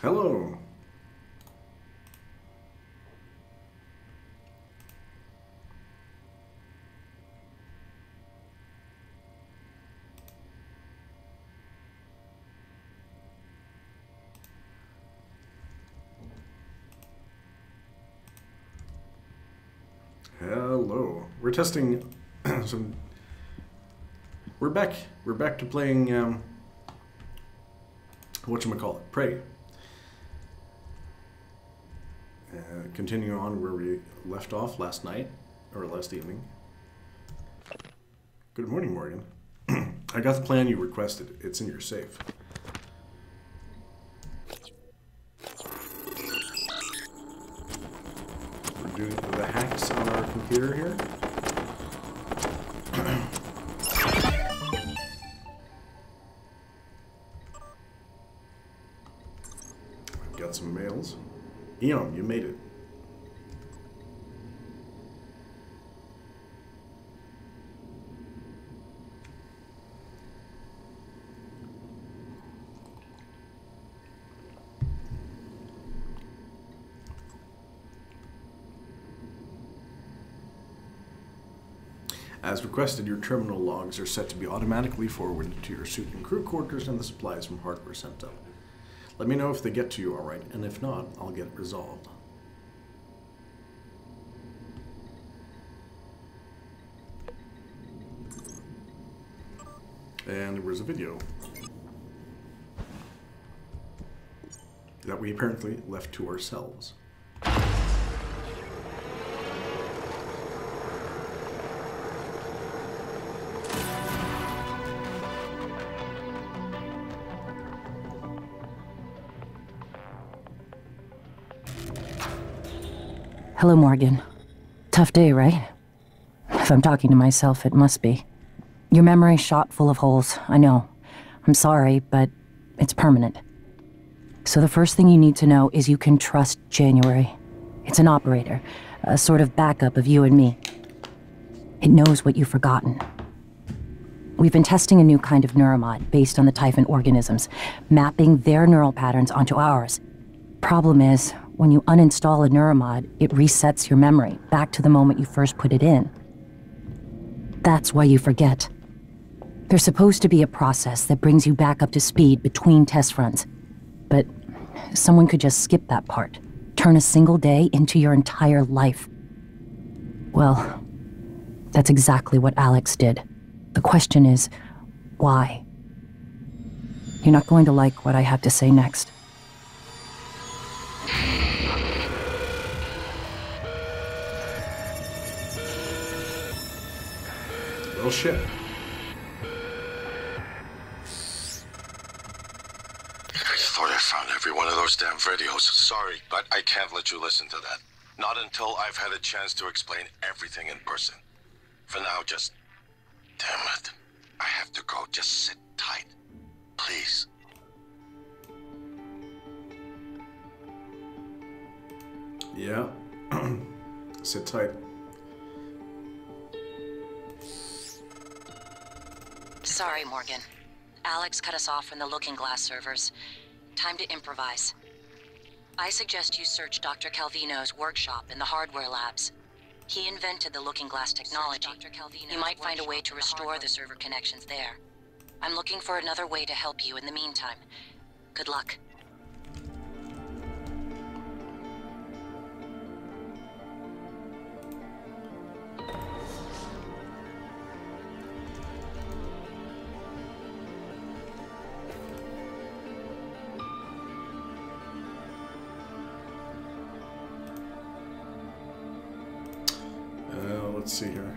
Hello. Hello. We're testing some. We're back. We're back to playing. Whatchamacallit? Prey. Continue on where we left off last night or last evening. Good morning, Morgan. I got the plan you requested. It's in your safe. We're doing the hacks on our computer here. I've got some mails. Eon, you made it. As requested, your terminal logs are set to be automatically forwarded to your suit and crew quarters, and the supplies from hardware sent up. Let me know if they get to you all right, and if not, I'll get it resolved. And there was a video that we apparently left to ourselves. Hello, Morgan. Tough day, right? If I'm talking to myself, it must be. Your memory's shot full of holes, I know. I'm sorry, but it's permanent. So the first thing you need to know is you can trust January. It's an operator, a sort of backup of you and me. It knows what you've forgotten. We've been testing a new kind of neuromod based on the Typhon organisms, mapping their neural patterns onto ours. Problem is, when you uninstall a neuromod, it resets your memory back to the moment you first put it in. That's why you forget. There's supposed to be a process that brings you back up to speed between test runs. But someone could just skip that part, turn a single day into your entire life. Well, that's exactly what Alex did. The question is, why? You're not going to like what I have to say next. Well, shit. I thought I found every one of those damn videos. Sorry, but I can't let you listen to that. Not until I've had a chance to explain everything in person. For now, just... Damn it. I have to go. Just sit tight. Please. Yeah. Sit tight. Sorry, Morgan. Alex cut us off from the Looking Glass servers. Time to improvise. I suggest you search Dr. Calvino's workshop in the hardware labs. He invented the Looking Glass technology. You might find a way to restore the server connections there. I'm looking for another way to help you in the meantime. Good luck. Let's see here.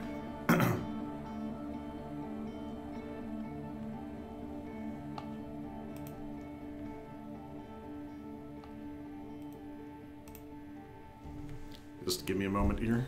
Just give me a moment here.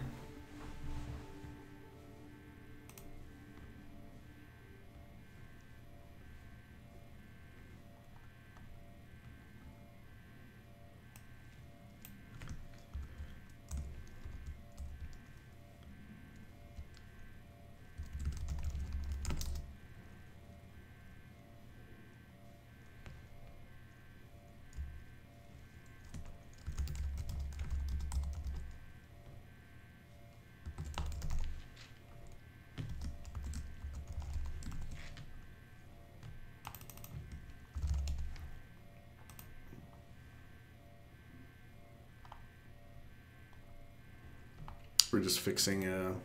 We're just fixing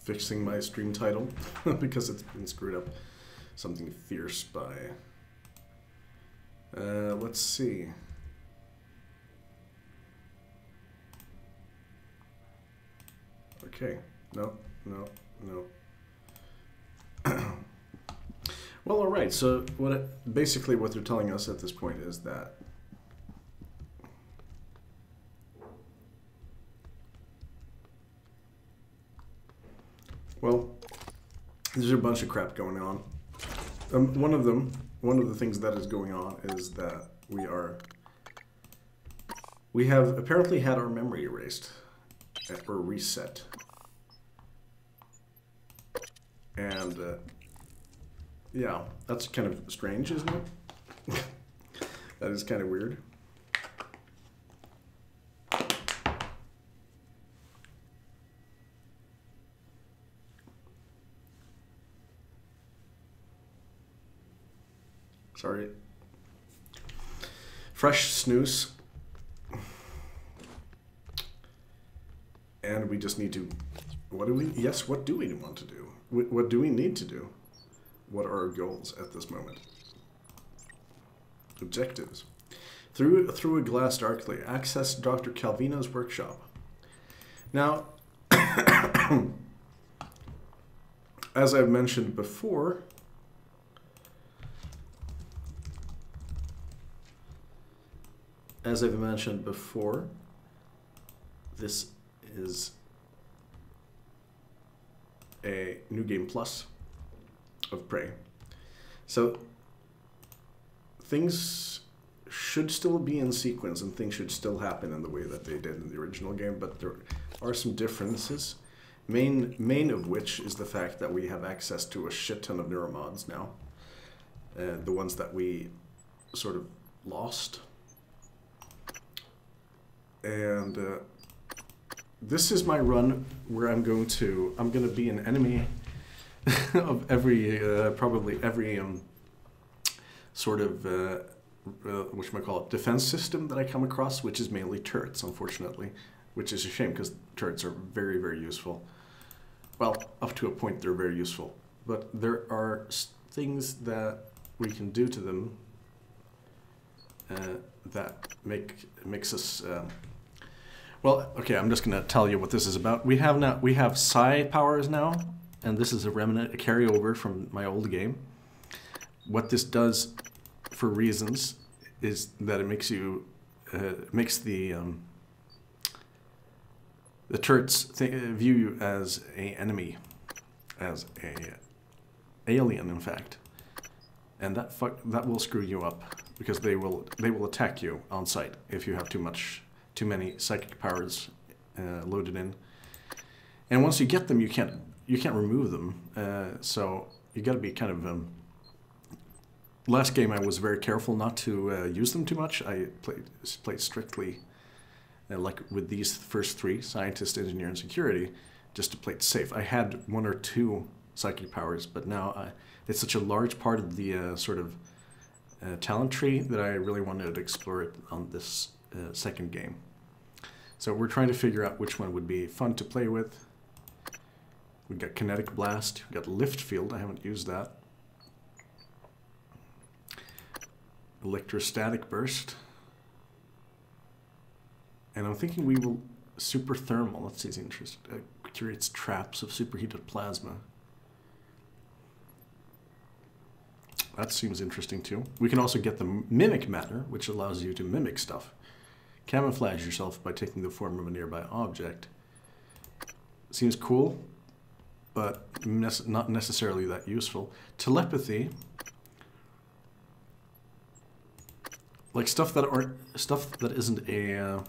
fixing my stream title because it's been screwed up. Something fierce by let's see. Okay. No. Well, all right. So basically what they're telling us at this point is that well, there's a bunch of crap going on. One of the things that is going on is that we have apparently had our memory erased or reset. And yeah, that's kind of strange, isn't it? That is kind of weird. Sorry. Fresh snooze. And we just need to, what do we want to do? What do we need to do? What are our goals at this moment? Objectives. Through a glass darkly, access Dr. Calvino's workshop. Now, as I've mentioned before, this is a new game plus of Prey. So things should still be in sequence and things should still happen in the way that they did in the original game, but there are some differences. Main of which is the fact that we have access to a shit ton of neuromods now. The ones that we sort of lost. And this is my run where I'm going to be an enemy of every probably every sort of whatchamacallit, defense system that I come across, which is mainly turrets, unfortunately, which is a shame because turrets are very, very useful. Well, up to a point they're very useful, but there are things that we can do to them that makes us well, okay, I'm just gonna tell you what this is about. We have psi powers now, and this is a remnant, a carryover from my old game. What this does, for reasons, is that it makes you makes the turrets view you as a enemy, as a alien, in fact, and that will screw you up because they will attack you on sight if you have too many psychic powers loaded in. And once you get them, you can't remove them. So you got to be kind of. Last game, I was very careful not to use them too much. I played strictly, like with these first three, scientist, engineer, and security, just to play it safe. I had one or two psychic powers, but now it's such a large part of the sort of talent tree that I really wanted to explore it on this second game. So we're trying to figure out which one would be fun to play with. We've got Kinetic Blast, we've got Lift Field, I haven't used that. Electrostatic Burst. And I'm thinking we will Super Thermal, let's see, it's interesting. Creates traps of superheated plasma. That seems interesting too. We can also get the Mimic Matter, which allows you to mimic stuff. Camouflage yourself by taking the form of a nearby object. Seems cool, but not necessarily that useful. Telepathy, like stuff that isn't a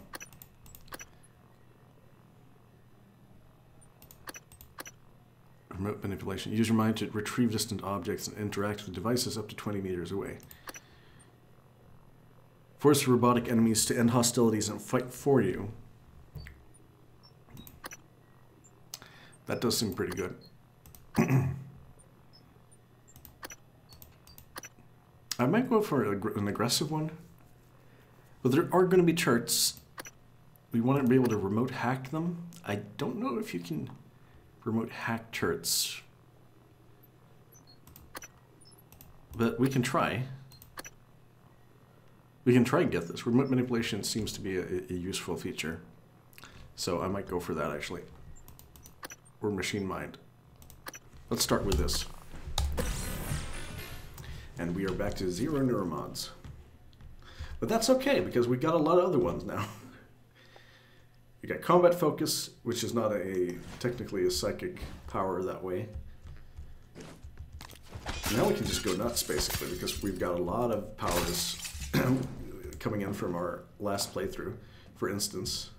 remote manipulation. Use your mind to retrieve distant objects and interact with devices up to 20 meters away. Force robotic enemies to end hostilities and fight for you. That does seem pretty good. I might go for an aggressive one. But there are going to be turrets. We want to be able to remote hack them. I don't know if you can remote hack turrets. But we can try. We can try and get this. Remote manipulation seems to be a useful feature. So I might go for that, actually. Or machine mind. Let's start with this. And we are back to 0 neuromods. But that's okay, because we got a lot of other ones now. We got combat focus, which is not technically a psychic power that way. Now we can just go nuts, basically, because we've got a lot of powers coming in from our last playthrough, for instance.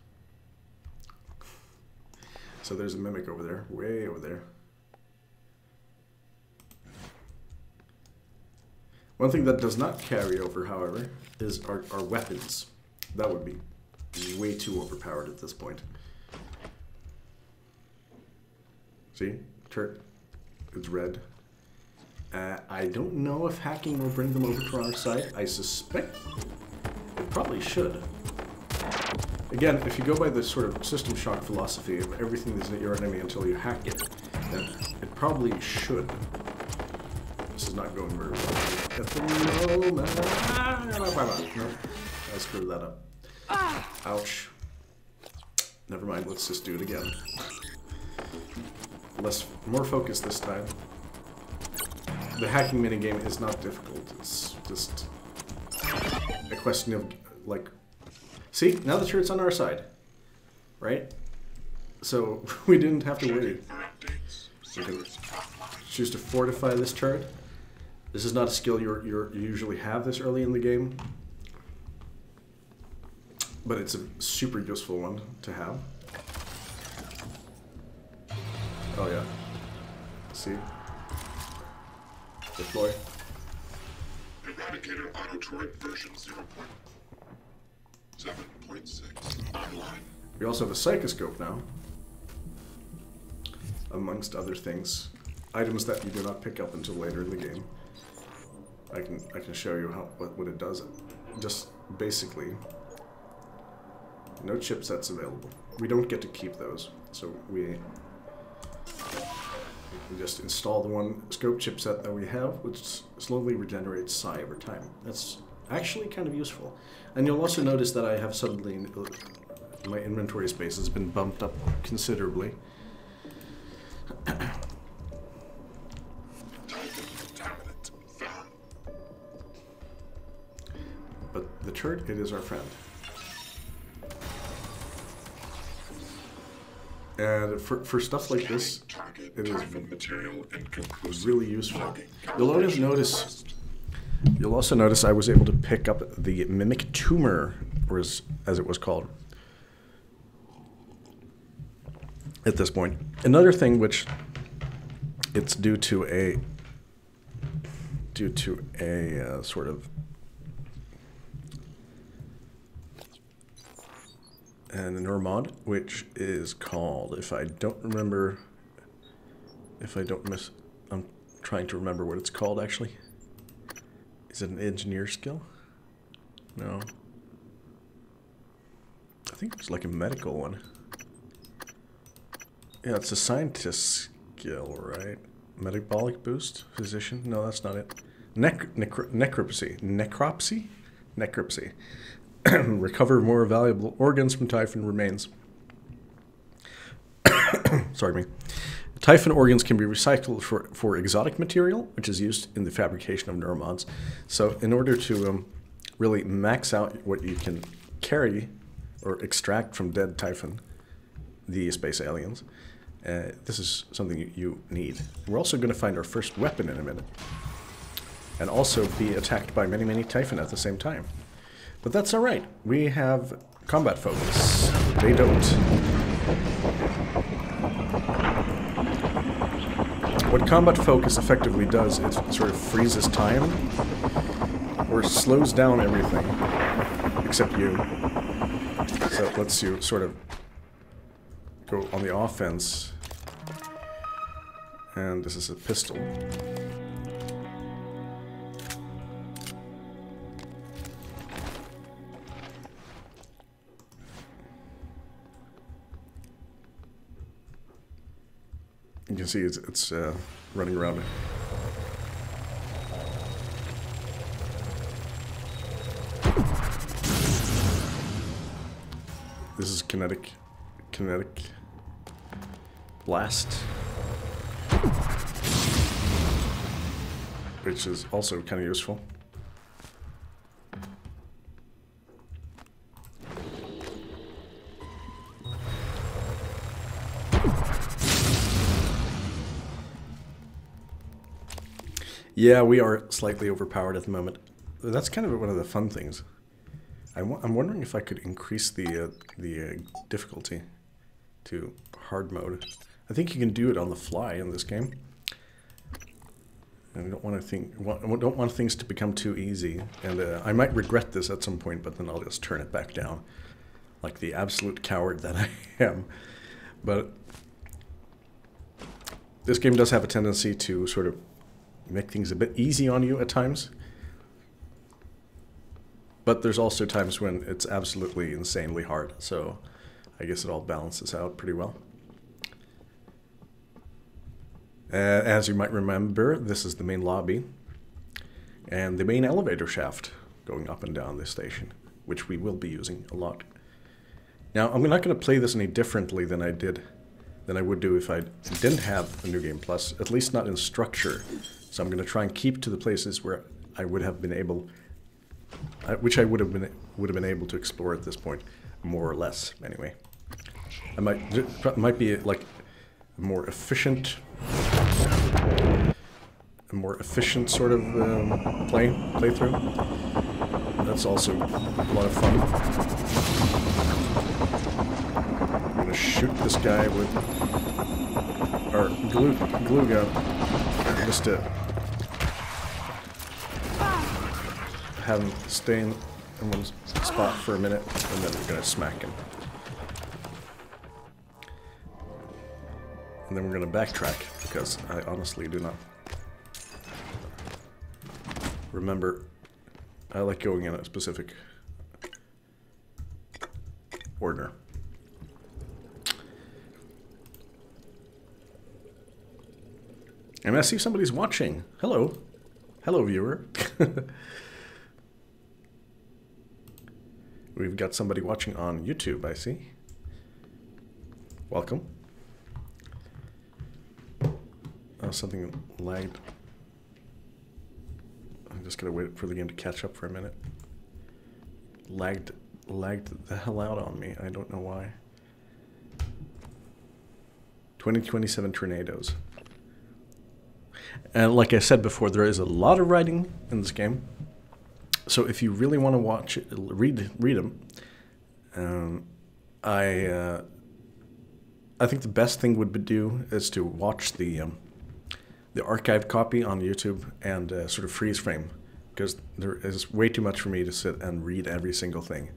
So there's a mimic over there, way over there. One thing that does not carry over, however, is our weapons. That would be way too overpowered at this point. See? Turret. It's red. I don't know if hacking will bring them over to our side. I suspect it probably should. Again, if you go by the sort of System Shock philosophy of everything is your enemy until you hack it, then it probably should. This is not going very well. At the moment. No, I screwed that up. Ouch. Never mind, let's just do it again. More focus this time. The hacking minigame is not difficult. It's just a question of, like... See? Now the turret's on our side. Right? So, we didn't have to worry. We can choose to fortify this turret. This is not a skill you usually have this early in the game. But it's a super useful one to have. Oh yeah. See? Deploy. Eradicator Auto Turret version 0.7.6 online. We also have a psychoscope now. Amongst other things. Items that you do not pick up until later in the game. I can show you what it does. Just basically, no chipsets available. We don't get to keep those, so we just install the one scope chipset that we have, which slowly regenerates psi over time. That's actually kind of useful. And you'll also notice that I have suddenly my inventory space has been bumped up considerably. But the turret, it is our friend. And for stuff like this, it is really useful. You'll also notice I was able to pick up the Mimic Tumor, or as it was called, at this point. Another thing which it's due to a sort of and a neuromod, which is called, I'm trying to remember what it's called actually. Is it an engineer skill? No. I think it's like a medical one. Yeah, it's a scientist skill, right? Metabolic boost? Physician? No, that's not it. Necropsy. Necropsy? Necropsy. Recover more valuable organs from Typhon remains. Sorry me. Typhon organs can be recycled for exotic material, which is used in the fabrication of neuromods. So in order to really max out what you can carry or extract from dead Typhon, the space aliens, this is something you need. We're also going to find our first weapon in a minute. And also be attacked by many, many Typhon at the same time. But that's alright. We have combat focus. They don't. What combat focus effectively does is it sort of freezes time, or slows down everything, except you. So it lets you sort of go on the offense. And this is a pistol. You can see it's running around. This is kinetic blast, which is also kind of useful. Yeah, we are slightly overpowered at the moment. That's kind of one of the fun things. I'm wondering if I could increase the difficulty to hard mode. I think you can do it on the fly in this game. And I don't want things to become too easy. And I might regret this at some point, but then I'll just turn it back down, like the absolute coward that I am. But this game does have a tendency to sort of make things a bit easy on you at times. But there's also times when it's absolutely insanely hard, so I guess it all balances out pretty well. As you might remember, this is the main lobby and the main elevator shaft going up and down this station, which we will be using a lot. Now, I'm not going to play this any differently than I would do if I didn't have a New Game Plus, at least not in structure. So I'm going to try and keep to the places where I would have been able, which I would have been able to explore at this point, more or less. Anyway, it might be like a more efficient sort of playthrough. That's also a lot of fun. I'm gonna shoot this guy with our glue gun just to have him stay in one spot for a minute, and then we're gonna smack him. And then we're gonna backtrack, because I honestly do not remember. I like going in a specific order. And I see somebody's watching. Hello. Hello, viewer. We've got somebody watching on YouTube, I see. Welcome. Oh, something lagged. I'm just gonna wait for the game to catch up for a minute. Lagged the hell out on me. I don't know why. 2027 tornadoes. And like I said before, there is a lot of writing in this game. So if you really want to watch it, read them. I think the best thing would do is to watch the archived copy on YouTube and sort of freeze frame, because there is way too much for me to sit and read every single thing.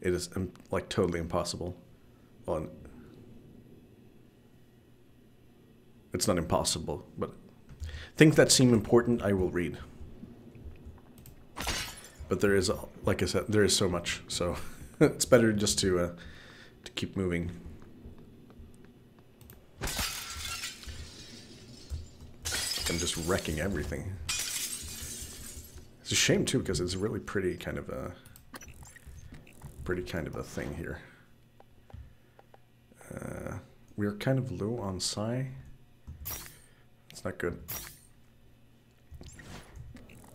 It is like totally impossible. Well, it's not impossible, but things that seem important I will read. But there is, like I said, there is so much, so it's better just to keep moving. I'm just wrecking everything. It's a shame too, because it's a really pretty kind of a thing here. We're kind of low on psi. It's not good.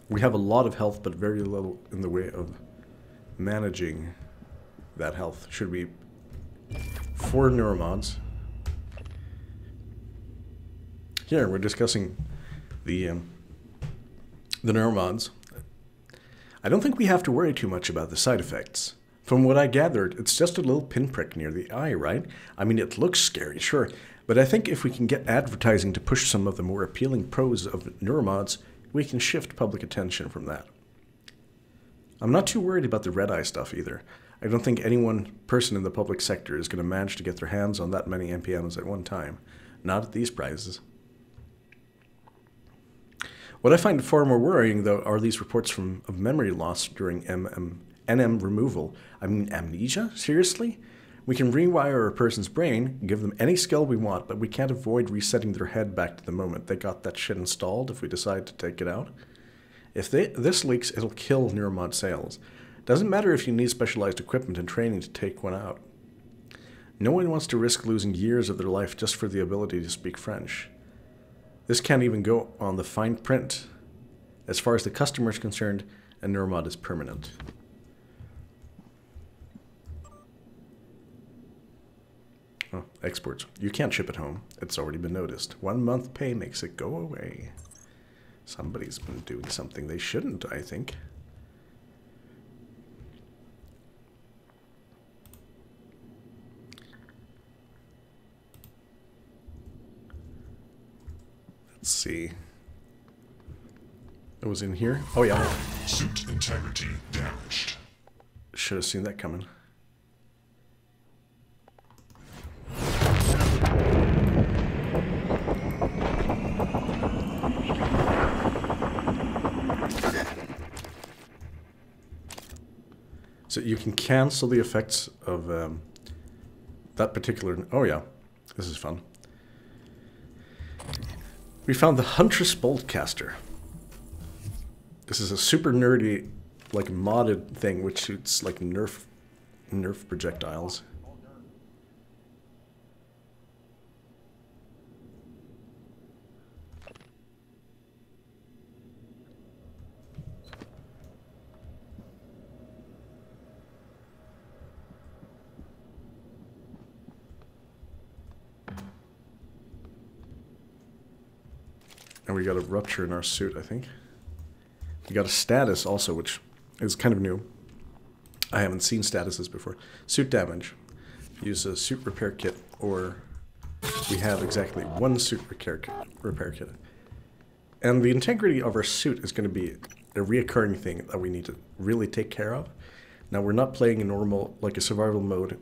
We have a lot of health, but very little in the way of managing that health. Should we 4 neuromods? Here we're discussing the neuromods. I don't think we have to worry too much about the side effects. From what I gathered, it's just a little pinprick near the eye, right? I mean, it looks scary, sure, but I think if we can get advertising to push some of the more appealing pros of neuromods, we can shift public attention from that. I'm not too worried about the red eye stuff either. I don't think any one person in the public sector is going to manage to get their hands on that many NPMs at one time. Not at these prices. What I find far more worrying, though, are these reports of memory loss during NM removal. I mean, amnesia? Seriously? We can rewire a person's brain, give them any skill we want, but we can't avoid resetting their head back to the moment they got that shit installed if we decide to take it out. If this leaks, it'll kill Neuromod sales. Doesn't matter if you need specialized equipment and training to take one out. No one wants to risk losing years of their life just for the ability to speak French. This can't even go on the fine print. As far as the customer is concerned, a Neuromod is permanent. Oh, exports. You can't ship it home. It's already been noticed. 1 month pay makes it go away. Somebody's been doing something they shouldn't, I think. Let's see. It was in here? Oh, yeah. Suit integrity damaged. Should have seen that coming. So you can cancel the effects of that particular... Oh yeah, this is fun. We found the Huntress Boltcaster. This is a super nerdy, like modded thing which shoots like Nerf projectiles. And we got a rupture in our suit, I think. We got a status also, which is kind of new. I haven't seen statuses before. Suit damage. Use a suit repair kit, or we have exactly one suit repair kit. And the integrity of our suit is going to be a reoccurring thing that we need to really take care of. Now, we're not playing a normal, like a survival mode,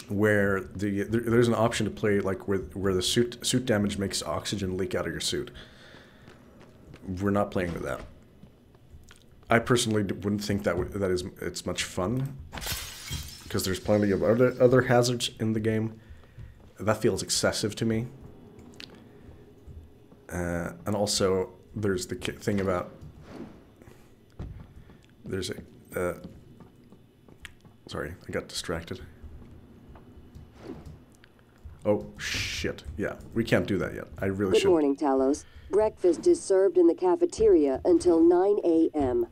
where there's an option to play like where the suit damage makes oxygen leak out of your suit. We're not playing with that. I personally wouldn't think it's much fun, because there's plenty of other hazards in the game. That feels excessive to me. And also there's the thing about there's a sorry, I got distracted. Oh, shit. Yeah, we can't do that yet. I really should. Good morning, Talos. Breakfast is served in the cafeteria until 9 a.m.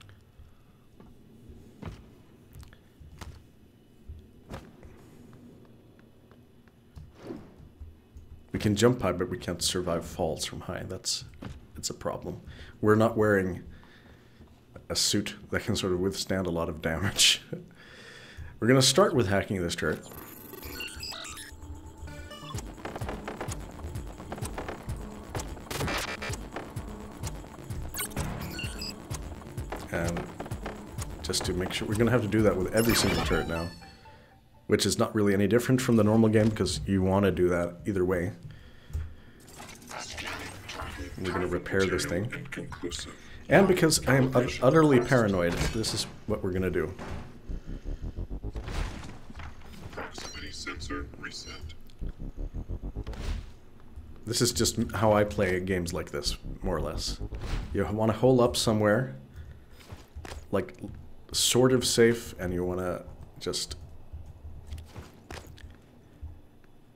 We can jump high, but we can't survive falls from high. It's a problem. We're not wearing a suit that can sort of withstand a lot of damage. We're going to start with hacking this turret. And just to make sure, we're going to have to do that with every single turret now, which is not really any different from the normal game, because you want to do that either way. We're going to repair this thing. And because I am utterly paranoid, this is what we're going to do. Proximity sensor reset. This is just how I play games like this, more or less. You want to hole up somewhere, like, sort of safe, and you want to just...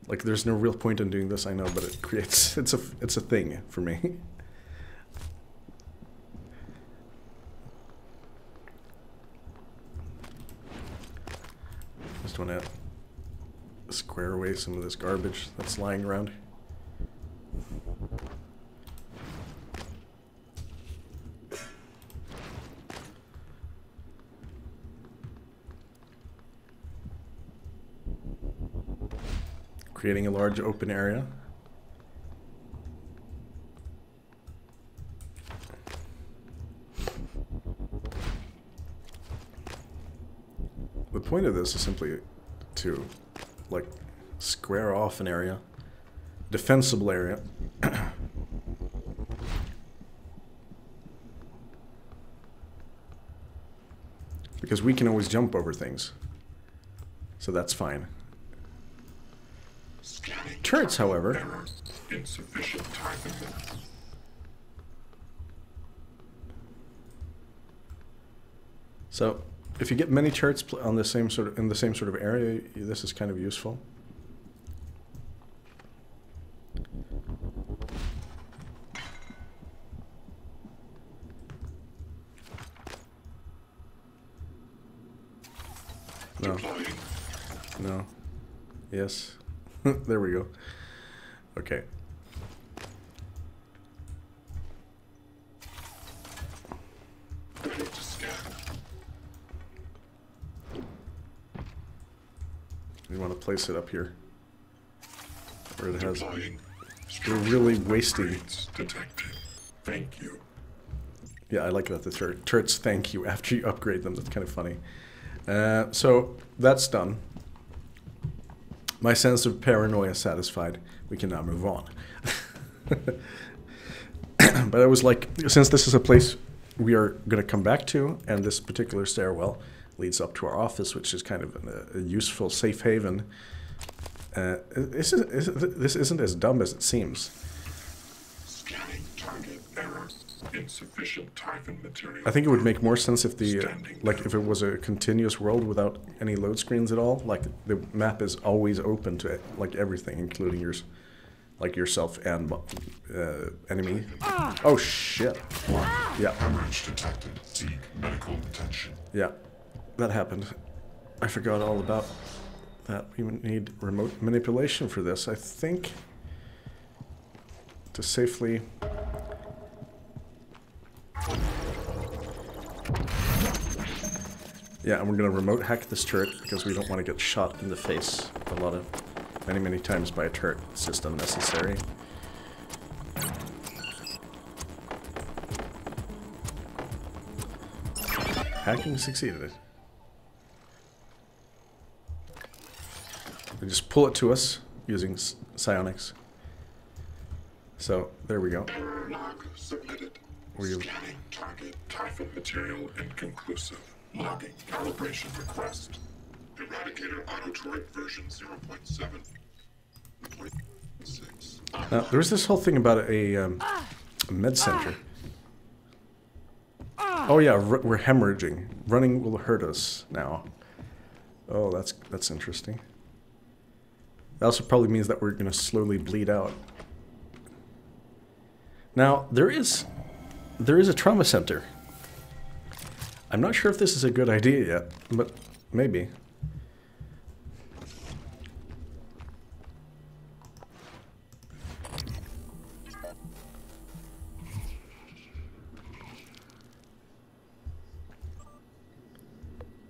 Like, there's no real point in doing this, I know, but it creates... It's a thing for me. Just want to square away some of this garbage that's lying around. Creating a large open area. The point of this is simply to, like, square off an area, defensible area. Because we can always jump over things. So that's fine. Scanning. Turrets, however... Error. Insufficient time limit. So, if you get many turrets on the same sort of in the same sort of area, this is kind of useful. No. No. Yes. There we go. Okay. Ready to scan. You want to place it up here, where it has. Deploying. We're really wasting. Upgrades detected. Thank you. Yeah, I like that the turrets thank you after you upgrade them. That's kind of funny. So that's done. My sense of paranoia satisfied. We can now move on. But I was like, since this is a place we are going to come back to, and this particular stairwell leads up to our office, which is kind of a useful safe haven. This isn't as dumb as it seems. Scanning target error. Insufficient Typhon material. I think it would make more sense if the if it was a continuous world without any load screens at all. Like the map is always open to like everything, including yours, like yourself and enemy. Oh shit! Yeah. Hemorrhage detected. Seek medical attention. Yeah, that happened. I forgot all about that. We need remote manipulation for this, I think, to safely... Yeah, and we're going to remote hack this turret because we don't want to get shot in the face many times by a turret. It's just unnecessary. Hacking succeeded. We just pull it to us using psionics. So, there we go. Error log submitted. Scanning target Typhon material inconclusive. Logging calibration request. Eradicator auto turret version 0.7.6. Now, there was this whole thing about a med center. Oh yeah, we're hemorrhaging. Running will hurt us now. Oh, that's interesting. That also probably means that we're going to slowly bleed out. Now, there is a trauma center. I'm not sure if this is a good idea yet, but maybe.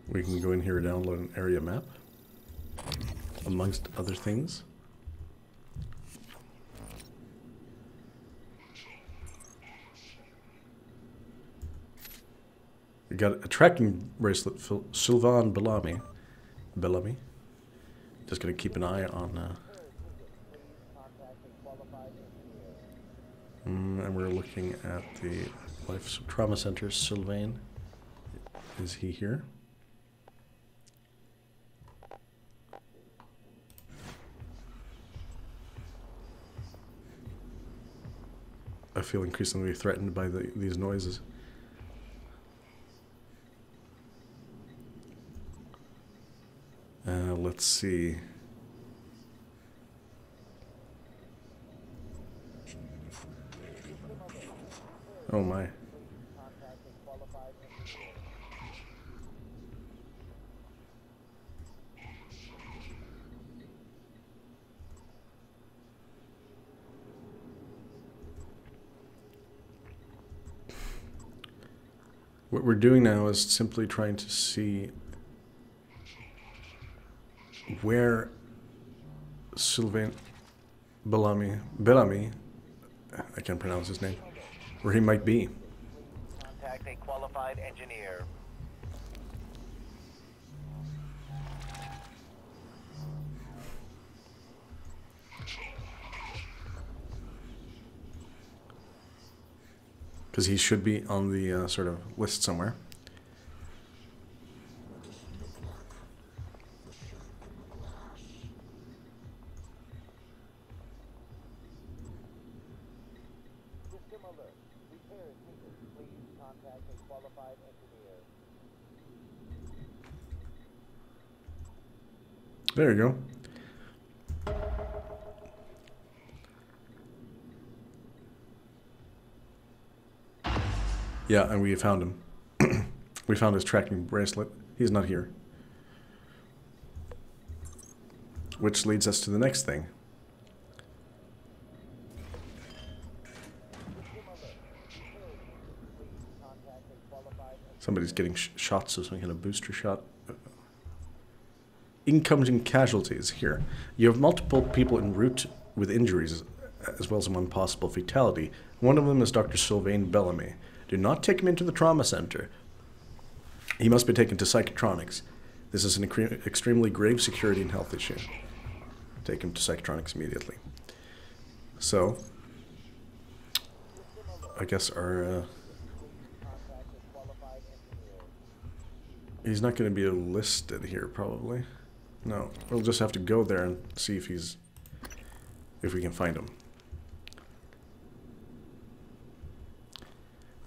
We can go in here and download an area map, amongst other things. We got a tracking bracelet for Sylvain Bellamy. Just gonna keep an eye on. And we're looking at the Life Trauma Center. Sylvain, is he here? I feel increasingly threatened by these noises. Let's see. Oh my. What we're doing now is simply trying to see where Sylvain Bellamy, I can't pronounce his name, where he might be. Contact a qualified engineer. Because he should be on the sort of list somewhere. alert. Repairs needed. Please contact a qualified engineer. There you go. Yeah, and we found him. We found his tracking bracelet. He's not here. Which leads us to the next thing. Somebody's getting shots of some kind of booster shot. Incoming casualties here. You have multiple people en route with injuries, as well as one possible fatality. One of them is Dr. Sylvain Bellamy. Do not take him into the trauma center. He must be taken to psychotronics. This is an extremely grave security and health issue. Take him to psychotronics immediately. So, I guess our... he's not going to be listed here, probably. No, we'll just have to go there and see if he's... if we can find him.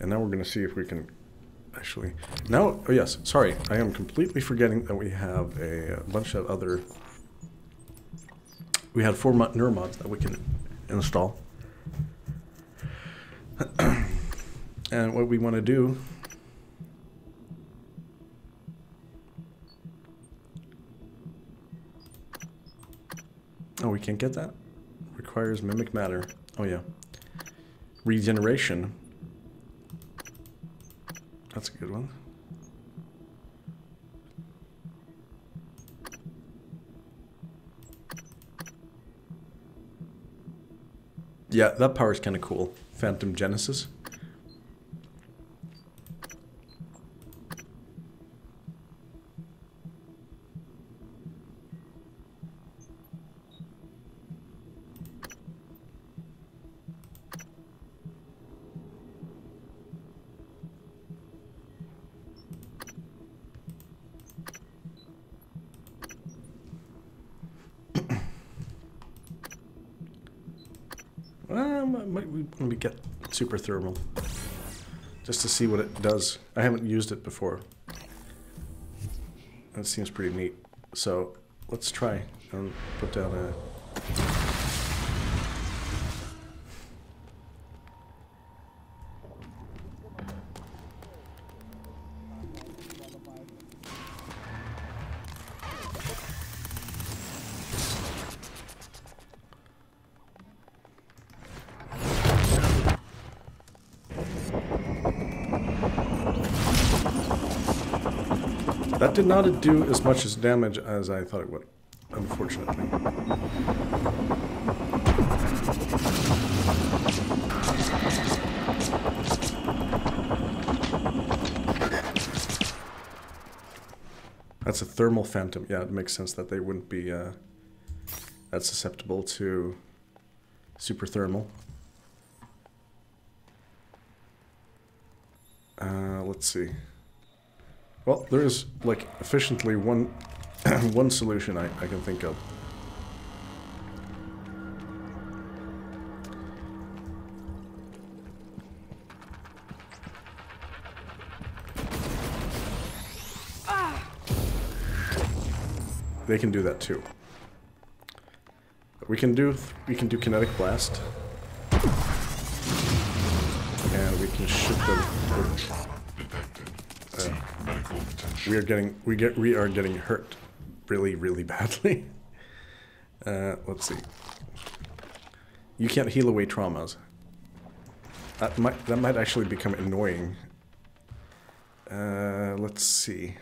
And now we're going to see if we can actually... Now, oh yes, sorry, I am completely forgetting that we have a bunch of other... We had 4 neuromods that we can install. And what we want to do... Oh, we can't get that? Requires mimic matter. Oh yeah. Regeneration. That's a good one. Yeah, that power is kind of cool. Phantom Genesis. Might we want to get super thermal just to see what it does. I haven't used it before. That seems pretty neat. So let's try and put down a... That did not do as much as damage as I thought it would, unfortunately. That's a thermal phantom. Yeah, it makes sense that they wouldn't be that susceptible to super thermal. Let's see. Well, there is, like, efficiently one one solution I can think of. They can do that too. We can do kinetic blast, and we can shoot them. We are getting hurt really badly. Let's see. You can't heal away traumas. That might actually become annoying. Let's see.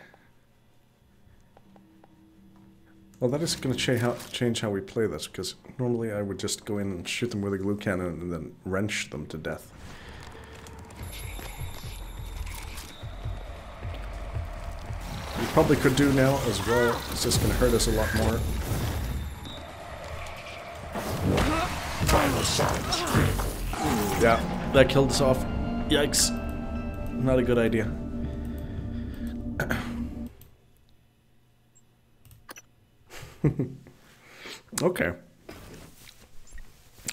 Well, that is going to change how we play this, because normally I would just go in and shoot them with a glue cannon and then wrench them to death. We probably could do now as well. It's just going to hurt us a lot more. Yeah, that killed us off. Yikes. Not a good idea. Okay.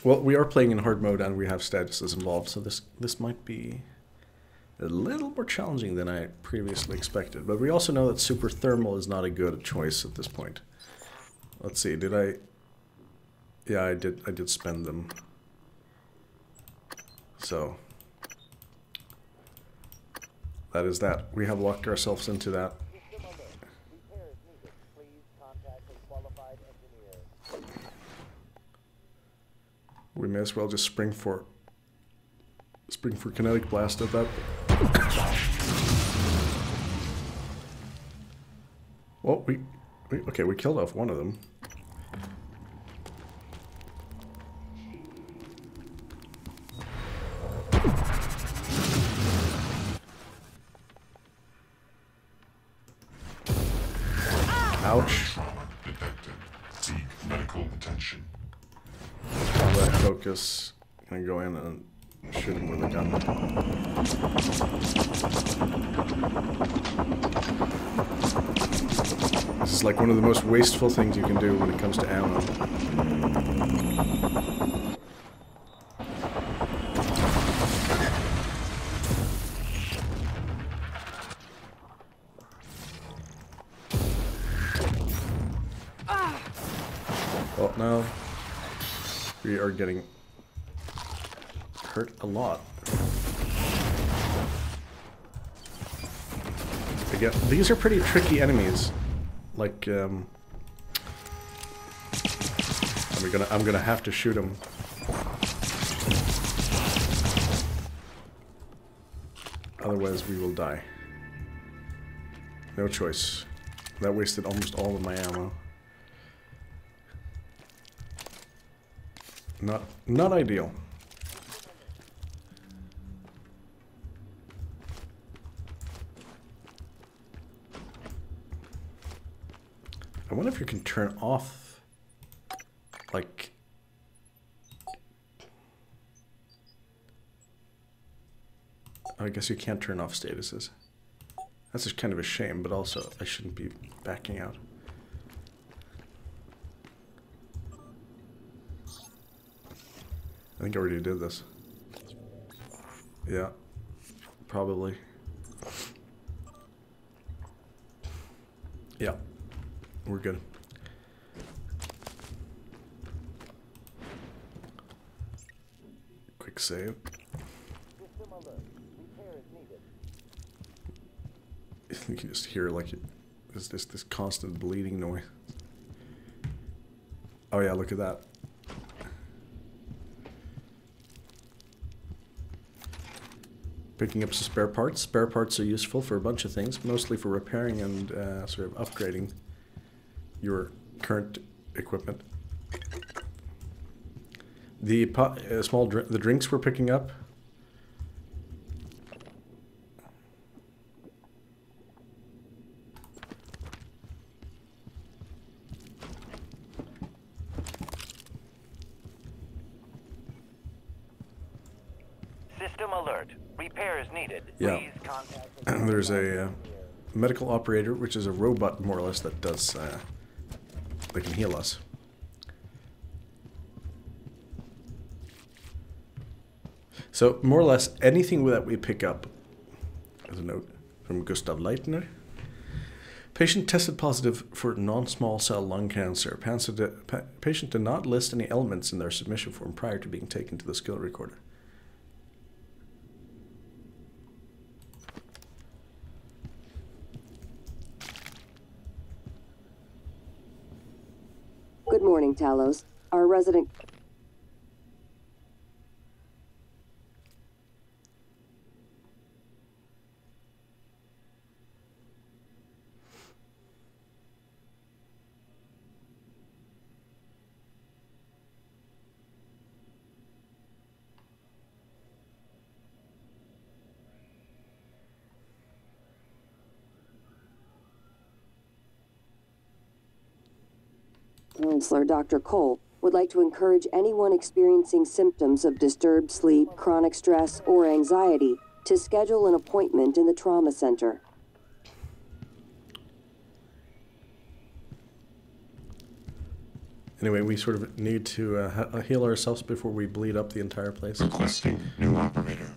Well, we are playing in hard mode and we have statuses involved, so this might be a little more challenging than I previously expected. But we also know that super thermal is not a good choice at this point. Let's see, did I... Yeah, I did spend them. So... that is that. We have locked ourselves into that. System alert. Repair is needed. Please contact a qualified engineer. We may as well just spring for kinetic blast at that. Well, okay, we killed off one of them. Ouch. Trauma detected. Seek medical attention. Combat focus. Gonna go in and shoot him with a gun. This is like one of the most wasteful things you can do when it comes to ammo. Well, now we are getting hurt a lot. Again, these are pretty tricky enemies. Like, I'm gonna have to shoot them. Otherwise, we will die. No choice. That wasted almost all of my ammo. Not ideal. I wonder if you can turn off, like, I guess you can't turn off statuses. That's just kind of a shame, but also I shouldn't be backing out. I think I already did this. Yeah, probably. Yeah, we're good. Quick save. System alert. Repair is needed. You can just hear like there's this constant bleeding noise. Oh yeah, look at that. Picking up some spare parts. Spare parts are useful for a bunch of things, mostly for repairing and sort of upgrading your current equipment. The the drinks we're picking up. System alert. Repair is needed. Yeah. Please contact There's a medical operator, which is a robot more or less that does that can heal us. So more or less anything that we pick up, as a note from Gustav Leitner. Patient tested positive for non-small cell lung cancer. Patient did not list any elements in their submission form prior to being taken to the skill recorder. Good morning, Talos. Our resident... Counselor Dr. Cole would like to encourage anyone experiencing symptoms of disturbed sleep, chronic stress, or anxiety to schedule an appointment in the trauma center. Anyway, we sort of need to heal ourselves before we bleed up the entire place. Requesting new operator.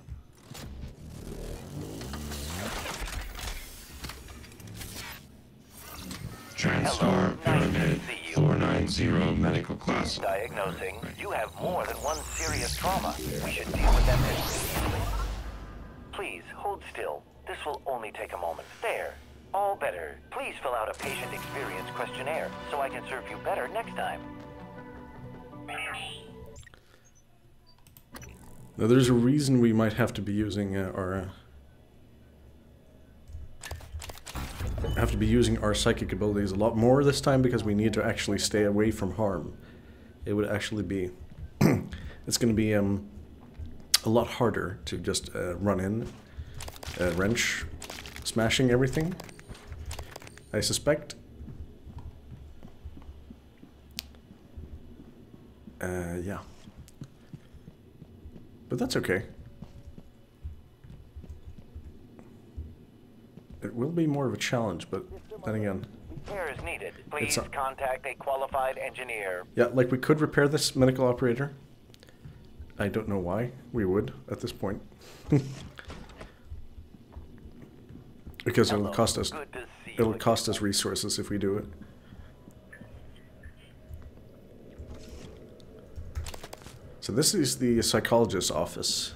TranStar Pyramid 490 medical class. Diagnosing. You have more than one serious trauma. We should deal with them immediately. Please, hold still. This will only take a moment. There. All better. Please fill out a patient experience questionnaire so I can serve you better next time. Now, there's a reason we might have to be using our psychic abilities a lot more this time, because we need to actually stay away from harm. It would actually be it's going to be a lot harder to just run in, wrench, smashing everything, I suspect. Yeah. But that's okay. It will be more of a challenge, but then again... Repair is needed. Please contact a qualified engineer. Yeah, like we could repair this medical operator. I don't know why we would at this point. Because it'll cost us... It'll cost us resources if we do it. So this is the psychologist's office.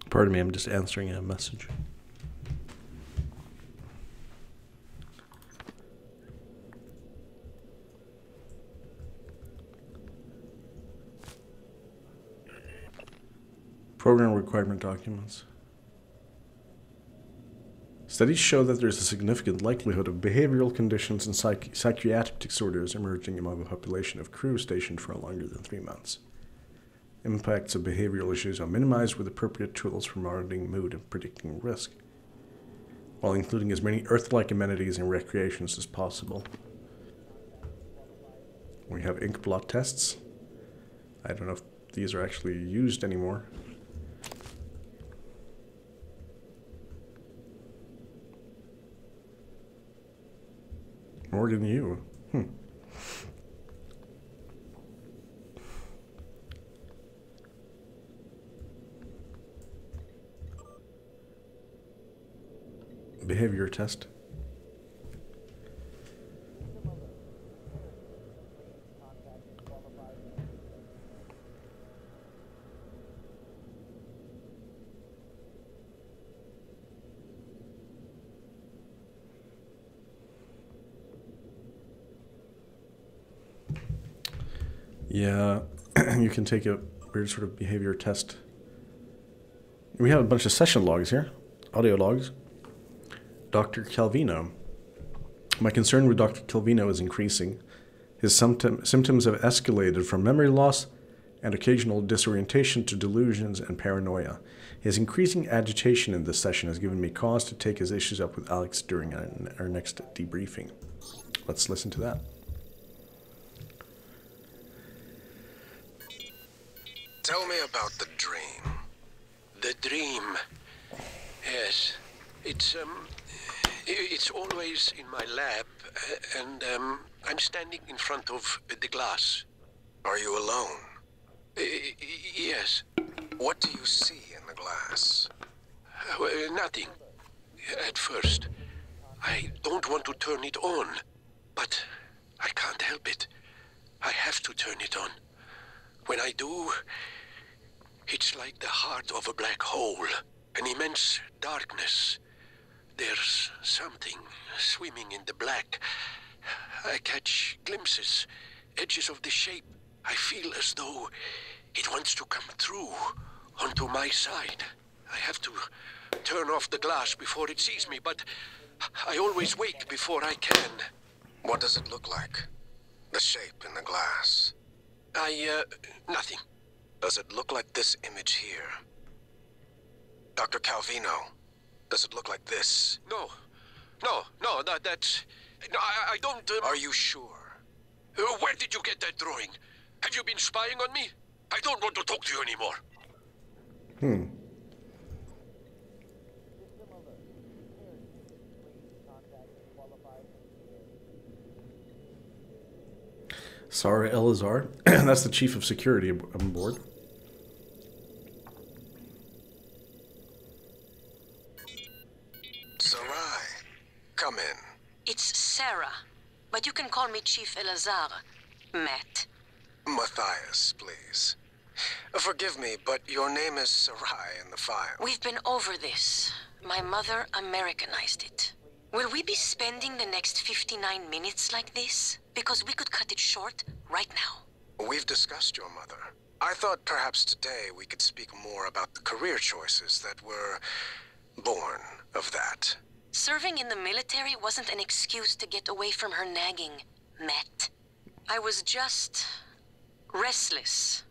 Pardon me, I'm just answering a message. Program requirement documents. Studies show that there's a significant likelihood of behavioral conditions and psychiatric disorders emerging among a population of crew stationed for longer than 3 months. Impacts of behavioral issues are minimized with appropriate tools for monitoring mood and predicting risk, while including as many Earth-like amenities and recreations as possible. We have ink blot tests. I don't know if these are actually used anymore. More than you. Behavior test. Yeah, you can take a weird sort of behavior test. We have a bunch of session logs here, audio logs. Dr. Calvino. My concern with Dr. Calvino is increasing. His symptoms have escalated from memory loss and occasional disorientation to delusions and paranoia. His increasing agitation in this session has given me cause to take his issues up with Alex during our next debriefing. Let's listen to that. Tell me about the dream. The dream. Yes. It's always in my lab, and I'm standing in front of the glass. Are you alone? Yes. What do you see in the glass? Nothing. At first. I don't want to turn it on, but I can't help it. I have to turn it on. When I do, it's like the heart of a black hole, an immense darkness. There's something swimming in the black. I catch glimpses, edges of the shape. I feel as though it wants to come through onto my side. I have to turn off the glass before it sees me, but I always wake before I can. What does it look like? The shape in the glass. Nothing. Does it look like this image here? Dr. Calvino, does it look like this? No, that's... No, I don't... Are you sure? Where did you get that drawing? Have you been spying on me? I don't want to talk to you anymore. Sarah Elazar, that's the chief of security on board. Sarai, come in. It's Sarah, but you can call me Chief Elazar. Matt. Matthias, please. Forgive me, but your name is Sarai in the file. We've been over this. My mother Americanized it. Will we be spending the next 59 minutes like this? Because we could cut it short right now. We've discussed your mother. I thought perhaps today we could speak more about the career choices that were born of that. Serving in the military wasn't an excuse to get away from her nagging, Matt. I was just... restless.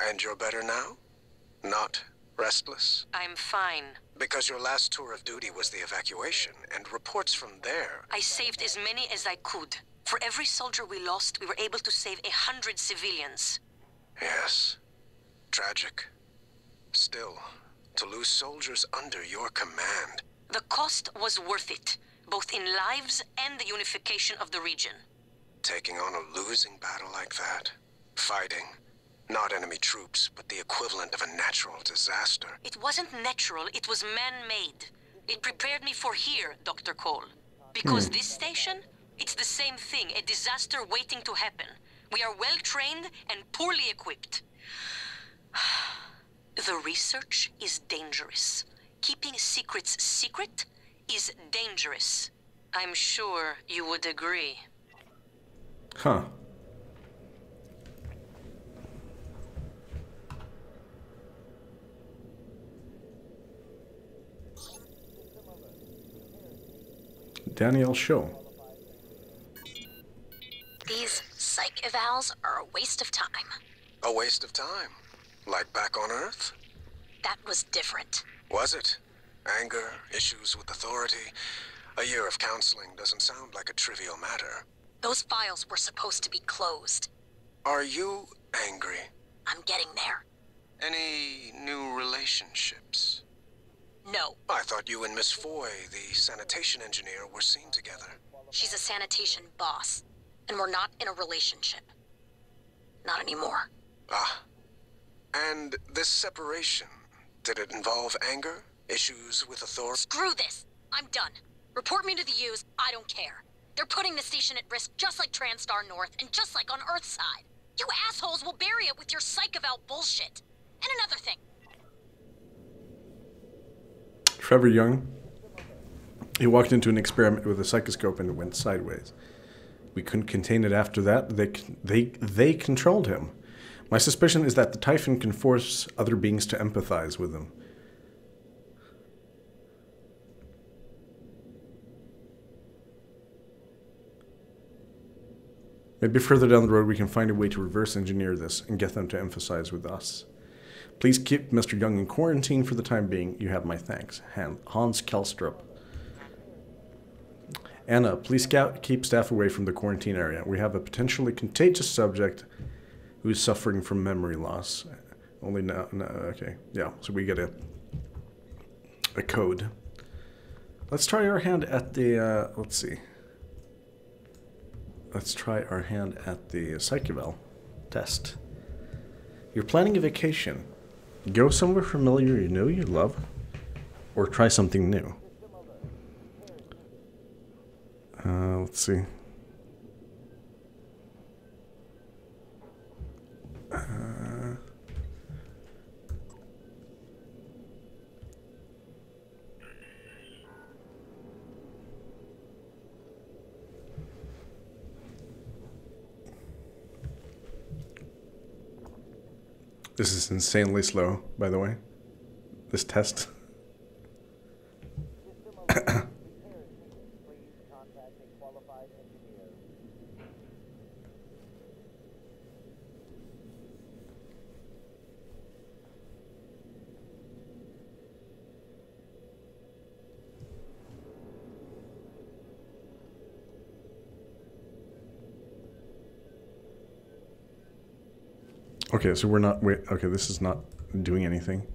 And you're better now? Not restless? I'm fine. Because your last tour of duty was the evacuation, and reports from there... I saved as many as I could. For every soldier we lost, we were able to save 100 civilians. Yes. Tragic. Still, to lose soldiers under your command... The cost was worth it, both in lives and the unification of the region. Taking on a losing battle like that? Fighting, not enemy troops, but the equivalent of a natural disaster. It wasn't natural, it was man-made. It prepared me for here, Dr. Cole. Because this station, it's the same thing, a disaster waiting to happen. We are well-trained and poorly equipped. The research is dangerous. Keeping secrets secret is dangerous. I'm sure you would agree. Huh. Danielle Show. These psych evals are a waste of time. A waste of time? Like back on Earth? That was different. Was it? Anger, issues with authority. A year of counseling doesn't sound like a trivial matter. Those files were supposed to be closed. Are you angry? I'm getting there. Any new relationships? No. I thought you and Miss Foy, the sanitation engineer, were seen together. She's a sanitation boss, and we're not in a relationship. Not anymore. Ah. And this separation, did it involve anger? Issues with authority? Screw this! I'm done. Report me to the U's, I don't care. They're putting the station at risk just like TranStar North and just like on Earthside. You assholes will bury it with your psych eval bullshit. And another thing. Trevor Young. He walked into an experiment with a psychoscope and it went sideways. We couldn't contain it after that. They controlled him. My suspicion is that the Typhon can force other beings to empathize with him. Maybe further down the road we can find a way to reverse engineer this and get them to emphasize with us. Please keep Mr. Young in quarantine for the time being. You have my thanks. Hans Kelstrup. Anna, please keep staff away from the quarantine area. We have a potentially contagious subject who is suffering from memory loss. Only now, okay. Yeah, so we get a code. Let's try our hand at the, let's see. Let's try our hand at the psych eval test. You're planning a vacation. Go somewhere familiar you know you love, or try something new. Let's see. This is insanely slow, by the way. This test. System alert. Repairs needed. Please contact a qualified engineer. Okay, so we're not. Wait. Okay, this is not doing anything.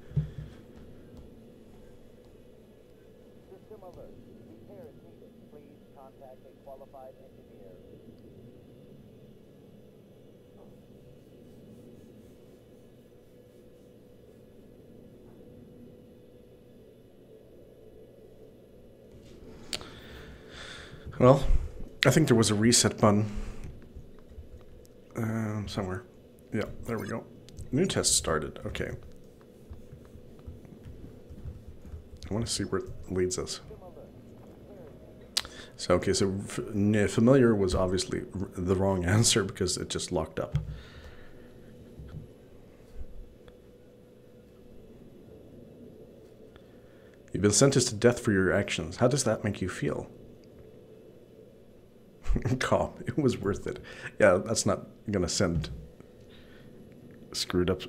System alert. Repairs needed. Please contact a qualified engineer. Well, I think there was a reset button somewhere. Yeah, there we go. New test started. Okay. I want to see where it leads us. So, okay, so familiar was obviously the wrong answer because it just locked up. You've been sentenced to death for your actions. How does that make you feel? Calm. It was worth it. Yeah, that's not going to send screwed up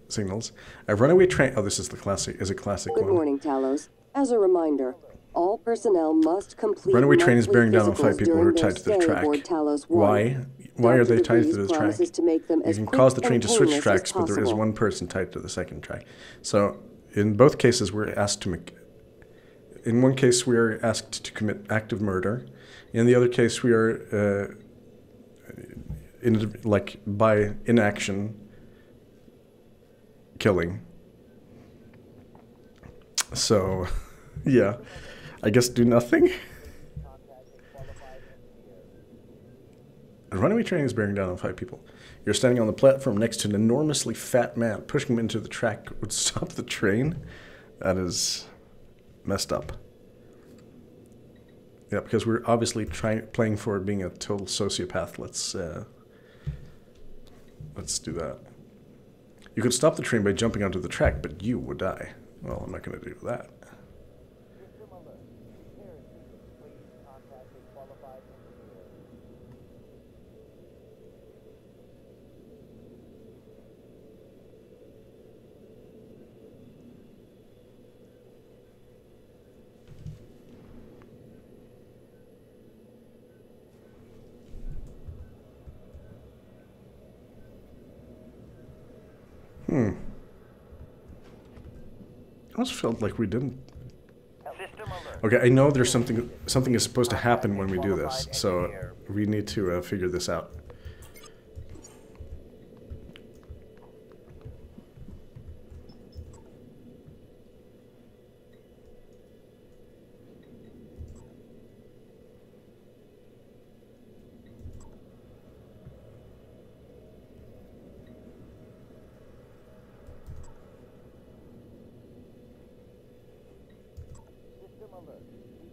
signals. A runaway train. Oh, this is the classic. Is a classic one. Good morning, Talos. As a reminder, all personnel must complete runaway train is monthly bearing down on 5 physicals people who are during their tied to the stay track. aboard Talos 1. Why? Why are they tied to Dr. the DeVries track? promises to make them You as can quick cause the and train to switch painless tracks, as but there is possible. one person tied to the second track. So, in both cases, we're asked to make. In one case, we are asked to commit active murder. In the other case, we are, by inaction, killing. So, yeah, I guess do nothing. A runaway train is bearing down on 5 people. You're standing on the platform next to an enormously fat man. Pushing him into the track would stop the train. That is messed up. Yeah, because we're obviously playing for being a total sociopath. Let's do that. You could stop the train by jumping onto the track, but you would die. Well, I'm not going to do that. System alert. Repairs needed. Please contact a qualified engineer. I almost felt like we didn't. System alert. Okay, I know there's something is supposed to happen when we do this, so we need to figure this out. System alert.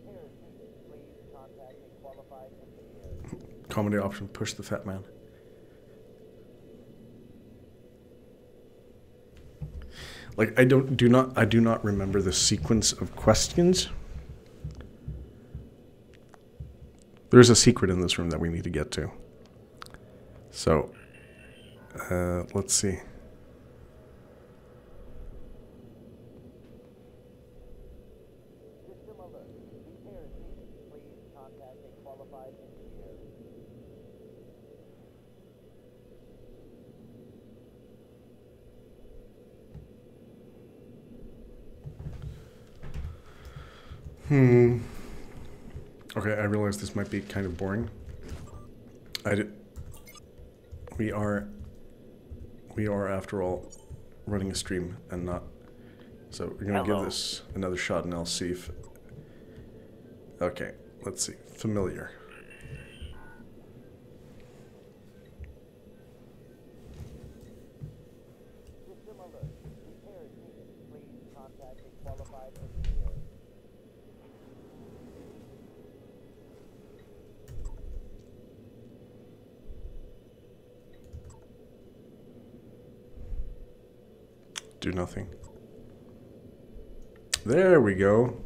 Repairs needed. Please contact a qualified engineer. Comedy option, push the fat man. Like I do not remember the sequence of questions. There's a secret in this room that we need to get to. So, let's see. System alert. Repairs needed. Please contact a qualified engineer. Okay, I realize this might be kind of boring. We are after all running a stream and not. So we're gonna give this another shot and I'll see if. Okay, let's see. Familiar. System alert. Repairs needed. Please contact a qualified engineer. do nothing. There we go.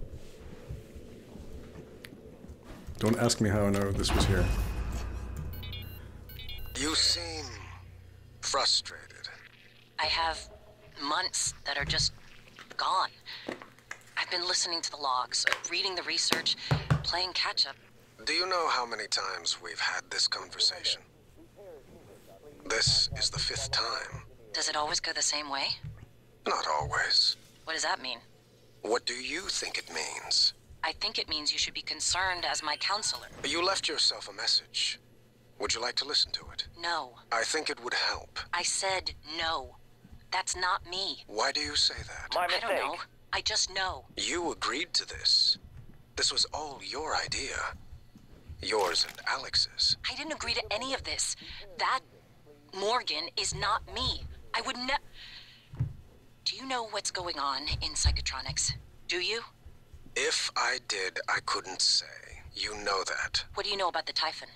Don't ask me how I know this was here. You seem frustrated. I have months that are just gone. I've been listening to the logs, reading the research, playing catch-up. Do you know how many times we've had this conversation? This is the 5th time. Does it always go the same way? Not always. What does that mean? What do you think it means? I think it means you should be concerned as my counselor. You left yourself a message. Would you like to listen to it? No. I think it would help. I said no. That's not me. Why do you say that? My I mistake. don't know. I just know. You agreed to this. This was all your idea. Yours and Alex's. I didn't agree to any of this. That Morgan is not me. I would never... Do you know what's going on in Psychotronics? Do you? If I did, I couldn't say. You know that. What do you know about the Typhon?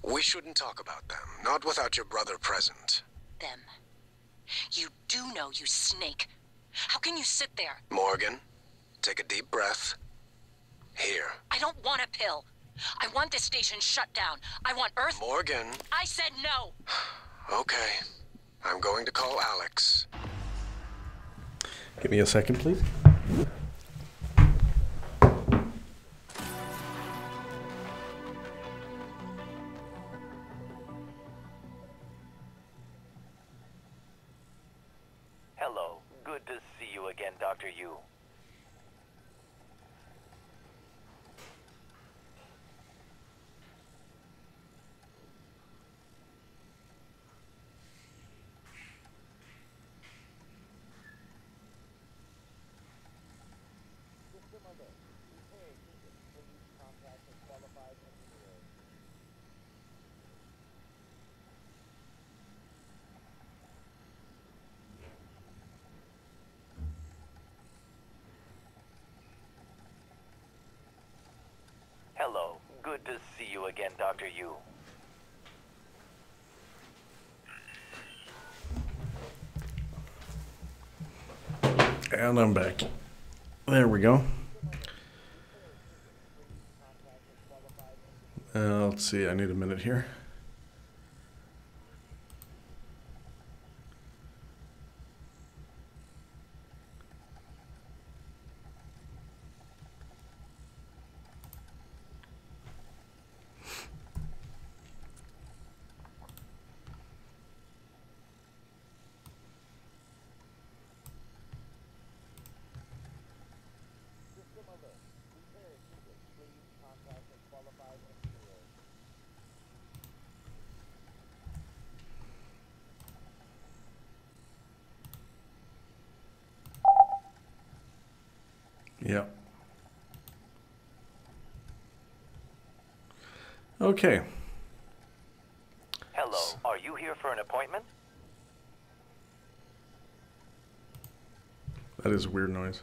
We shouldn't talk about them. Not without your brother present. Them. You do know, you snake. How can you sit there? Morgan, take a deep breath. Here. I don't want a pill. I want this station shut down. I want Earth... Morgan. I said no. Okay. I'm going to call Alex. Give me a second, please. Hello. Good to see you again, Dr. Yu. Hello. Good to see you again, Dr. Yu. And I'm back. There we go. Let's see, I need a minute here. Yeah. Okay. Hello. Are you here for an appointment? That is a weird noise.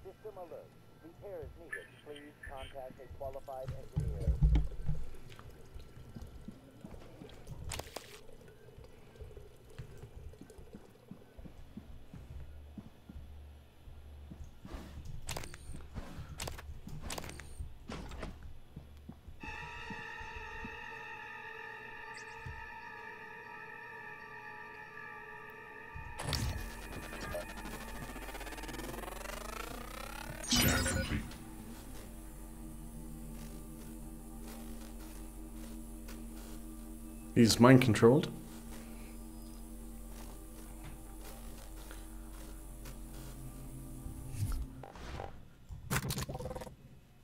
System alert. Repairs needed. Please contact a qualified engineer. Scan complete. He's mind controlled.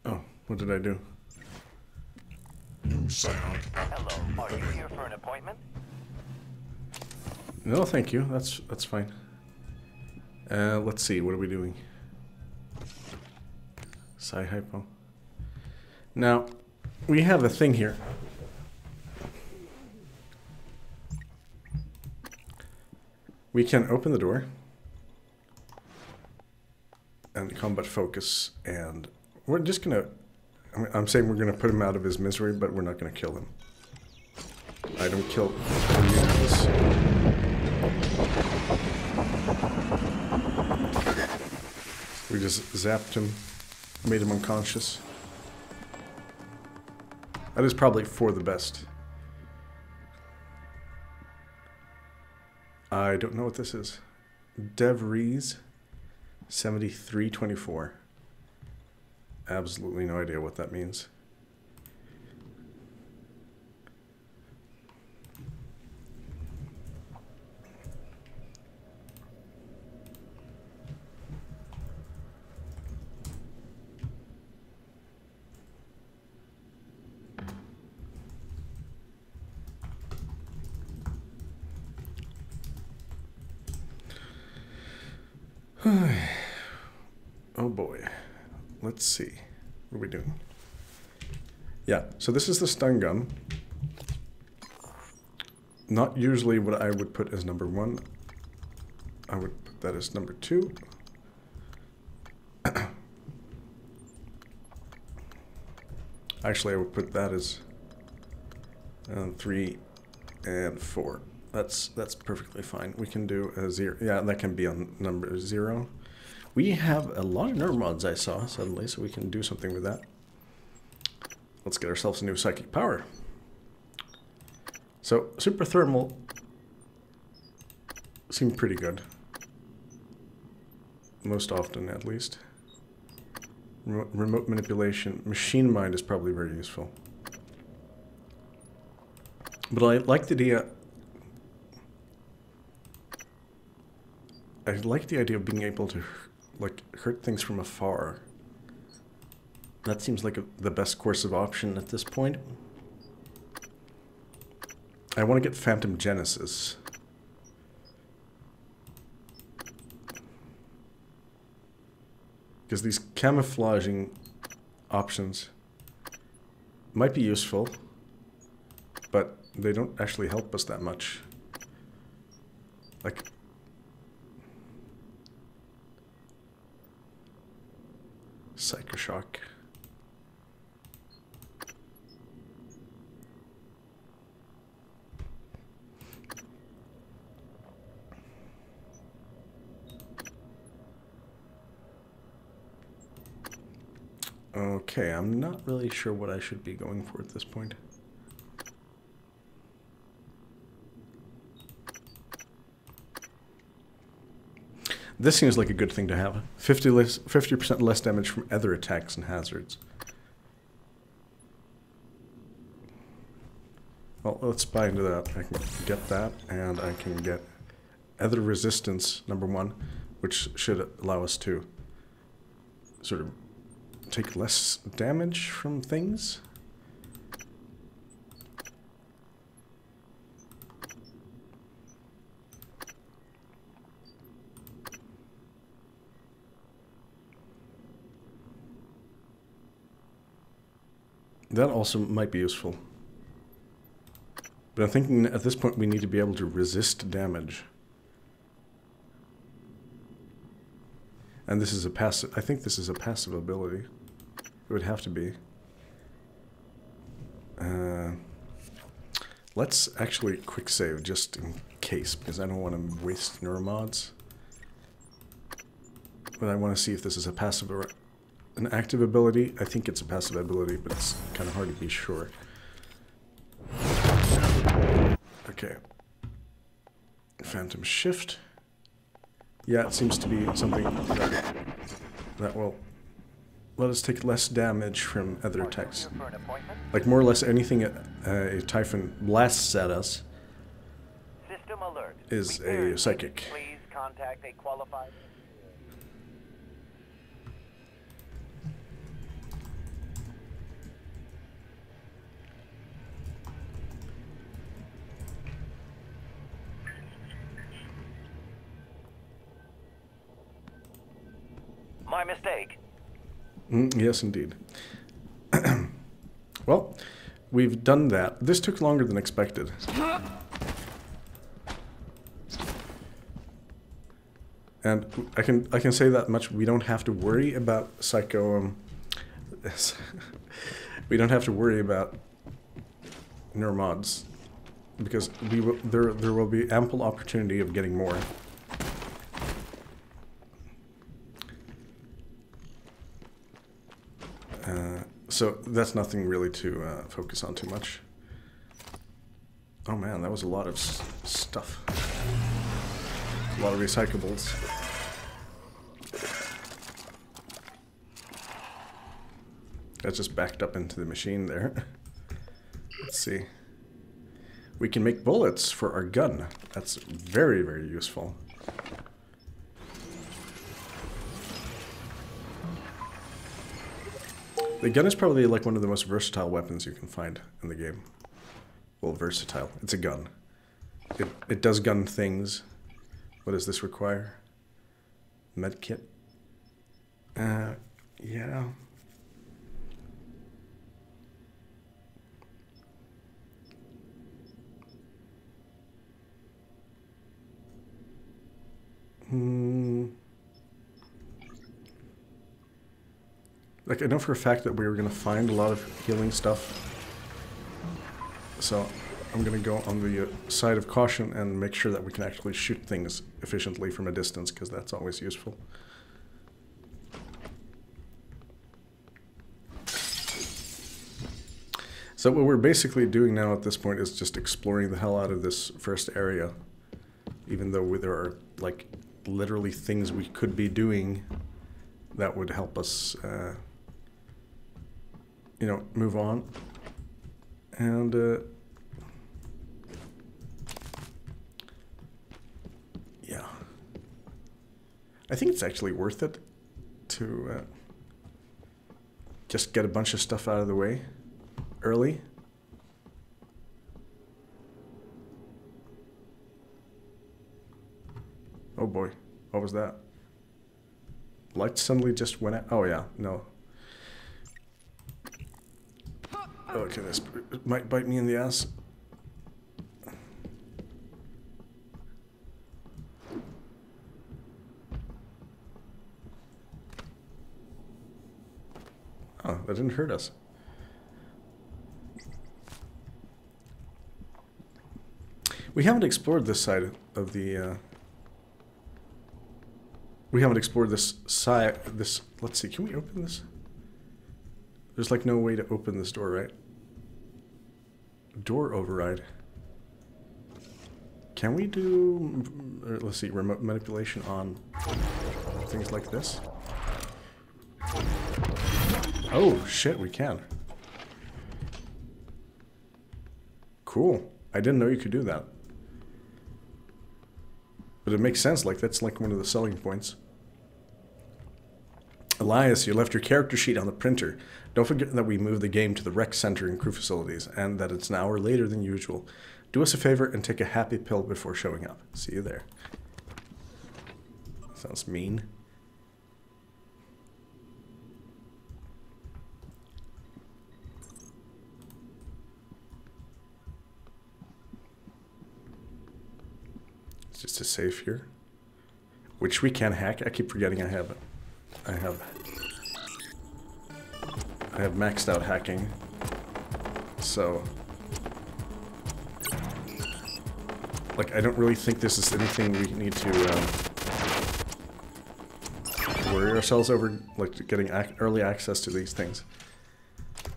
Oh, what did I do? New sound Hello. Are you here for an appointment? No, thank you. That's fine. Let's see. What are we doing? Psy-hypo. Now, we have a thing here. We can open the door and combat focus, and we're just gonna, I'm saying we're gonna put him out of his misery, but we're not gonna kill him. Item kill. We just zapped him, made him unconscious. That is probably for the best. I don't know what this is. DevRees 7324. Absolutely no idea what that means. Oh boy. Let's see. What are we doing? Yeah, so this is the stun gun. Not usually what I would put as number 1. I would put that as number 2. Actually, I would put that as 3 and 4. That's perfectly fine. We can do a 0. Yeah, that can be on number 0. We have a lot of neuromods I saw suddenly, so we can do something with that. Let's get ourselves a new psychic power. So, super thermal seemed pretty good. Most often, at least. Remote manipulation. Machine mind is probably very useful. But I like the idea... I like the idea of being able to, like, hurt things from afar. That seems like the best course of option at this point. I want to get Phantom Genesis. Because these camouflaging options might be useful, but they don't actually help us that much. Like... Psychoshock. Okay, I'm not really sure what I should be going for at this point. This seems like a good thing to have. 50% less damage from other attacks and hazards. Well, let's buy into that. I can get that, and I can get other resistance, number 1, which should allow us to sort of take less damage from things. That also might be useful. But I'm thinking at this point we need to be able to resist damage. And this is a passive... I think this is a passive ability. It would have to be. Let's actually quick save just in case, because I don't want to waste neuromods. But I want to see if this is a passive or an active ability. I think it's a passive ability, but it's kind of hard to be sure. Okay. Phantom Shift. Yeah, it seems to be something that will let us take less damage from other attacks. Like more or less anything a Typhon blasts at us System alert. is a psychic. Please contact a qualified... My mistake. Yes, indeed. Well, we've done that. This took longer than expected. And I can say that much. We don't have to worry about psycho. We don't have to worry about neuromods because we will. There will be ample opportunity of getting more. So that's nothing really to focus on too much. Oh man, that was a lot of stuff. A lot of recyclables. That just backed up into the machine there. Let's see. We can make bullets for our gun. That's very, very useful. The gun is probably like one of the most versatile weapons you can find in the game. Well, versatile. It's a gun. It does gun things. What does this require? Medkit? Yeah. Like, I know for a fact that we were going to find a lot of healing stuff. So, I'm going to go on the side of caution and make sure that we can actually shoot things efficiently from a distance, because that's always useful. So what we're basically doing now at this point is just exploring the hell out of this first area. Even though there are, like, literally things we could be doing that would help us, you know, move on. And, yeah. I think it's actually worth it to just get a bunch of stuff out of the way early. Oh boy, what was that? Light suddenly just went out. Oh yeah, no. Okay, this might bite me in the ass. Oh, that didn't hurt us. We haven't explored this side of the, we haven't explored this side, let's see, can we open this? There's like no way to open this door, right? Door override. Can we do, let's see, remote manipulation on things like this? Oh, shit, we can. Cool. I didn't know you could do that. But it makes sense, like that's like one of the selling points. Elias, you left your character sheet on the printer. Don't forget that we moved the game to the rec center and crew facilities, and that it's an hour later than usual. Do us a favor and take a happy pill before showing up. See you there. Sounds mean. It's just a safe here, which we can hack. I keep forgetting I have maxed out hacking, so like I don't really think this is anything we need to worry ourselves over, like getting early access to these things.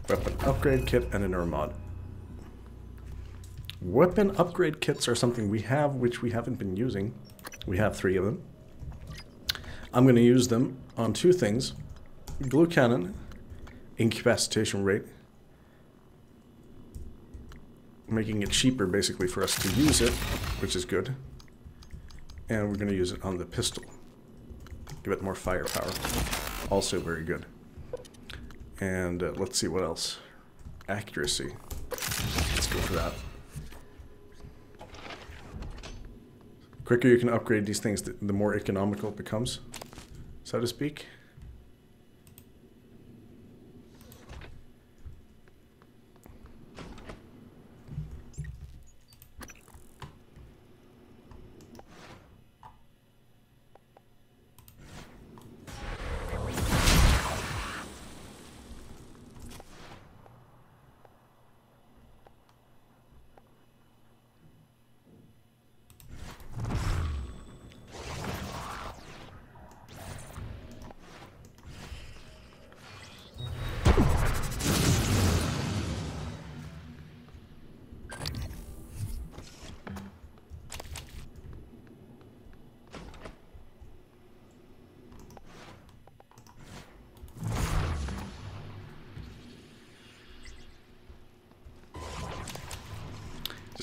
Weapon upgrade kit and an mod. Weapon upgrade kits are something we have which we haven't been using. We have 3 of them. I'm going to use them on 2 things. Glue cannon, incapacitation rate, making it cheaper basically for us to use it, which is good. And we're going to use it on the pistol. Give it more firepower. Also very good. And let's see what else. Accuracy. Let's go for that. The quicker you can upgrade these things, the more economical it becomes, so to speak.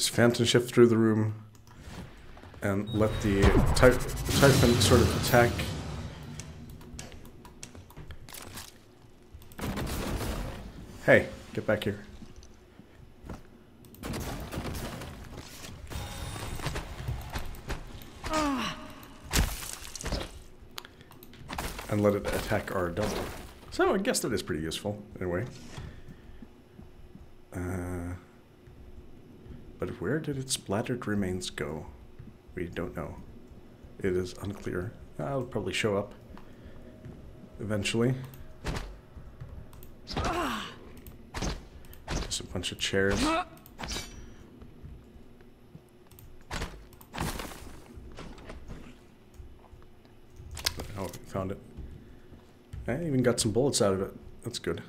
Let's phantom shift through the room and let the Typhon sort of attack. Hey, get back here. And let it attack our double. So I guess that is pretty useful, anyway. But where did its splattered remains go? We don't know. It is unclear. It'll probably show up eventually. Just a bunch of chairs. Oh, found it. I even got some bullets out of it. That's good.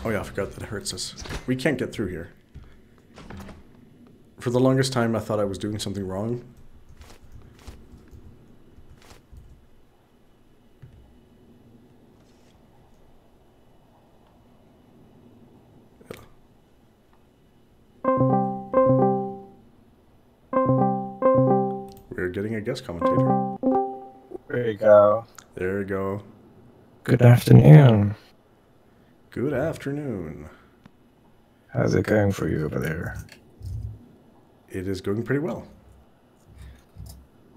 Oh yeah, I forgot that it hurts us. We can't get through here. For the longest time, I thought I was doing something wrong. We're getting a guest commentator. There you go. There you go. Good afternoon. Good afternoon. How's it going for you over there? It is going pretty well.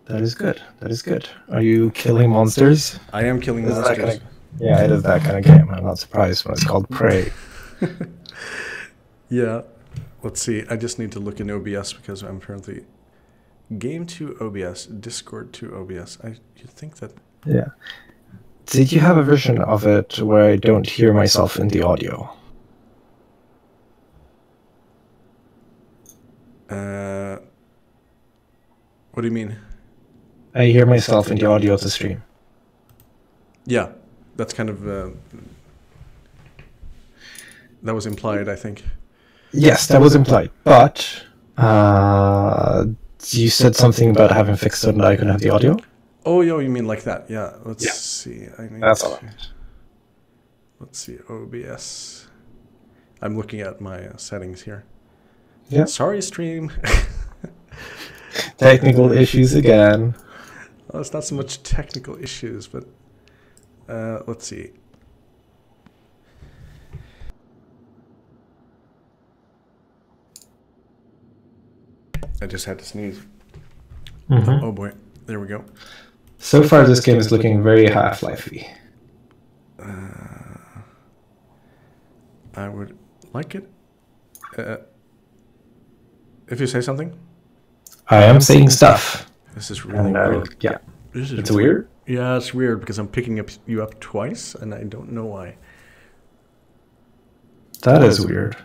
That is good. That is good. Are you killing monsters? I am killing monsters. Yeah, it is that kind of game. I'm not surprised when it's called Prey. Yeah. Let's see. I just need to look in OBS because I'm currently game to OBS, Discord to OBS. You'd think that. Yeah. Did you have a version of it where I don't hear myself in the audio? What do you mean? I hear myself in the audio of the stream. Yeah, that's kind of that was implied, I think. Yes, that was implied. But you said something about having fixed it and I couldn't have the audio. Oh, yo, you mean like that? Yeah. Let's see. That's all right. Let's see. OBS. I'm looking at my settings here. Yeah. Sorry, stream. Technical issues again. Well, it's not so much technical issues, but let's see. I just had to sneeze. Mm-hmm. Oh boy, there we go. So far, this game is looking very Half-Life-y. I would like it. If you say something. I am saying stuff. This is really weird. Yeah. This is it's weird? Yeah, it's weird because I'm picking you up twice and I don't know why. That is weird.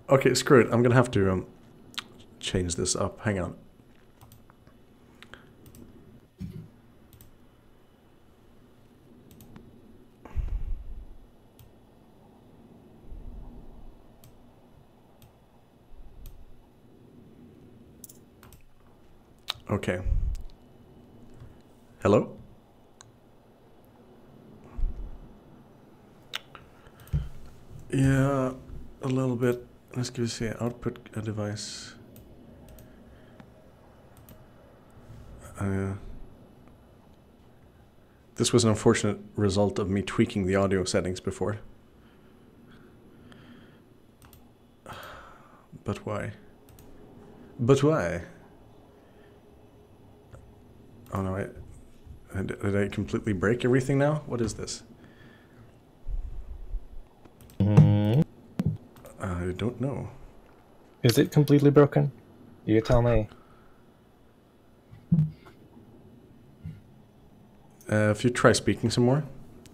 Okay, screw it. I'm going to have to change this up. Hang on. Okay. Hello? Yeah, a little bit. Let's give us the output a device. This was an unfortunate result of me tweaking the audio settings before. But why? But why? Oh no, did I completely break everything now? What is this? I don't know. Is it completely broken? You tell me. If you try speaking some more,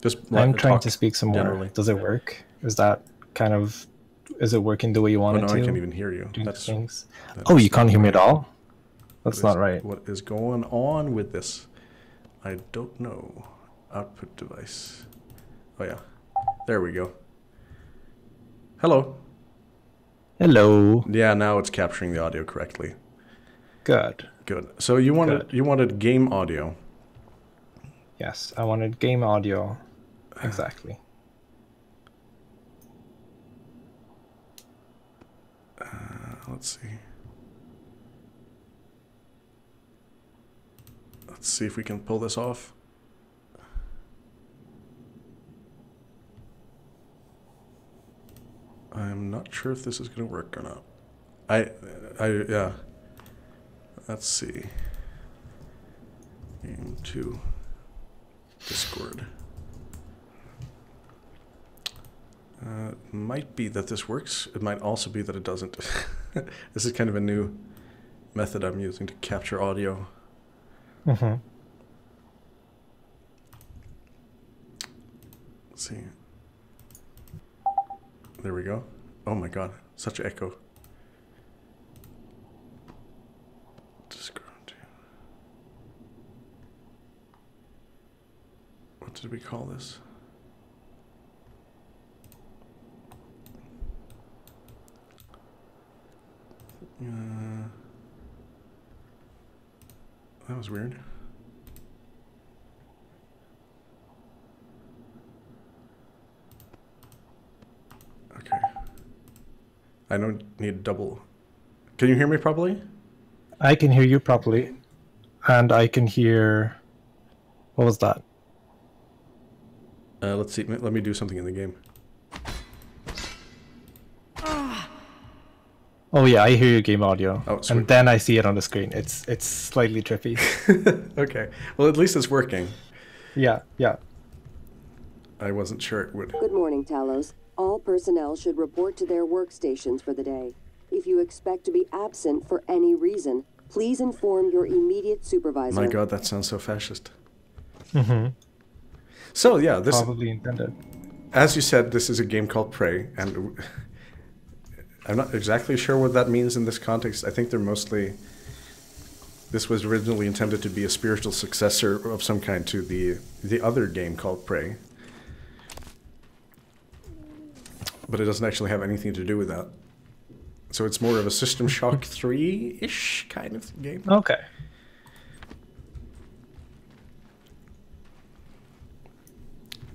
just I'm trying to speak some more. generally. Does it work? Is that kind of Is it working the way you want Oh, it no, to? I can't even hear you. Do That's things. that Oh, is you can't not hear me at right. all? That's What not is- right. What is going on with this? I don't know. Output device. Oh yeah. There we go. Hello. Hello. Yeah, now it's capturing the audio correctly. Good. Good. So you wanted game audio. Yes, I wanted game audio. Exactly. Let's see. Let's see if we can pull this off. I'm not sure if this is going to work or not. Yeah. Let's see. Game 2. Discord. It might be that this works. It might also be that it doesn't. This is kind of a new method I'm using to capture audio. Mm-hmm. Let's see. There we go. Oh my god, such an echo. Discord. What did we call this? That was weird. Okay. I don't need double. Can you hear me properly? I can hear you properly. And I can hear... What was that? Let's see. Let me do something in the game. Oh yeah, I hear your game audio. Oh, sweet. And then I see it on the screen. It's slightly trippy. Okay. Well, at least it's working. Yeah, yeah. I wasn't sure it would. Good morning, Talos. All personnel should report to their workstations for the day. If you expect to be absent for any reason, please inform your immediate supervisor. My god, that sounds so fascist. Mm-hmm. So yeah, this Probably intended. as you said, this is a game called Prey, and I'm not exactly sure what that means in this context. I think they're mostly... This was originally intended to be a spiritual successor of some kind to the other game called Prey. But it doesn't actually have anything to do with that. So it's more of a System Shock 3-ish kind of game. Okay.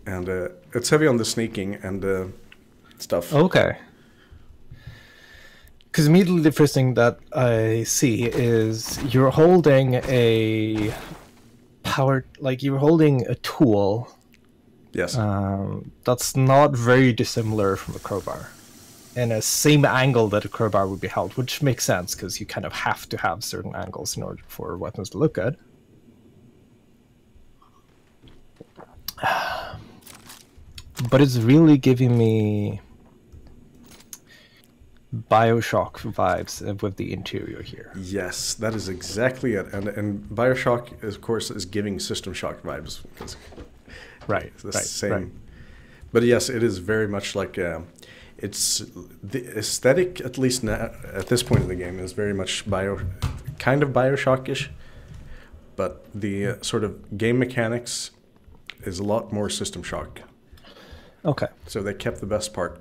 And it's heavy on the sneaking and stuff. Okay. Because immediately the first thing that I see is you're holding a you're holding a tool. Yes. That's not very dissimilar from a crowbar. In a same angle that a crowbar would be held, which makes sense because you kind of have to have certain angles in order for weapons to look good. But it's really giving me BioShock vibes with the interior here. Yes, that is exactly it. And BioShock, of course, is giving System Shock vibes. Because right, it's the right, same. right. But yes, it is very much like... it's the aesthetic, at least now, at this point in the game, is very much kind of BioShock-ish. But the sort of game mechanics is a lot more System Shock. Okay. So they kept the best part.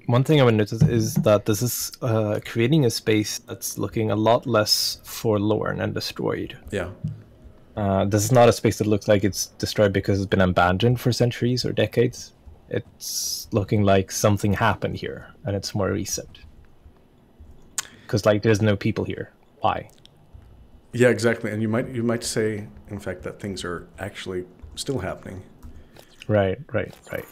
One thing I would notice is that this is creating a space that's looking a lot less forlorn and destroyed. Yeah. This is not a space that looks like it's destroyed because it's been abandoned for centuries or decades. It's looking like something happened here, and it's more recent. Because like there's no people here. Why? Yeah, exactly. And you might say, in fact, that things are actually still happening. Right, right, right.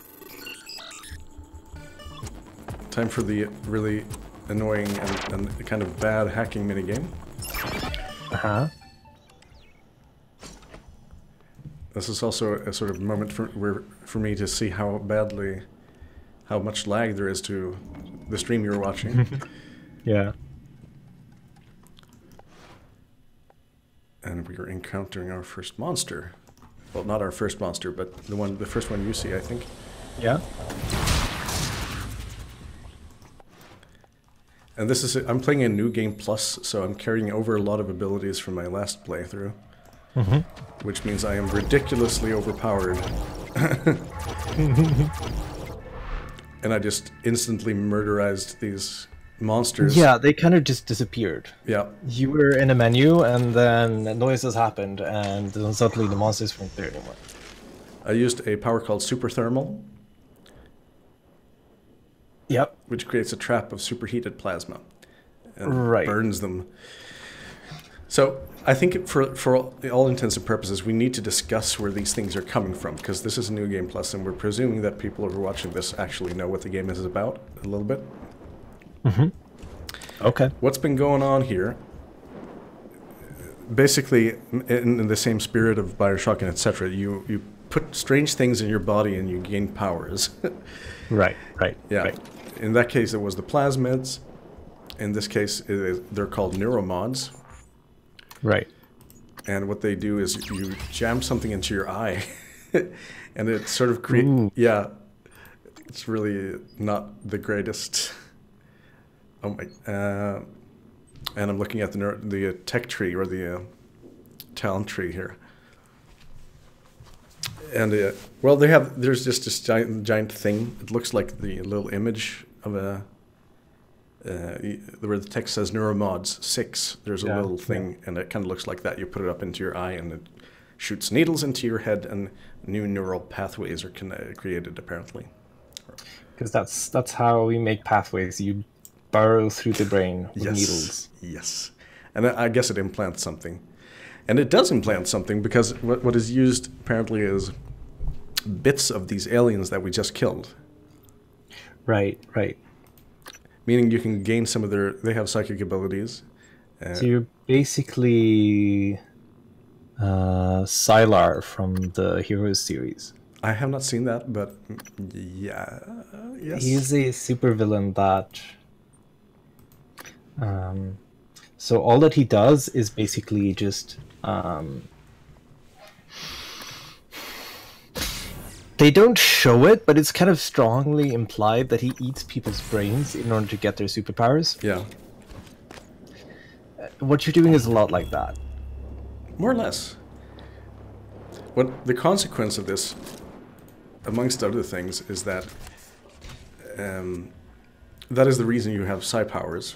Time for the really annoying and kind of bad hacking minigame. Uh-huh. This is also a sort of moment for me to see how much lag there is to the stream you're watching. Yeah. And we are encountering our first monster. Well, not our first monster, but the first one you see, I think. Yeah. And this is I'm playing a new game plus, so I'm carrying over a lot of abilities from my last playthrough, which means I am ridiculously overpowered. And I just instantly murderized these monsters. Yeah, they kind of just disappeared. Yeah. You were in a menu, and then noises happened, and then suddenly the monsters weren't there anymore. I used a power called Super Thermal. Yep. Which creates a trap of superheated plasma. And burns them. So I think for all intents and purposes, we need to discuss where these things are coming from, because this is a new game plus, and we're presuming that people who are watching this actually know what the game is about a little bit. Okay. What's been going on here? Basically, in the same spirit of Bioshock and etc., you put strange things in your body and you gain powers. Right. Yeah. Right. In that case, it was the plasmids. In this case, they're called neuromods. Right. And what they do is you jam something into your eye, and it sort of creates... Yeah, it's really not the greatest. Oh my... and I'm looking at the tech tree, or the talent tree here. And, well, there's just this giant thing. It looks like the little image of a... where the text says Neuromods 6, there's a little thing, and it kind of looks like that. You put it up into your eye, and it shoots needles into your head, and new neural pathways are created, apparently. Because that's how we make pathways. You burrow through the brain with needles. Yes. And I guess it implants something. And it does implant something, because what is used, apparently, is bits of these aliens that we just killed. Right. Meaning you can gain some of they have psychic abilities. So you're basically Sylar from the Heroes series. I have not seen that, but yeah, yes. He's a supervillain that... so all that he does is basically just... They don't show it, but it's kind of strongly implied that he eats people's brains in order to get their superpowers. Yeah. What you're doing is a lot like that. More or less. What the consequence of this, amongst other things, is that that is the reason you have psi powers.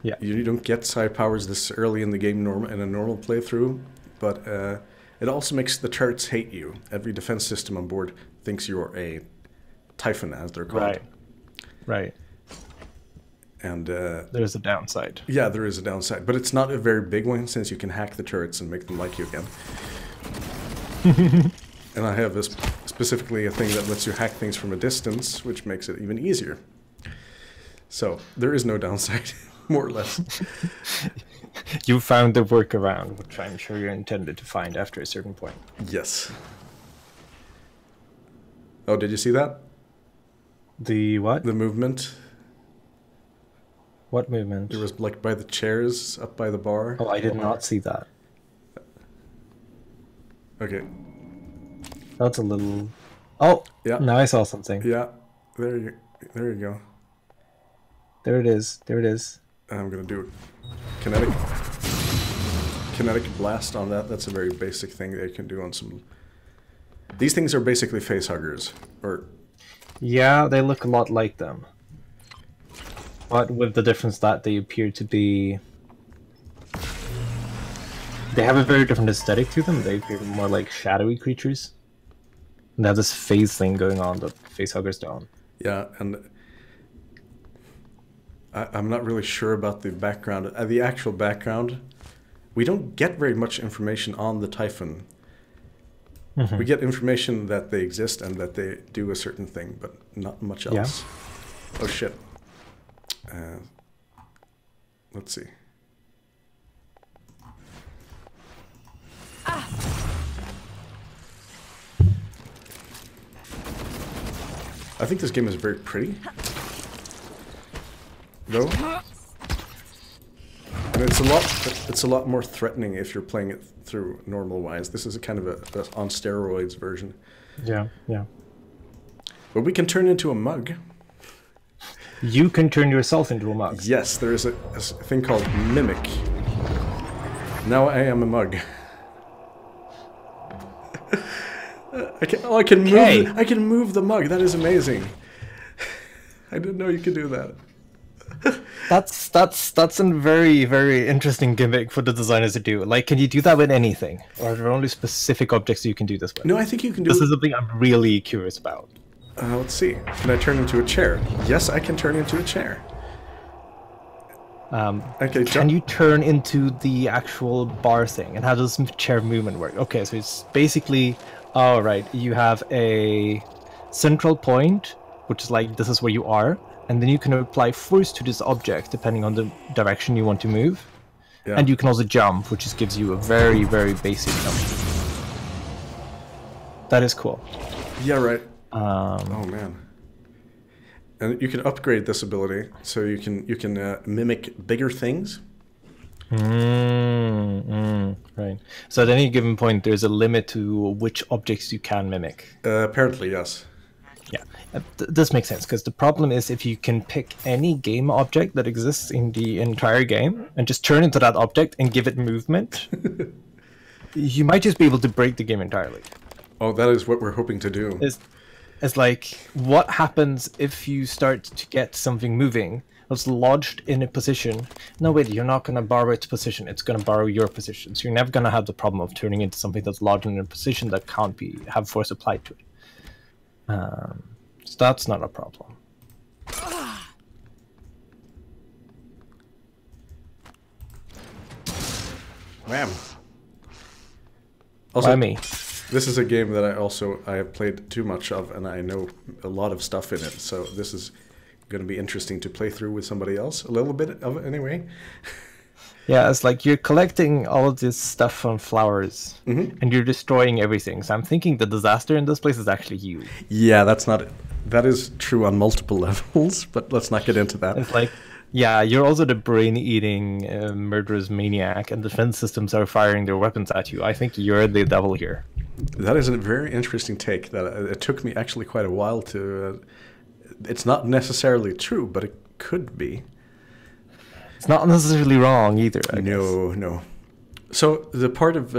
Yeah. You don't get psi powers this early in the game in a normal playthrough, but it also makes the turrets hate you. Every defense system on board thinks you're a Typhon, as they're called. Right. And there's a downside. Yeah, there is a downside, but it's not a very big one, since you can hack the turrets and make them like you again. And I have specifically a thing that lets you hack things from a distance, which makes it even easier. So there is no downside, more or less. You found the workaround, which I'm sure you're intended to find after a certain point. Yes. Oh, did you see that? The what? The movement. What movement? It was like by the chairs up by the bar. Oh, I did not see that. Okay. That's a little... Oh, yeah. Now I saw something. Yeah, there you go. There it is. I'm gonna do a kinetic blast on that. That's a very basic thing they can do on some... These things are basically face huggers, or... Yeah, they look a lot like them. But with the difference that they appear to be... They have a very different aesthetic to them. They appear more like shadowy creatures. And they have this phase thing going on that facehuggers don't. Yeah, and I'm not really sure about the background. The actual background, we don't get very much information on the Typhon. Mm-hmm. We get information that they exist and that they do a certain thing, but not much else. Yeah. Oh shit. Let's see. I think this game is very pretty, though, and it's a lot more threatening if you're playing it through normal-wise. This is a kind of a on steroids version. Yeah, yeah. But we can turn into a mug. You can turn yourself into a mug. Yes, there is a thing called Mimic. Now I am a mug. I can move the mug. That is amazing. I didn't know you could do that. That's a very, very interesting gimmick for the designers to do. Like, can you do that with anything? Or are there only specific objects you can do this with? No, I think you can do This is something I'm really curious about. Let's see. Can I turn into a chair? Yes, I can turn into a chair. Okay, can you turn into the actual bar thing? And how does chair movement work? Okay, so it's basically... Oh, right. You have a central point, which is like, this is where you are. And then you can apply force to this object, depending on the direction you want to move. Yeah. And you can also jump, which just gives you a very, very basic jump. That is cool. Yeah, right. Oh, man. And you can upgrade this ability, so you can mimic bigger things. Right. So at any given point, there's a limit to which objects you can mimic. Apparently, yes. Yeah, this makes sense, because the problem is if you can pick any game object that exists in the entire game and just turn into that object and give it movement, you might just be able to break the game entirely. Oh, that is what we're hoping to do. It's like, what happens if you start to get something moving that's lodged in a position? No, wait, you're not going to borrow its position, it's going to borrow your position. So you're never going to have the problem of turning into something that's lodged in a position that can't have force applied to it. So that's not a problem. Wham. Also, Why me? This is a game that I have played too much of, and I know a lot of stuff in it. So this is going to be interesting to play through with somebody else. A little bit of it, anyway. Yeah, it's like you're collecting all of this stuff on flowers, and you're destroying everything. So I'm thinking the disaster in this place is actually you. Yeah, that is true on multiple levels, but let's not get into that. It's like, yeah, you're also the brain-eating murderous maniac, and defense systems are firing their weapons at you. I think you're the devil here. That is a very interesting take. That it took me actually quite a while to... it's not necessarily true, but it could be. It's not necessarily wrong either, I guess. No. So the part of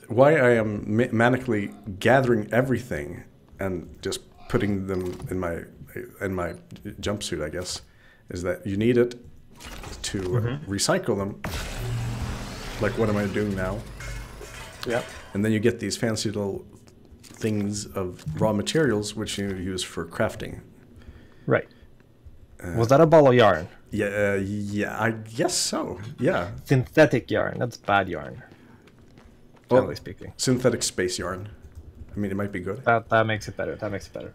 why I am manically gathering everything and just putting them in my jumpsuit, I guess, is that you need it to recycle them. Like, what am I doing now? Yeah. And then you get these fancy little things of raw materials which you use for crafting. Right. Was that a ball of yarn? Yeah, I guess so. Yeah. Synthetic yarn. That's bad yarn. Generally speaking. Synthetic space yarn. I mean, it might be good. That makes it better. That makes it better.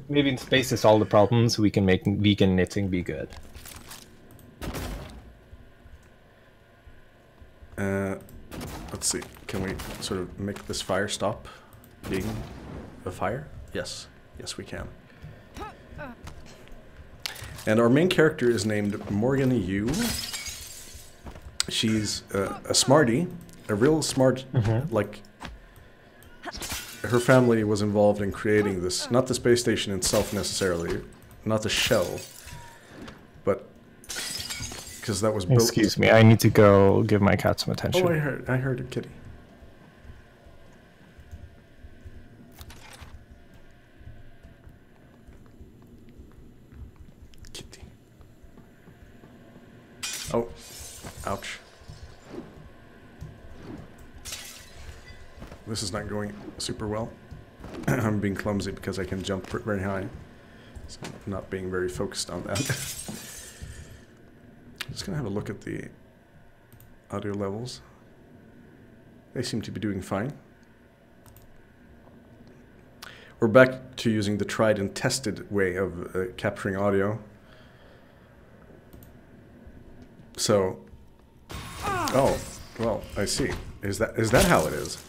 Maybe in space to solve the problems, we can make vegan knitting be good. Let's see. Can we sort of make this fire stop being a fire? Yes. Yes, we can. And our main character is named Morgan Yu. She's a smarty, a real smart, like... Her family was involved in creating this, not the space station itself necessarily, not the shell, but because that was built... Excuse me, I need to go give my cat some attention. Oh, I heard a kitty. Kitty. Oh, ouch. This is not going super well. I'm being clumsy because I can jump very high. So I'm not being very focused on that. I'm just going to have a look at the audio levels. They seem to be doing fine. We're back to using the tried and tested way of capturing audio. So, oh, well, I see. Is that how it is?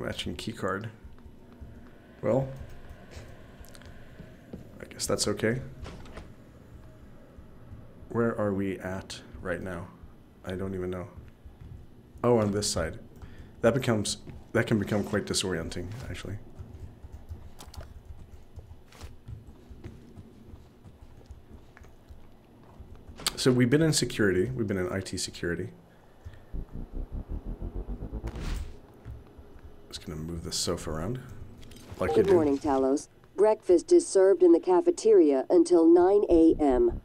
matching keycard. Well, I guess that's okay. Where are we at right now? I don't even know. Oh, on this side. That can become quite disorienting, actually. So we've been in security. We've been in IT security. Just gonna move this sofa around. Like Good morning, Talos. Breakfast is served in the cafeteria until 9 a.m.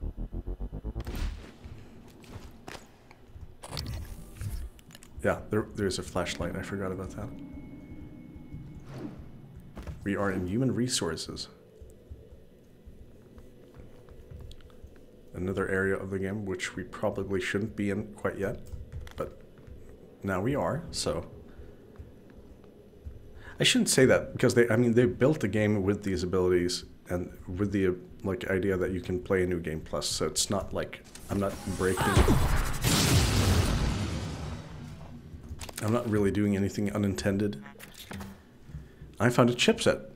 Yeah, there's a flashlight. I forgot about that. We are in human resources. Another area of the game which we probably shouldn't be in quite yet, but now we are, so. I shouldn't say that because they built the game with these abilities and with the like idea that you can play a new game plus, so it's not like I'm not really doing anything unintended. I found a chipset.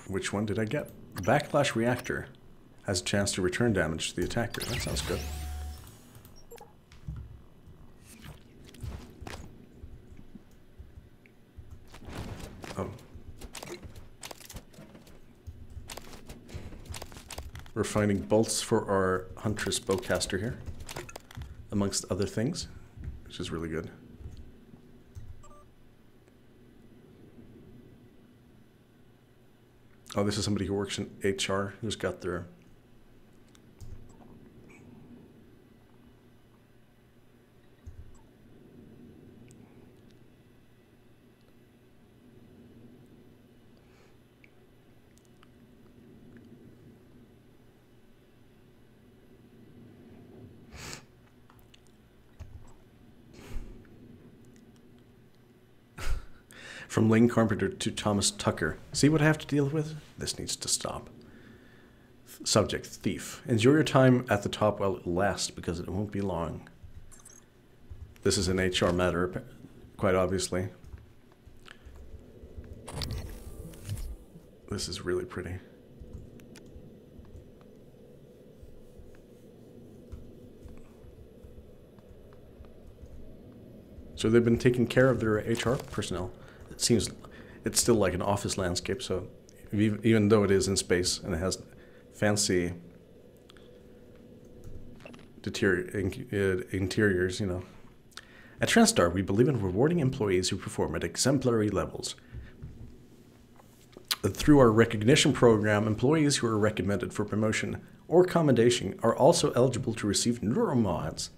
Which one did I get? Backlash reactor has a chance to return damage to the attacker. That sounds good. Oh. We're finding bolts for our Huntress bowcaster here, amongst other things, which is really good. Oh, this is somebody who works in HR who's got their... From Lane Carpenter to Thomas Tucker. See what I have to deal with? This needs to stop. Subject, thief. Enjoy your time at the top while it lasts, because it won't be long. This is an HR matter, quite obviously. This is really pretty. So they've been taking care of their HR personnel. It seems it's still like an office landscape, so even though it is in space and it has fancy interiors, you know. At TranStar, we believe in rewarding employees who perform at exemplary levels. Through our recognition program, employees who are recommended for promotion or commendation are also eligible to receive neuromods.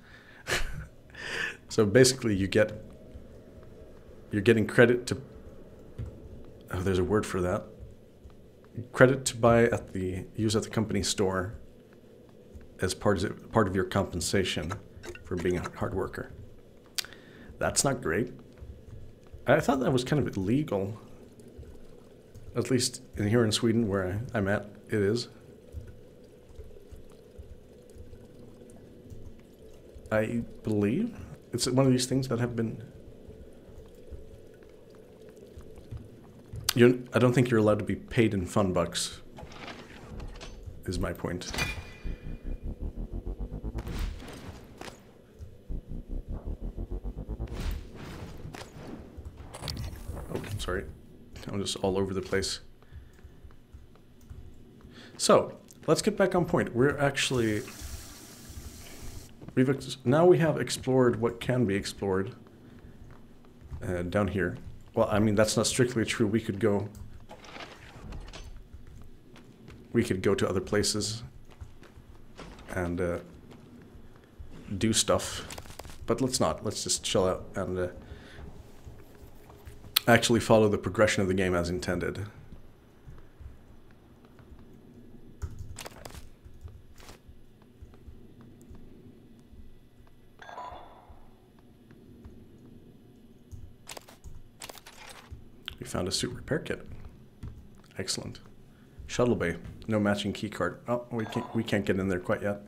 So basically you're getting credit to, oh, there's a word for that. Credit to buy use at the company store as part of your compensation for being a hard worker. That's not great. I thought that was kind of illegal. At least here in Sweden where I'm at, it is. I believe it's one of these things that have been... I don't think you're allowed to be paid in fun bucks, is my point. Oh, sorry. I'm just all over the place. So, let's get back on point. We're actually... Now we have explored what can be explored down here. Well, I mean, that's not strictly true. We could go to other places and do stuff, but let's not. Let's just chill out and actually follow the progression of the game as intended. We found a suit repair kit. Excellent. Shuttle bay. No matching key card. Oh, we can't get in there quite yet.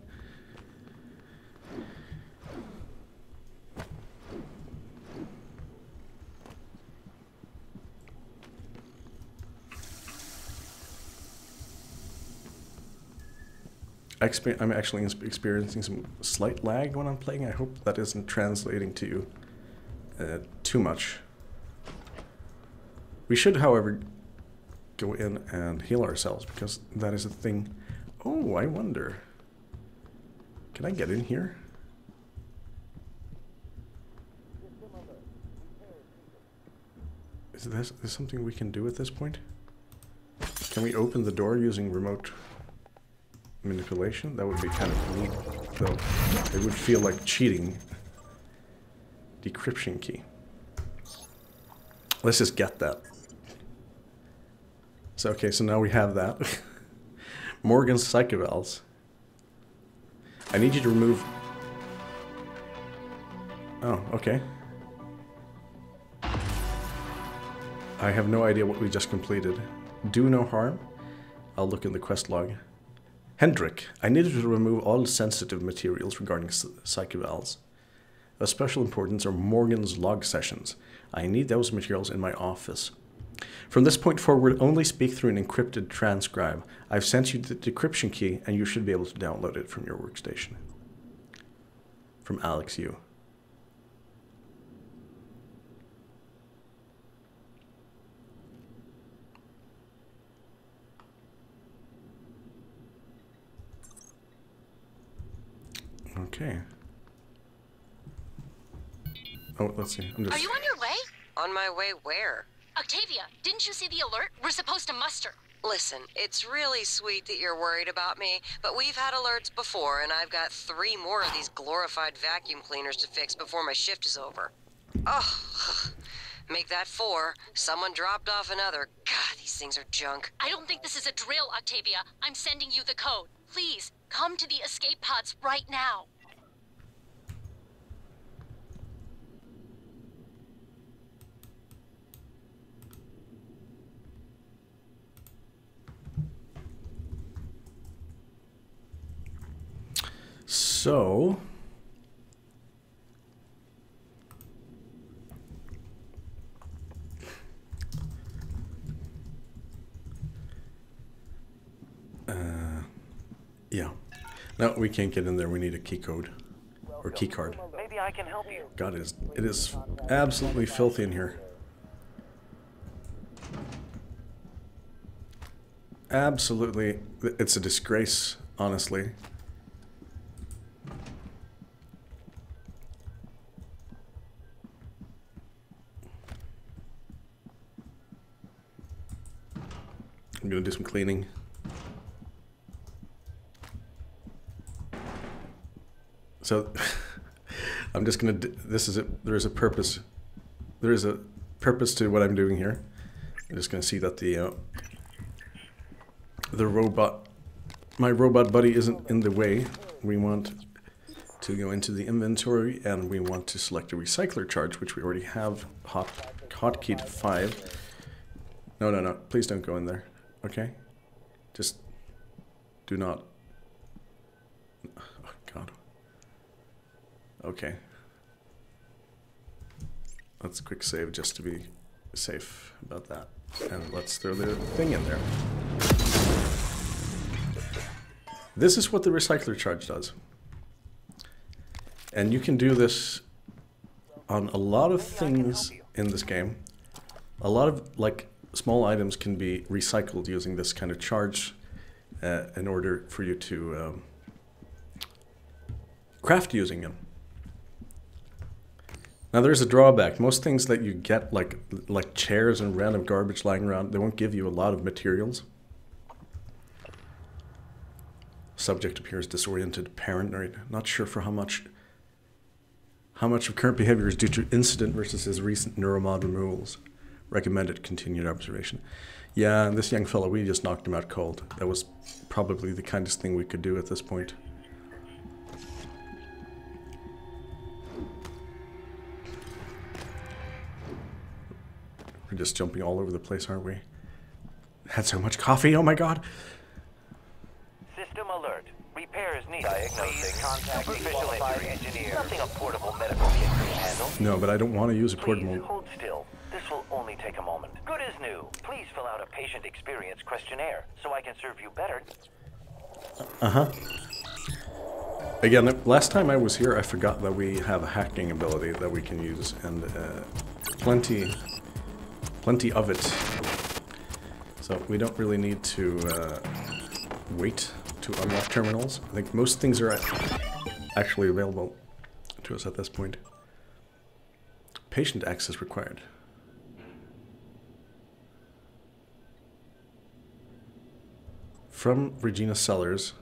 I'm actually experiencing some slight lag when I'm playing. I hope that isn't translating to you too much. We should, however, go in and heal ourselves, because that is a thing. Oh, I wonder. Can I get in here? Is this something we can do at this point? Can we open the door using remote manipulation? That would be kind of neat, though. It would feel like cheating. Decryption key. Let's just get that. So, okay, so now we have that. Morgan's psychovals. I need you to remove... Oh, okay. I have no idea what we just completed. Do no harm? I'll look in the quest log. Hendrik, I needed to remove all sensitive materials regarding psychovals. Of special importance are Morgan's log sessions. I need those materials in my office. From this point forward, only speak through an encrypted transcribe. I've sent you the decryption key, and you should be able to download it from your workstation. From Alex Yu. Okay. Oh, let's see. Are you on your way? On my way where? Octavia, didn't you see the alert? We're supposed to muster. Listen, it's really sweet that you're worried about me, but we've had alerts before, and I've got 3 more of these glorified vacuum cleaners to fix before my shift is over. Oh, make that 4. Someone dropped off another. God, these things are junk. I don't think this is a drill, Octavia. I'm sending you the code. Please, come to the escape pods right now. So, yeah. No, we can't get in there. We need a key code or key card. Maybe I can help you. God, it is absolutely filthy in here. Absolutely, it's a disgrace, honestly. I'm gonna do some cleaning. So I'm just gonna. This is it. There is a purpose. There is a purpose to what I'm doing here. I'm just gonna see that the robot, my robot buddy, isn't in the way. We want to go into the inventory, and we want to select a recycler charge, which we already have hotkey to 5. No. Please don't go in there. Okay? Just do not. Oh, God. Okay. Let's quick save just to be safe about that. And let's throw the thing in there. This is what the recycler charge does. And you can do this on a lot of things in this game. A lot of, like, small items can be recycled using this kind of charge in order for you to craft using them. Now there's a drawback. Most things that you get, like chairs and random garbage lying around, they won't give you a lot of materials. Subject appears disoriented, paranoid, not sure for how much of current behavior is due to incident versus his recent neuromod removals. Recommended continued observation. Yeah, this young fellow, we just knocked him out cold. That was probably the kindest thing we could do at this point. We're just jumping all over the place, aren't we? Had so much coffee, oh my God! System alert. Repairs needed. Diagnosing. Contact official engineer. Nothing a portable medical kit can handle. No, but I don't want to use a portable. Please hold still. This will only take a moment. Good as new. Please fill out a patient experience questionnaire so I can serve you better. Uh-huh. Again, last time I was here, I forgot that we have a hacking ability that we can use, and plenty of it. So we don't really need to wait to unlock terminals. I think most things are actually available to us at this point. Patient access required. From Regina Sellers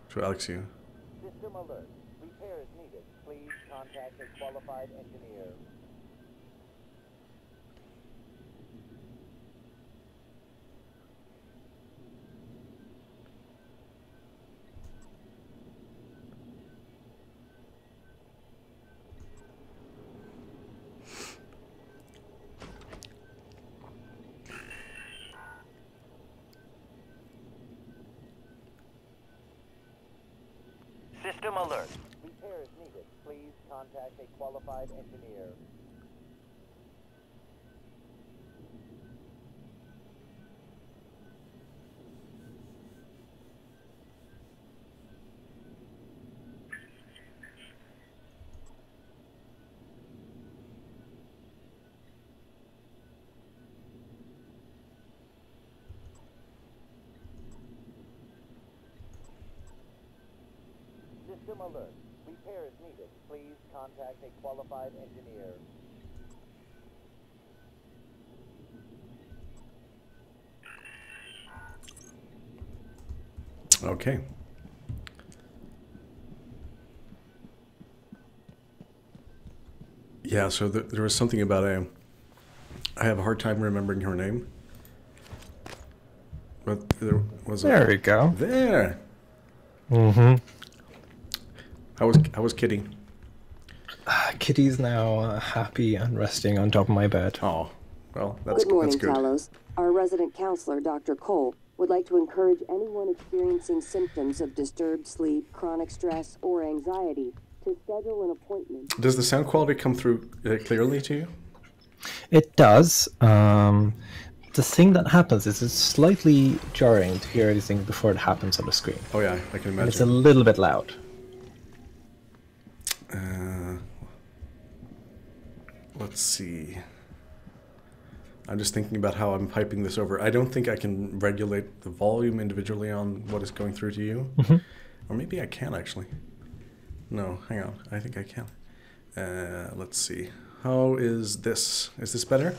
to Alexiou. System alert. Repairs needed. Please contact a qualified engineer. System alert. Repairs needed. Please contact a qualified engineer. System alert. Repairs needed. Please contact a qualified engineer. Okay. Yeah, so there was something about I have a hard time remembering her name. But there was There we go. There! Mm-hmm. How was Kitty? Kitty's now happy and resting on top of my bed. Oh, well, that's Good morning, that's good. fellows. Our resident counselor, Dr. Cole, would like to encourage anyone experiencing symptoms of disturbed sleep, chronic stress, or anxiety to schedule an appointment. Does the sound quality come through clearly to you? It does. The thing that happens is it's slightly jarring to hear anything before it happens on the screen. Oh yeah, I can imagine. It's a little bit loud. Let's see. I'm just thinking about how I'm piping this over. I don't think I can regulate the volume individually on what is going through to you. Mm-hmm. Or maybe I can, actually. No, hang on. I think I can. Let's see. How is this? Is this better?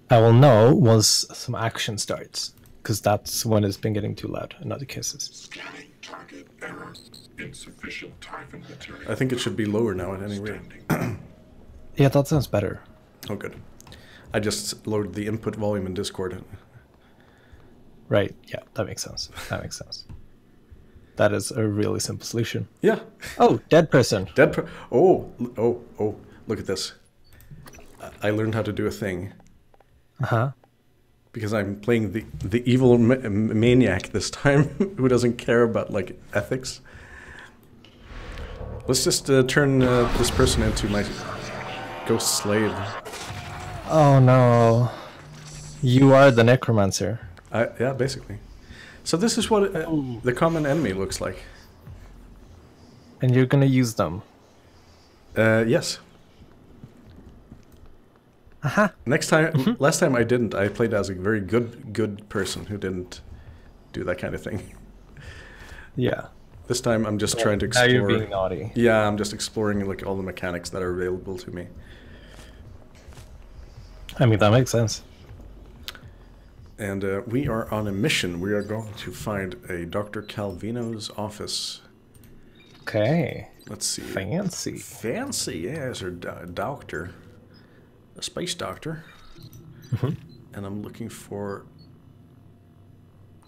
I will know once some action starts, because that's when it's been getting too loud in other cases. Scanning target error. Insufficient Typhon material. I think it should be lower now at any rate. Yeah, that sounds better. Oh, good. I just lowered the input volume in Discord. Right, yeah, that makes sense. That makes sense. That is a really simple solution. Yeah. Oh, dead person. Oh, look at this. I learned how to do a thing. Uh-huh. Because I'm playing the evil maniac this time, who doesn't care about, like, ethics. Let's just turn this person into my ghost slave. Oh no. You are the necromancer. Yeah, basically. So this is what the common enemy looks like. And you're gonna use them? Yes. Uh-huh. Next time, last time I didn't. I played as a very good person who didn't do that kind of thing. Yeah. This time I'm just trying to explore. Now you're being naughty. Yeah, I'm just exploring like all the mechanics that are available to me. I mean, that makes sense. And we are on a mission. We are going to find a Dr. Calvino's office. Okay. Let's see. Fancy. Fancy, yes, or doctor. A space doctor. Mm-hmm. And I'm looking for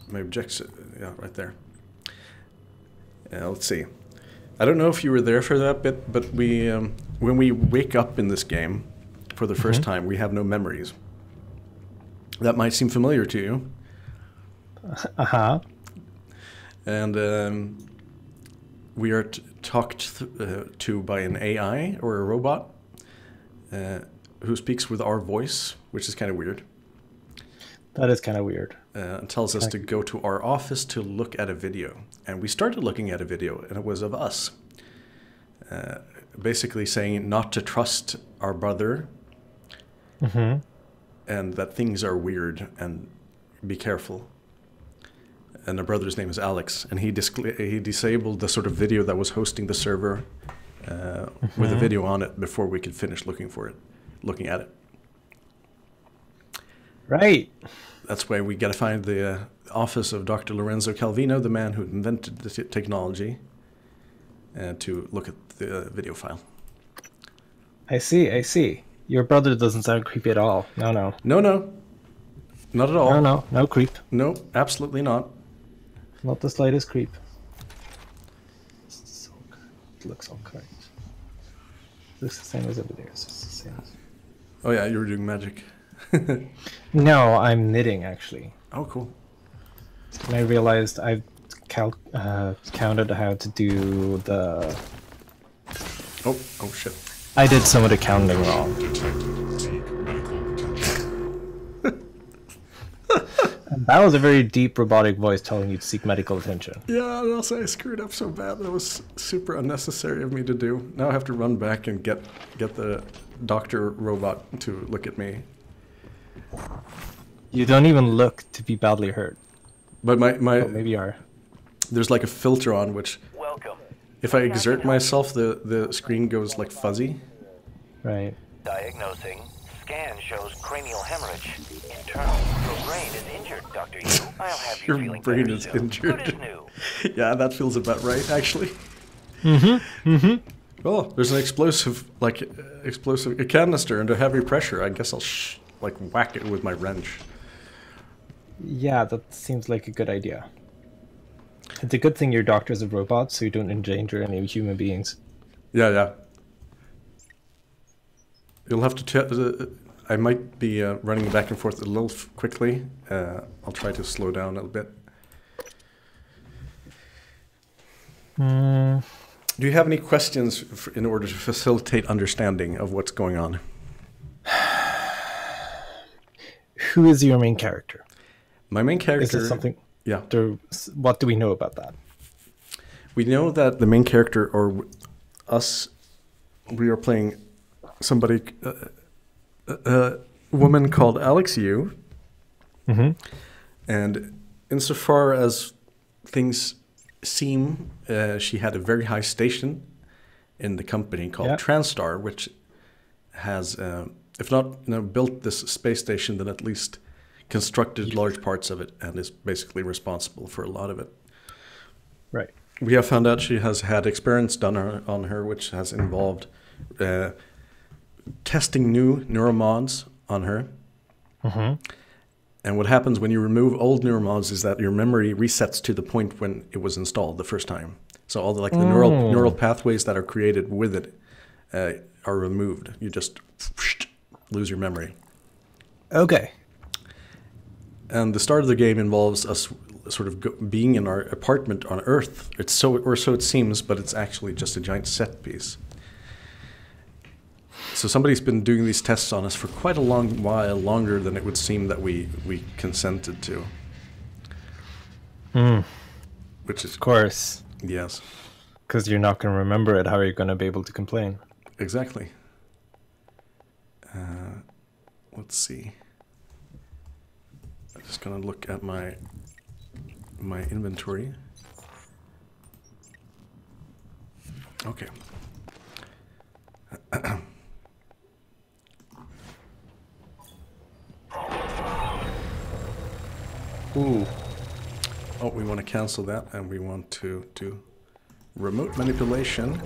my objective. Yeah, right there. Let's see. I don't know if you were there for that bit, but we, when we wake up in this game for the first time, we have no memories. That might seem familiar to you. Uh-huh. And we are talked to by an AI or a robot who speaks with our voice, which is kind of weird. That is kind of weird. and tells us to go to our office to look at a video. And we started looking at a video, and it was of us. Basically saying not to trust our brother, and that things are weird, and be careful. And our brother's name is Alex, and he disabled the sort of video that was hosting the server with a video on it before we could finish looking at it. Right. That's why we got to find the office of Dr. Lorenzo Calvino, the man who invented the technology, to look at the video file. I see. Your brother doesn't sound creepy at all. No. No. Not at all. No creep. No, absolutely not. Not the slightest creep. It looks all correct. It looks the same as everything else. It's the same. Oh yeah, you were doing magic. No, I'm knitting actually. Oh, cool. And I realized I've counted how to do the... Oh shit. I did some of the counting wrong. And that was a very deep robotic voice telling you to seek medical attention. Yeah, and also I screwed up so bad. That was super unnecessary of me to do. Now I have to run back and get the doctor robot to look at me. You don't even look to be badly hurt. But my oh, maybe you are. There's like a filter on which, if I exert myself, the screen goes like fuzzy. Right. Diagnosing. Scan shows cranial hemorrhage. Internal. Your brain is injured, Dr. Yu. I'll have you Your feeling brain better is soon. injured. Good as new. Yeah, that feels about right, actually. Oh, there's an explosive canister under heavy pressure. I guess I'll whack it with my wrench. Yeah, that seems like a good idea. It's a good thing your doctor's a robot, so you don't endanger any human beings. Yeah. You'll have to I might be running back and forth a little quickly. I'll try to slow down a little bit. Do you have any questions in order to facilitate understanding of what's going on? Who is your main character? My main character... Is it something... Yeah. What do we know about that? We know that the main character, or us, we are playing somebody... a woman called Alex Yu. And insofar as things seem, she had a very high station in the company called TranStar, which has, if not built this space station, then at least constructed large parts of it and is basically responsible for a lot of it. Right. We have found out she has had experiments done on her, which has involved testing new neuromods on her. And what happens when you remove old neuromods is that your memory resets to the point when it was installed the first time. So all the neural pathways that are created with it are removed. You just lose your memory. Okay. And the start of the game involves us sort of being in our apartment on Earth. Or so it seems, but it's actually just a giant set piece. So somebody's been doing these tests on us for quite a long while, longer than it would seem that we consented to. Which is... Of course. Yes. Because you're not going to remember it. How are you going to be able to complain? Exactly. Let's see. I'm just going to look at my inventory. Okay. Ooh. Oh, we want to cancel that, and we want to do remote manipulation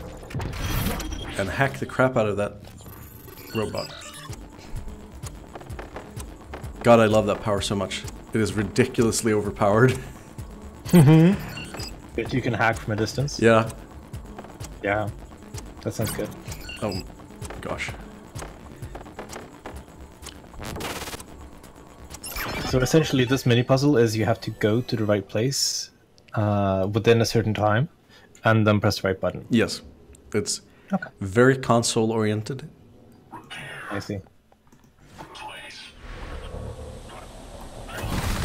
and hack the crap out of that robot. God, I love that power so much. It is ridiculously overpowered. But you can hack from a distance? Yeah. Yeah. That sounds good. Oh, gosh. So essentially this mini puzzle is you have to go to the right place within a certain time and then press the right button. Yes. It's very console oriented. I see.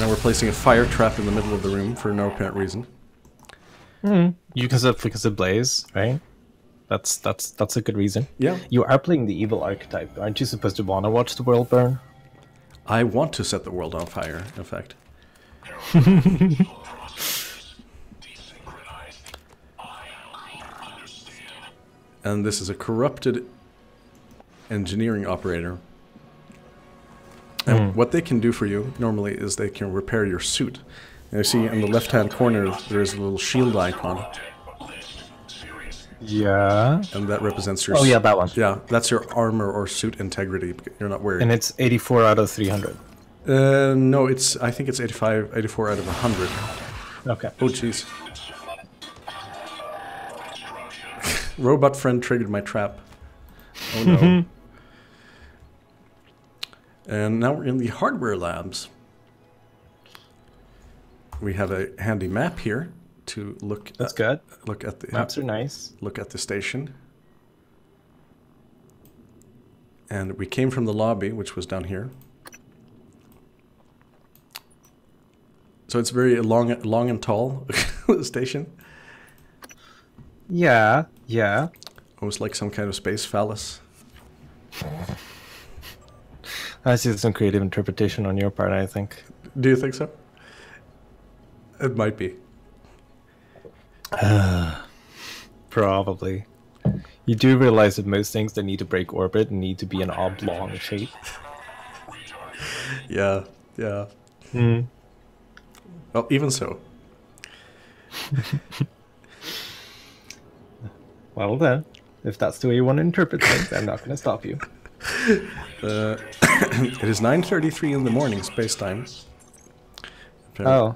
Now we're placing a fire trap in the middle of the room for no apparent reason. You can fix a blaze, right? That's a good reason. Yeah. You are playing the evil archetype. Aren't you supposed to want to watch the world burn? I want to set the world on fire, in fact. And this is a corrupted engineering operator. And what they can do for you normally is they can repair your suit. And you see in the left-hand corner there's a little shield icon. Yeah. And that represents your... Oh yeah, that one. Yeah, that's your armor or suit integrity. You're not wearing. And it's 84 out of 300. No, I think it's 84 out of 100. Okay. Oh, jeez. Robot friend triggered my trap. Oh no. And now we're in the hardware labs. We have a handy map here to look. That's good. Look at the maps are nice. Look at the station. And we came from the lobby, which was down here. So it's very long and tall, the station. Yeah, yeah. Almost like some kind of space phallus. I see some creative interpretation on your part, I think. Do you think so? It might be. Probably. You do realize that most things that need to break orbit need to be an oblong shape. Yeah, yeah. Well, even so. Well then, if that's the way you want to interpret things, I'm not going to stop you. It is 9:33 in the morning, space time. Oh.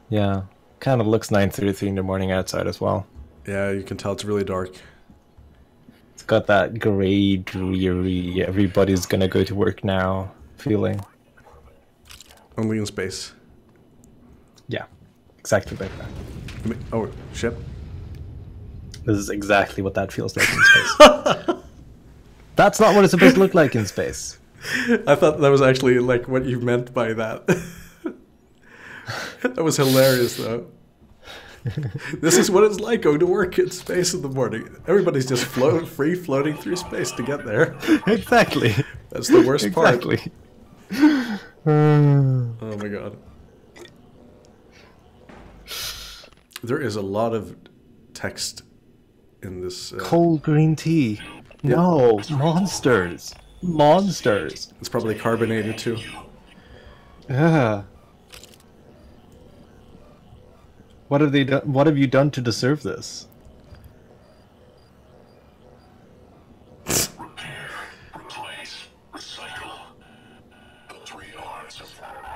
Yeah. Kind of looks 9:33 in the morning outside as well. Yeah, you can tell it's really dark. It's got that grey, dreary, everybody's gonna go to work now feeling. Only in space. Yeah, exactly like that. Oh, shit. This is exactly what that feels like in space. That's not what it's supposed to look like in space. I thought that was actually like what you meant by that. That was hilarious, though. This is what it's like going to work in space in the morning. Everybody's just free floating through space to get there. Exactly. That's the worst part. Exactly. Oh my god. There is a lot of text in this. Cold green tea. Yeah. No, monsters. Monsters. It's probably carbonated too. Yeah. What have they done? What have you done to deserve this?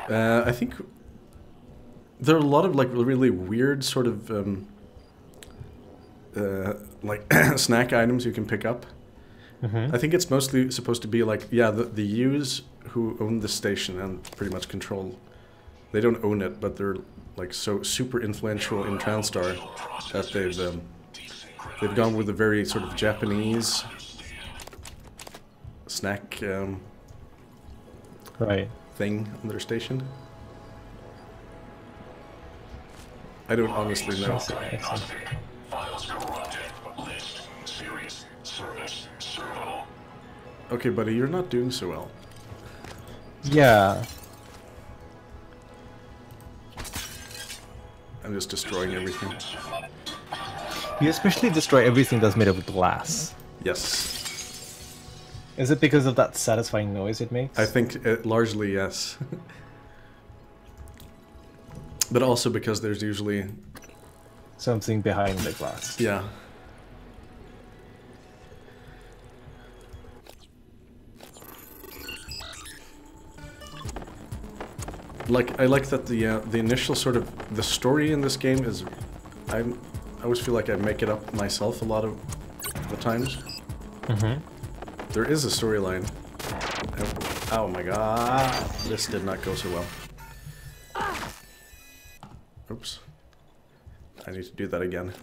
I think there are a lot of like really weird sort of like snack items you can pick up. I think it's mostly supposed to be like, yeah, the U's who own the station and pretty much control. They don't own it, but they're like so super influential in TranStar that they've gone with a very sort of Japanese snack right thing on their station. I don't honestly know. Okay, buddy, you're not doing so well. Yeah. I'm just destroying everything. You especially destroy everything that's made of glass. Yes. Is it because of that satisfying noise it makes? I think largely yes. But also because there's usually something behind the glass. Yeah. Like, I like that the initial sort of the story in this game is, I always feel like I make it up myself a lot of the times. There is a storyline. Oh my god, this did not go so well. Oops. I need to do that again.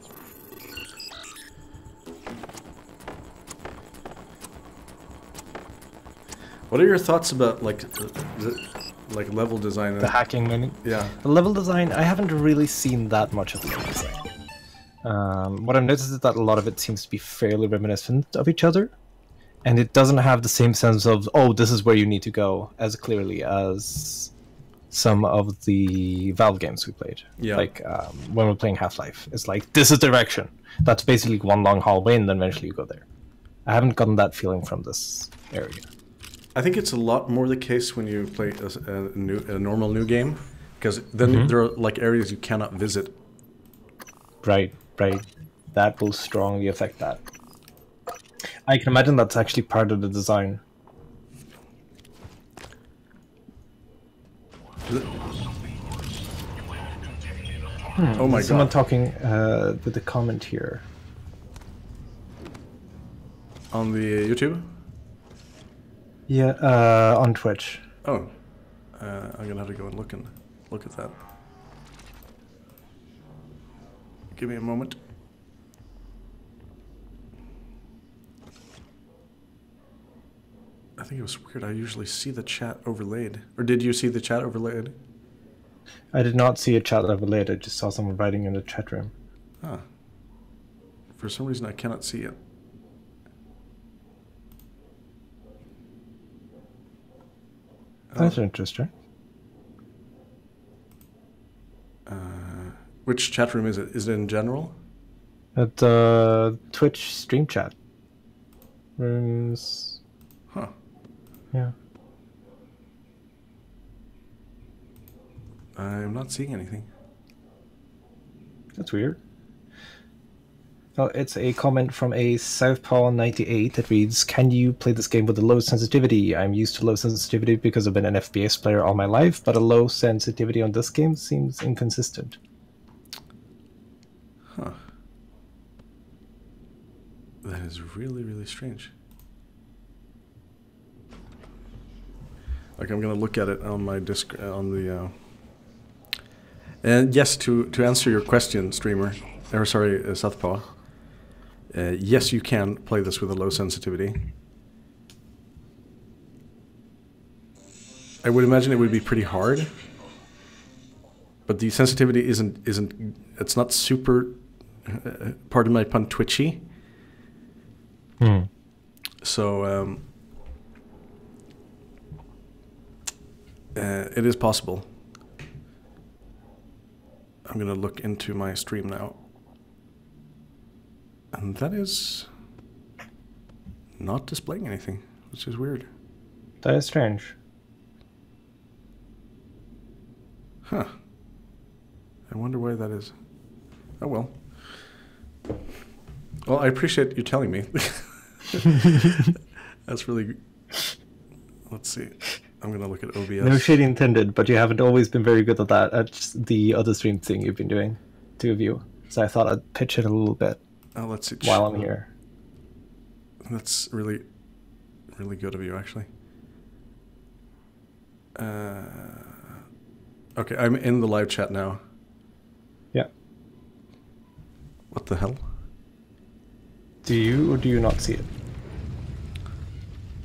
What are your thoughts about like like level design. The hacking menu. Yeah. The level design, I haven't really seen that much of the level design. What I've noticed is that a lot of it seems to be fairly reminiscent of each other, and it doesn't have the same sense of, oh, this is where you need to go, as clearly as some of the Valve games we played. Yeah. Like when we're playing Half-Life, it's like, this is direction. That's basically one long hallway, and then eventually you go there. I haven't gotten that feeling from this area. I think it's a lot more the case when you play a normal new game, because then there are like areas you cannot visit. Right. That will strongly affect that. I can imagine that's actually part of the design. Oh my god. Someone talking with a comment here. On the YouTube? Yeah, on Twitch. Oh. I'm gonna have to go and look at that. Give me a moment. I think it was weird. I usually see the chat overlaid. Or did you see the chat overlaid? I did not see a chat overlaid. I just saw someone writing in the chat room. Ah. For some reason, I cannot see it. That's interesting. Which chat room is it? Is it in general? At the Twitch stream chat rooms. Huh. Yeah. I'm not seeing anything. That's weird. Oh, it's a comment from a Southpaw98 that reads, "Can you play this game with a low sensitivity? I'm used to low sensitivity because I've been an FPS player all my life, but a low sensitivity on this game seems inconsistent." Huh. That is really, really strange. Like, I'm gonna look at it on my disc, on the, And yes, to answer your question, streamer, or sorry, Southpaw, yes, you can play this with a low sensitivity. I would imagine it would be pretty hard, but the sensitivity isn't it's not super, pardon my pun, twitchy. So it is possible. I'm gonna look into my stream now. And that is not displaying anything, which is weird. That is strange. Huh. I wonder why that is. Oh well. Well, I appreciate you telling me. That's really... Let's see. I'm gonna look at OBS. No shade intended, but you haven't always been very good at that, at the other stream thing you've been doing, two of you. So I thought I'd pitch it a little bit. Oh, let's see. While I'm here. That's really, really good of you, actually. Okay, I'm in the live chat now. Yeah. What the hell? Do you or do you not see it?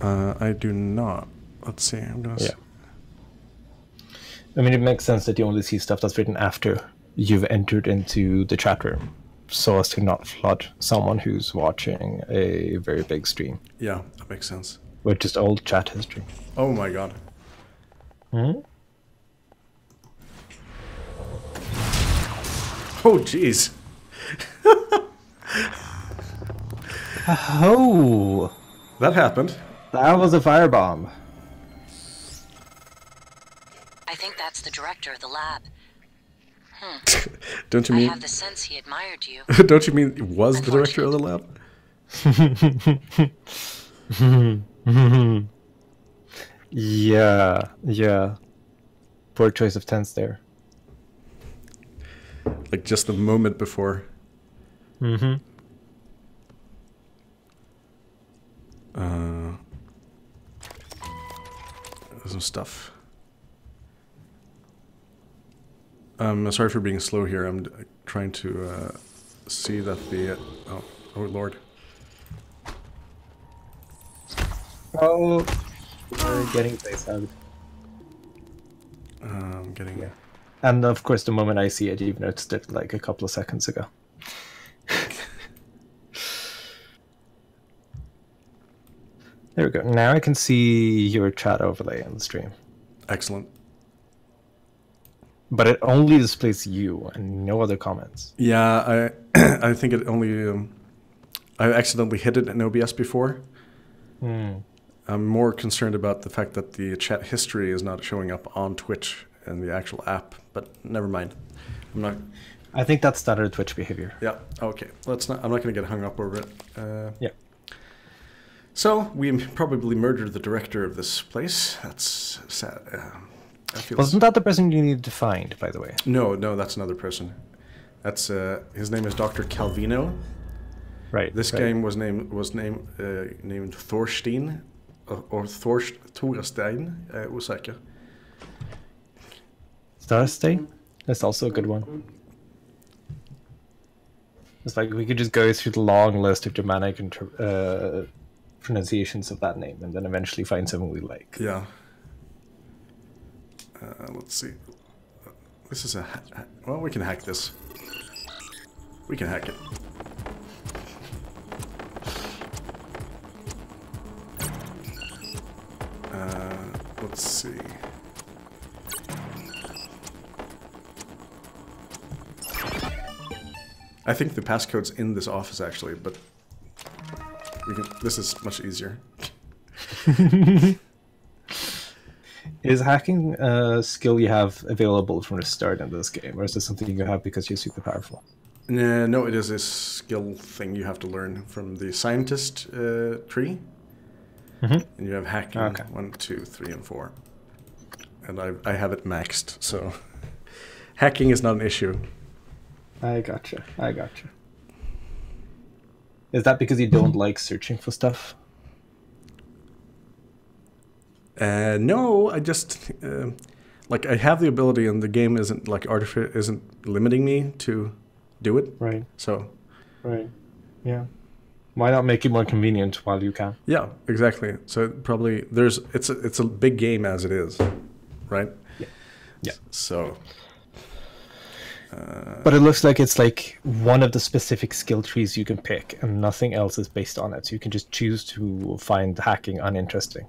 I do not. Let's see. I'm gonna. Yeah. I mean, it makes sense that you only see stuff that's written after you've entered into the chat room, so as to not flood someone who's watching a very big stream. Yeah, that makes sense. With just old chat history. Oh my god. Hmm? Oh jeez. Oh! That happened. That was a firebomb. I think that's the director of the lab. Don't you mean? I have the sense he admired you. Don't you mean it was the director of the lab? Yeah. Poor choice of tense there. Like just the moment before. Mm-hmm. Some stuff. Sorry for being slow here. I'm trying to see that the... oh lord. Oh, we're getting place out. I'm getting. Yeah. And of course, the moment I see it, you've noticed it like a couple of seconds ago. There we go. Now I can see your chat overlay on the stream. Excellent. But it only displays you and no other comments. Yeah, I think it only. I accidentally hit it in OBS before. I'm more concerned about the fact that the chat history is not showing up on Twitch and the actual app. But never mind. I'm not. I think that's standard Twitch behavior. Yeah. Okay. Let's not. I'm not going to get hung up over it. Yeah. So we probably murdered the director of this place. That's sad. Wasn't that the person you needed to find, by the way? No, that's another person. That's his name is Dr. Calvino. Right. This game was named Thorstein or Thorstein. Osäker. Thorstein? That's also a good one. It's like we could just go through the long list of Germanic pronunciations of that name and then eventually find something we like. Yeah. Let's see. This is well, we can hack this. We can hack it. Let's see. I think the passcode's in this office actually, but this is much easier. Is hacking a skill you have available from the start in this game, or is this something you have because you're super powerful? No, it is a skill thing you have to learn from the scientist tree. And you have hacking 1, 2, 3, and 4. And I have it maxed, so hacking is not an issue. I gotcha. Is that because you don't like searching for stuff? No, I just like I have the ability, and the game isn't like isn't limiting me to do it. Right. So. Right. Yeah. Why not make it more convenient while you can? Yeah, exactly. So probably it's a big game as it is, right? Yeah. So. But it looks like it's like one of the specific skill trees you can pick, and nothing else is based on it. So you can just choose to find hacking uninteresting.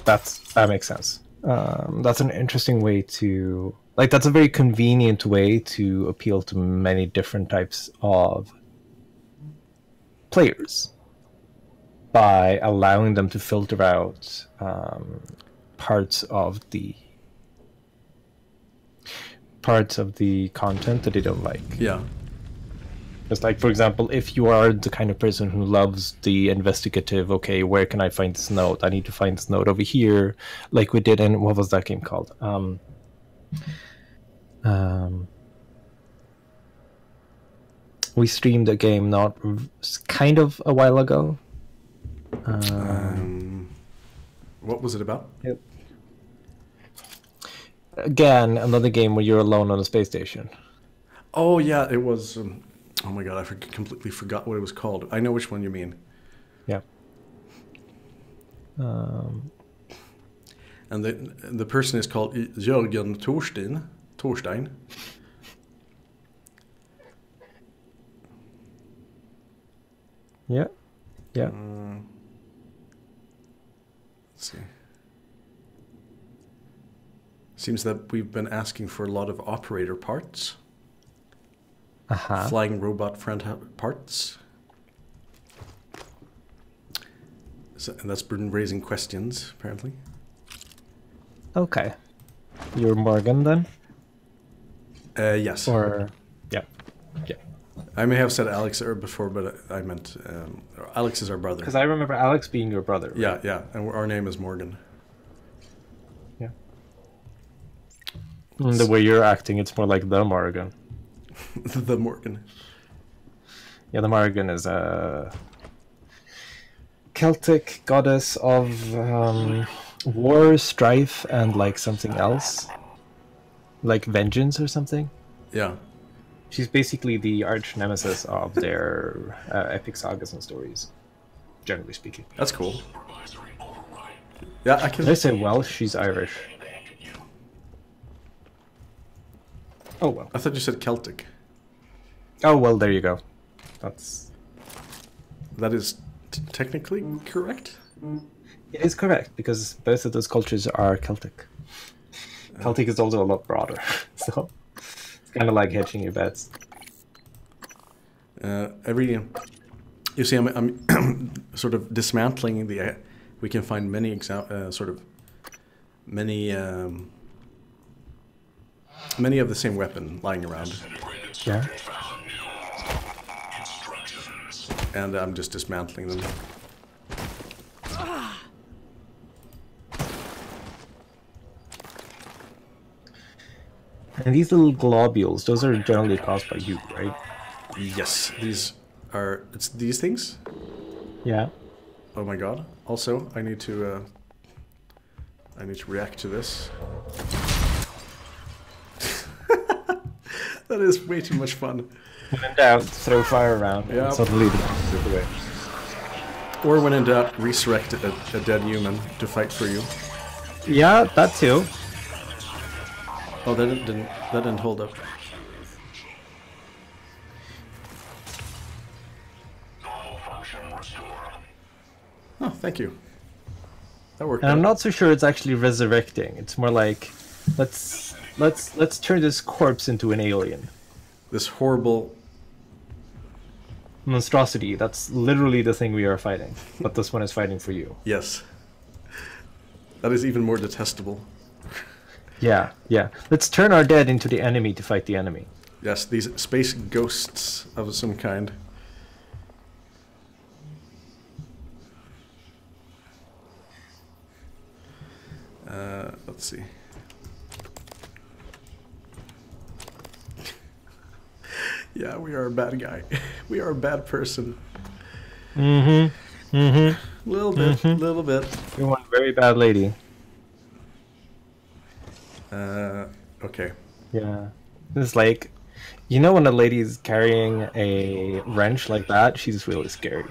That makes sense. That's an interesting way to that's a very convenient way to appeal to many different types of players by allowing them to filter out parts of the content that they don't like. Yeah. Just like, for example, if you are the kind of person who loves the investigative, okay, where can I find this note? I need to find this note over here, like we did in, what was that game called? We streamed a game kind of a while ago. What was it about? Yep. Again, another game where you're alone on a space station. Oh yeah, it was. Oh my god, I completely forgot what it was called. I know which one you mean. Yeah. And the person is called Jörgen Thorstein. Yeah. Yeah. Let's see. Seems that we've been asking for a lot of operator parts. Flying robot front parts. So, and that's been raising questions, apparently. Okay. You're Morgan, then? Yes. Or... Yeah. I may have said Alex before, but I meant Alex is our brother. Because I remember Alex being your brother. Right? Yeah, and our name is Morgan. Yeah. And the way you're acting, it's more like the Morgan. The Morgan. Yeah, the Morgan is a Celtic goddess of war, strife, and like something else. Like vengeance or something. Yeah. She's basically the arch nemesis of their epic sagas and stories, generally speaking. That's cool. Yeah, I can. Did I say Welsh? She's Irish. Oh well. I thought you said Celtic. Oh well, there you go. That is technically correct. It is correct because both of those cultures are Celtic. Celtic is also a lot broader, so it's kind of like hedging your bets. You see, I'm sort of dismantling the. We can find many many of the same weapon lying around. Yeah. And I'm just dismantling them. And these little globules, those are generally caused by you, right? Yes, it's these things? Yeah. Oh my god. Also, I need to react to this. That is way too much fun. When in doubt, throw fire around Yeah. and suddenly the monster's away. Or when in doubt, resurrect a dead human to fight for you. Yeah, that too. Oh, that didn't hold up. Oh, thank you. That worked. And out. I'm not so sure it's actually resurrecting. It's more like let's turn this corpse into an alien. This horrible monstrosity. That's literally the thing we are fighting. But this one is fighting for you. Yes. That is even more detestable. Yeah, yeah. Let's turn our dead into the enemy to fight the enemy. Yes, these space ghosts of some kind. Let's see. Yeah, we are a bad guy. We are a bad person. Mm-hmm. Mm-hmm. Little bit, little bit. You're one very bad lady. Okay. Yeah. It's like, you know when a lady's carrying a wrench like that, she's really scary.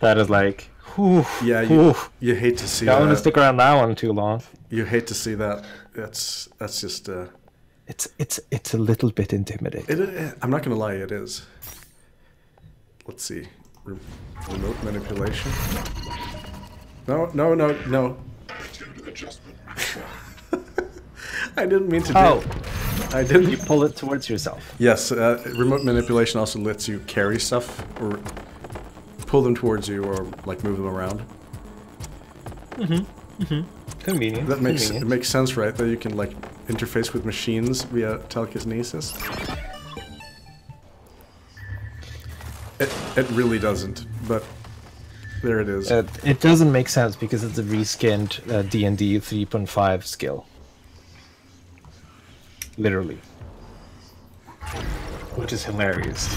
That is like, whew, yeah, whew. You hate to see Don't that. want to stick around that one too long. You hate to see that. That's just. It's a little bit intimidating. I'm not gonna lie, it is. Let's see. Remote manipulation. No. I didn't mean to do it. I didn't. You pull it towards yourself. Yes, remote manipulation also lets you carry stuff or pull them towards you or like move them around. Mm-hmm. Mm-hmm. Convenient. That makes sense, right? That you can like interface with machines via telekinesis. It really doesn't, but there it is. It doesn't make sense because it's a reskinned D&D 3.5 skill. Literally. Which is hilarious.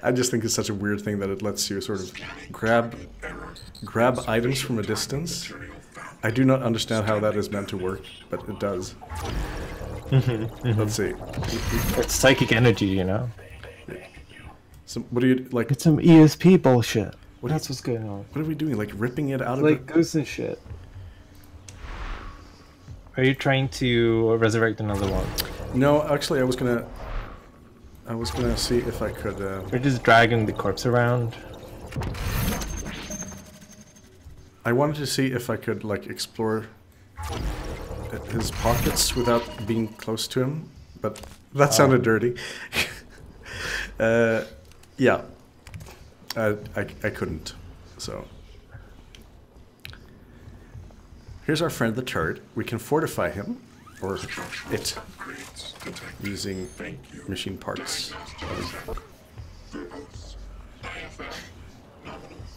I just think it's such a weird thing that it lets you sort of grab items from a distance. I do not understand how that is meant to work, but it does. Mm-hmm, mm-hmm. Let's see. It's psychic energy, you know? So what do you like? It's some ESP bullshit. That's what's going on. What are we doing? Like ripping it out of like ghosts and shit. Are you trying to resurrect another one? No, actually, I was gonna see if I could. You're just dragging the corpse around. I wanted to see if I could like explore his pockets without being close to him, but that sounded dirty. Yeah, I couldn't. So here's our friend the turd. We can fortify him, or it, using machine parts.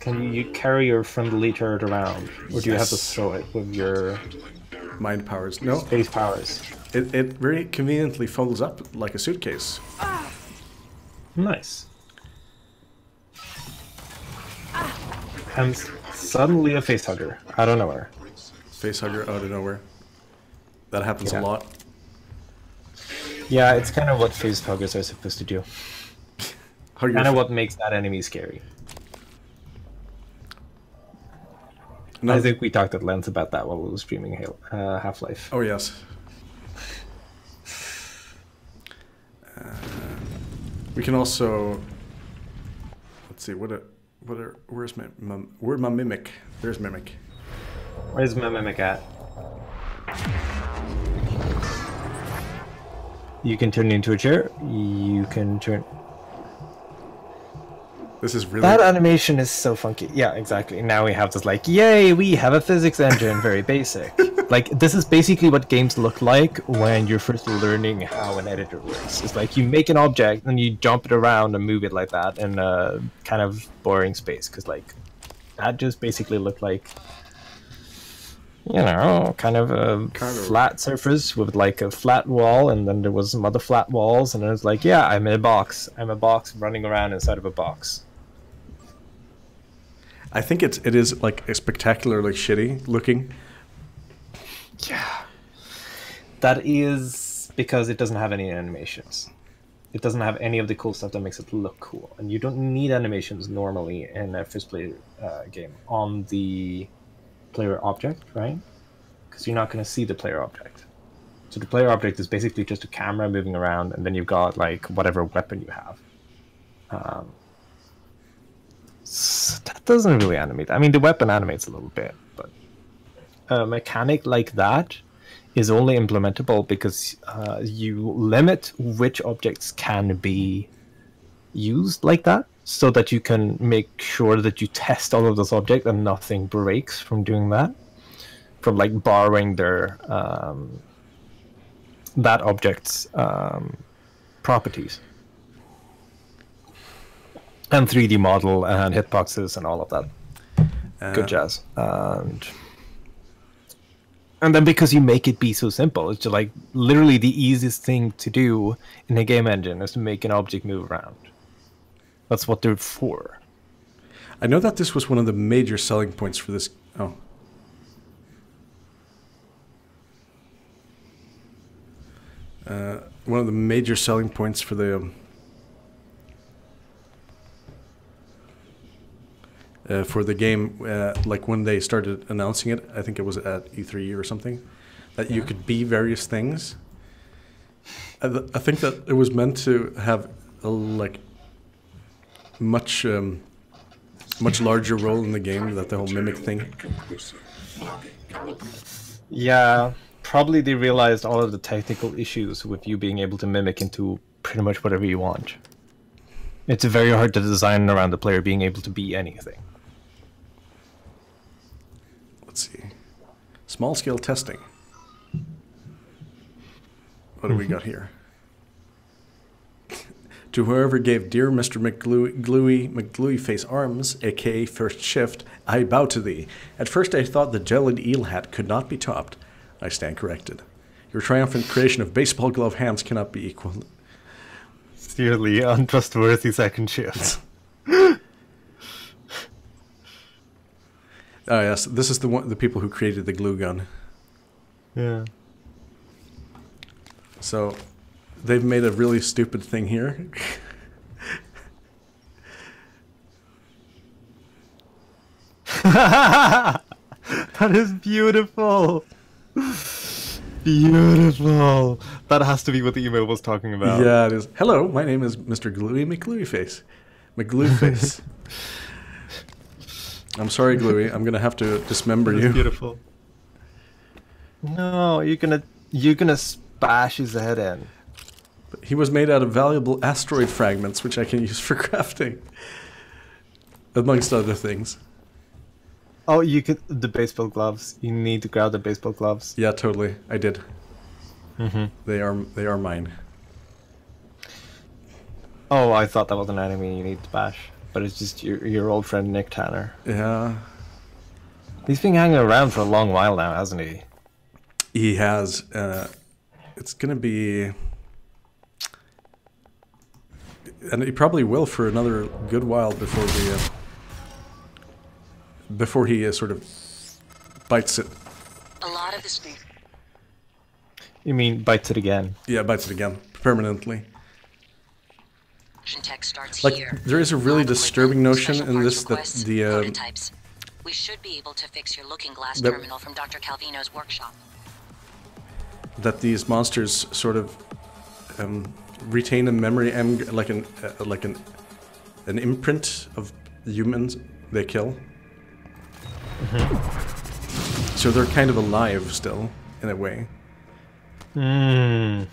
Can you carry your friendly turret around, or do you have to throw it with your mind powers? No, space powers. It very conveniently folds up like a suitcase. Nice. And suddenly a face hugger out of nowhere. Face hugger out of nowhere. That happens a lot. Yeah, it's kind of what face huggers are supposed to do. Kind of what makes that enemy scary. No. I think we talked at length about that while we were streaming Half-Life. Oh yes. We can also. Let's see. Where's my mimic? There's mimic. Where's my mimic at? You can turn into a chair. You can turn. This is really. That animation is so funky. Yeah, exactly. Now we have this like, yay, we have a physics engine, very basic. Like, this is basically what games look like when you're first learning how an editor works. It's like you make an object and you jump it around and move it like that in a kind of boring space, because like that just basically looked like, you know, kind of a flat surface with like a flat wall, and then there was some other flat walls, and it was like, yeah, I'm in a box. I'm a box running around inside of a box. I think it is like spectacularly shitty looking. Yeah. That is because it doesn't have any animations. It doesn't have any of the cool stuff that makes it look cool. And you don't need animations normally in a first-player game on the player object, right? Because you're not going to see the player object. So the player object is basically just a camera moving around, and then you've got like whatever weapon you have. So that doesn't really animate. I mean, the weapon animates a little bit, but a mechanic like that is only implementable because you limit which objects can be used like that, so that you can make sure that you test all of those objects and nothing breaks from doing that, from like borrowing their that object's properties. And 3D model and hitboxes and all of that. Good jazz. And then because you make it be so simple, it's just like literally the easiest thing to do in a game engine is to make an object move around. That's what they're for. I know that this was one of the major selling points for this. Oh. One of the major selling points for the game, like when they started announcing it, I think it was at E3 or something, that you could be various things. I think that it was meant to have a like much larger role in the game, that the whole mimic thing. Yeah, probably they realized all of the technical issues with you being able to mimic into pretty much whatever you want. It's very hard to design around the player being able to be anything. Let's see. Small scale testing. What do we got here? To whoever gave dear Mr. McGluey Face arms, aka First Shift, I bow to thee. At first I thought the gelid eel hat could not be topped. I stand corrected. Your triumphant creation of baseball glove hands cannot be equal. Sincerely untrustworthy second shift. Oh yes, this is the people who created the glue gun. Yeah. So, they've made a really stupid thing here. That is beautiful. Beautiful. That has to be what the email was talking about. Yeah, it is. Hello, my name is Mr. Gluey McGlueyface. McGlueyface. I'm sorry, Gluey. I'm gonna have to dismember you. Beautiful. No, you're gonna bash his head in. He was made out of valuable asteroid fragments, which I can use for crafting, amongst other things. Oh, you could the baseball gloves. You need to grab the baseball gloves. Yeah, totally. I did. Mm-hmm. They are mine. Oh, I thought that was an enemy you need to bash, but it's just your old friend Nick Tanner. Yeah. He's been hanging around for a long while now, hasn't he? He has. It's gonna be, and he probably will for another good while before he sort of bites it. A lot of this. You mean bites it again? Yeah, bites it again permanently. Tech starts Like here. there is a really disturbing notion in this that We should be able to fix your looking glass That- terminal from Dr. Calvino's workshop. That these monsters sort of retain a memory, like an imprint of the humans they kill. So they're kind of alive still, in a way. Well,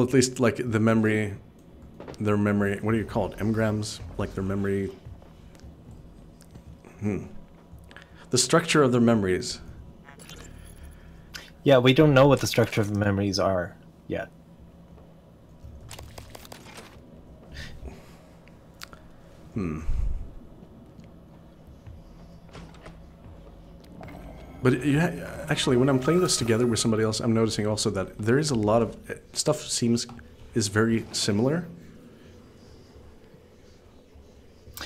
at least like the memory, their memory. What do you call it? Engrams, like their memory. The structure of their memories. Yeah, we don't know what the structure of the memories are yet. But yeah, actually, when I'm playing this together with somebody else, I'm noticing also that there is a lot of stuff is very similar.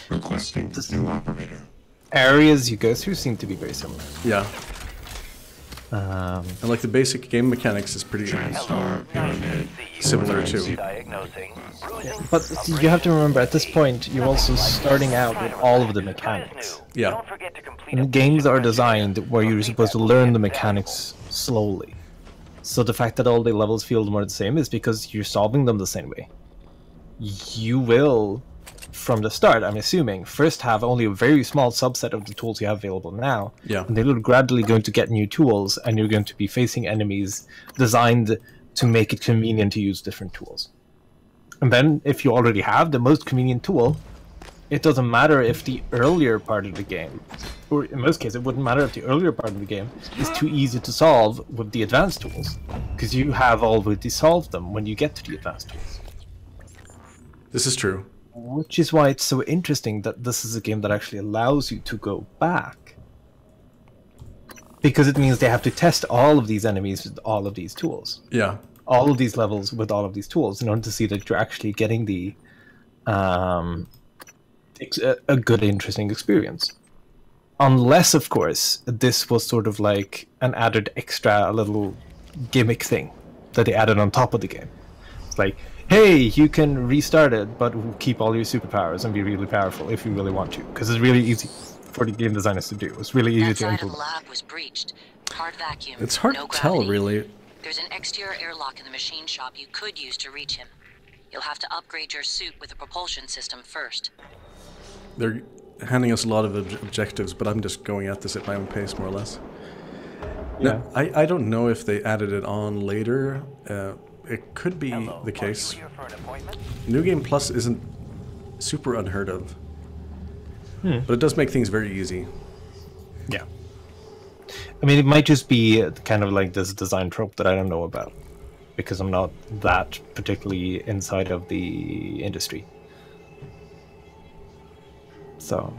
Requesting new operator. Areas you go through seem to be very similar. Yeah. And like the basic game mechanics is pretty similar too. But you have to remember, at this point, you're also starting out with all of the mechanics. Yeah. And games are designed where you're supposed to learn the mechanics slowly. So the fact that all the levels feel more the same is because you're solving them the same way. You will, from the start, I'm assuming, first have only a very small subset of the tools you have available now. Yeah. And then you're gradually going to get new tools, and you're going to be facing enemies designed to make it convenient to use different tools. And then, if you already have the most convenient tool, it doesn't matter if the earlier part of the game, or in most cases, it wouldn't matter if the earlier part of the game is too easy to solve with the advanced tools, because you have already solved them when you get to the advanced tools. This is true. Which is why it's so interesting that this is a game that actually allows you to go back. Because it means they have to test all of these enemies with all of these tools. Yeah. All of these levels with all of these tools in order to see that you're actually getting the a good, interesting experience. Unless, of course, this was sort of like an added extra little gimmick thing that they added on top of the game. It's like, hey, you can restart it, but keep all your superpowers and be really powerful if you really want to. Because it's really easy for the game designers to do. It's really easy to That side of implement. the lab was breached. Hard vacuum. It's hard no to tell, gravity. really. There's an exterior airlock in the machine shop you could use to reach him. You'll have to upgrade your suit with a propulsion system first. They're handing us a lot of objectives, but I'm just going at this at my own pace, more or less. Yeah. No, I don't know if they added it on later. It could be the case. New Game Plus isn't super unheard of. But it does make things very easy. Yeah. I mean, it might just be kind of like this design trope that I don't know about. Because I'm not that particularly inside of the industry. So...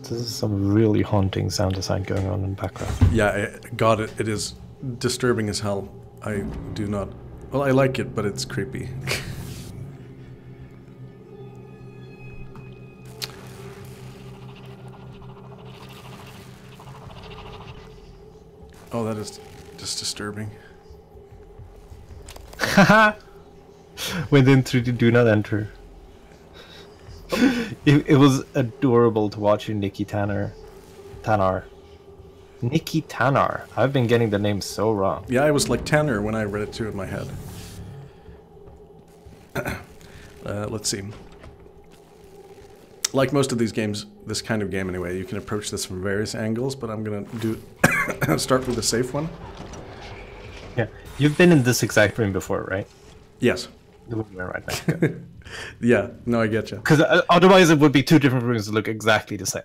This is some really haunting sound design going on in the background. Yeah, God, it is disturbing as hell. I do not... Well, I like it, but it's creepy. Oh, that is just disturbing. Haha! Went in through the do not enter. It was adorable to watch Nikki Tanner. Nikki Tanner. I've been getting the name so wrong. Yeah, I was like Tanner when I read it too in my head. Let's see. Like most of these games, this kind of game anyway, you can approach this from various angles, but I'm gonna do start with the safe one. Yeah, you've been in this exact room before, right? Yes. The room we're right now. Okay. Yeah, no, I get you. Because otherwise it would be two different rooms that look exactly the same.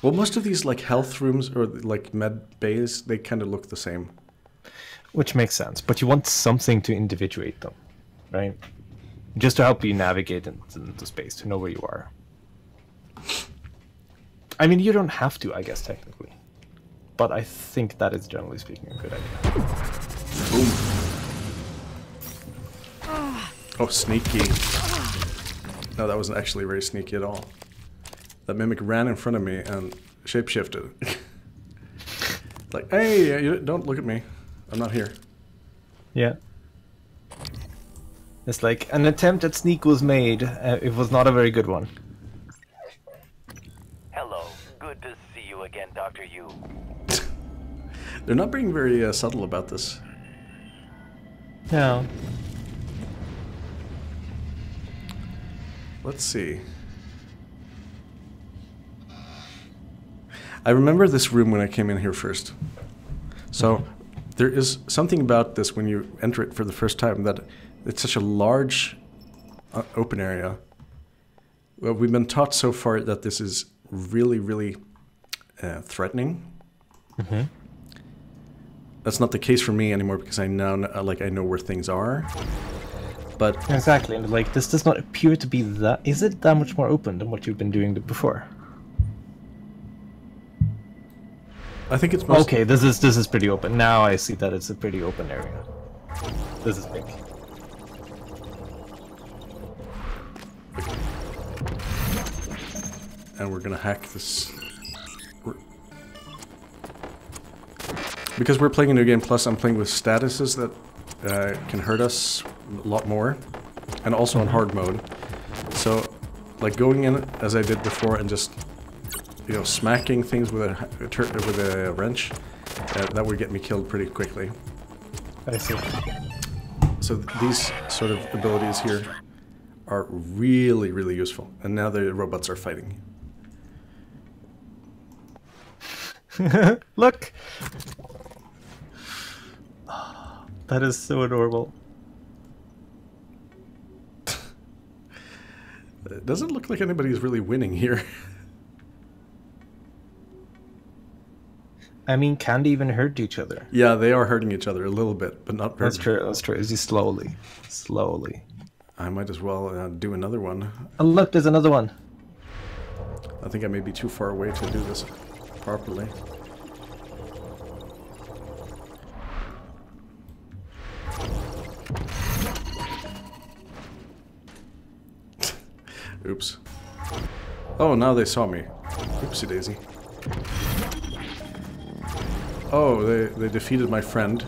Well, most of these like health rooms or like med bays, they kind of look the same. Which makes sense, but you want something to individuate them, right? Just to help you navigate into space, to know where you are. I mean, you don't have to, I guess, technically. But I think that is, generally speaking, a good idea. Boom. Oh, sneaky. No, that wasn't actually very sneaky at all. That mimic ran in front of me and shapeshifted. Like, hey, you don't look at me. I'm not here. Yeah. It's like an attempt at sneak was made. It was not a very good one. Hello. Good to see you again, Dr. Yu. They're not being very subtle about this. No. Let's see. I remember this room when I came in here first. So there is something about this when you enter it for the first time that it's such a large open area. Well, we've been taught so far that this is really, really threatening. Mm-hmm. That's not the case for me anymore because I now I know where things are. But exactly, and like this does not appear to be that. Is it that much more open than what you've been doing before? I think it's okay. This is pretty open. Now I see that it's a pretty open area. This is big. And we're gonna hack this. Because we're playing a new game, plus I'm playing with statuses that can hurt us a lot more, and also on hard mode. So, like going in as I did before and just, you know, smacking things with a wrench, that would get me killed pretty quickly. I see. So these sort of abilities here are really, really useful. And now the robots are fighting. Look! That is so adorable. It doesn't look like anybody's really winning here. I mean, can't even hurt each other. Yeah, they are hurting each other a little bit, but not very. That's true, that's true. It's just slowly. Slowly. I might as well do another one. Oh, look, there's another one. I think I may be too far away to do this properly. Oops. Oh, now they saw me. Oopsie daisy. Oh, they defeated my friend.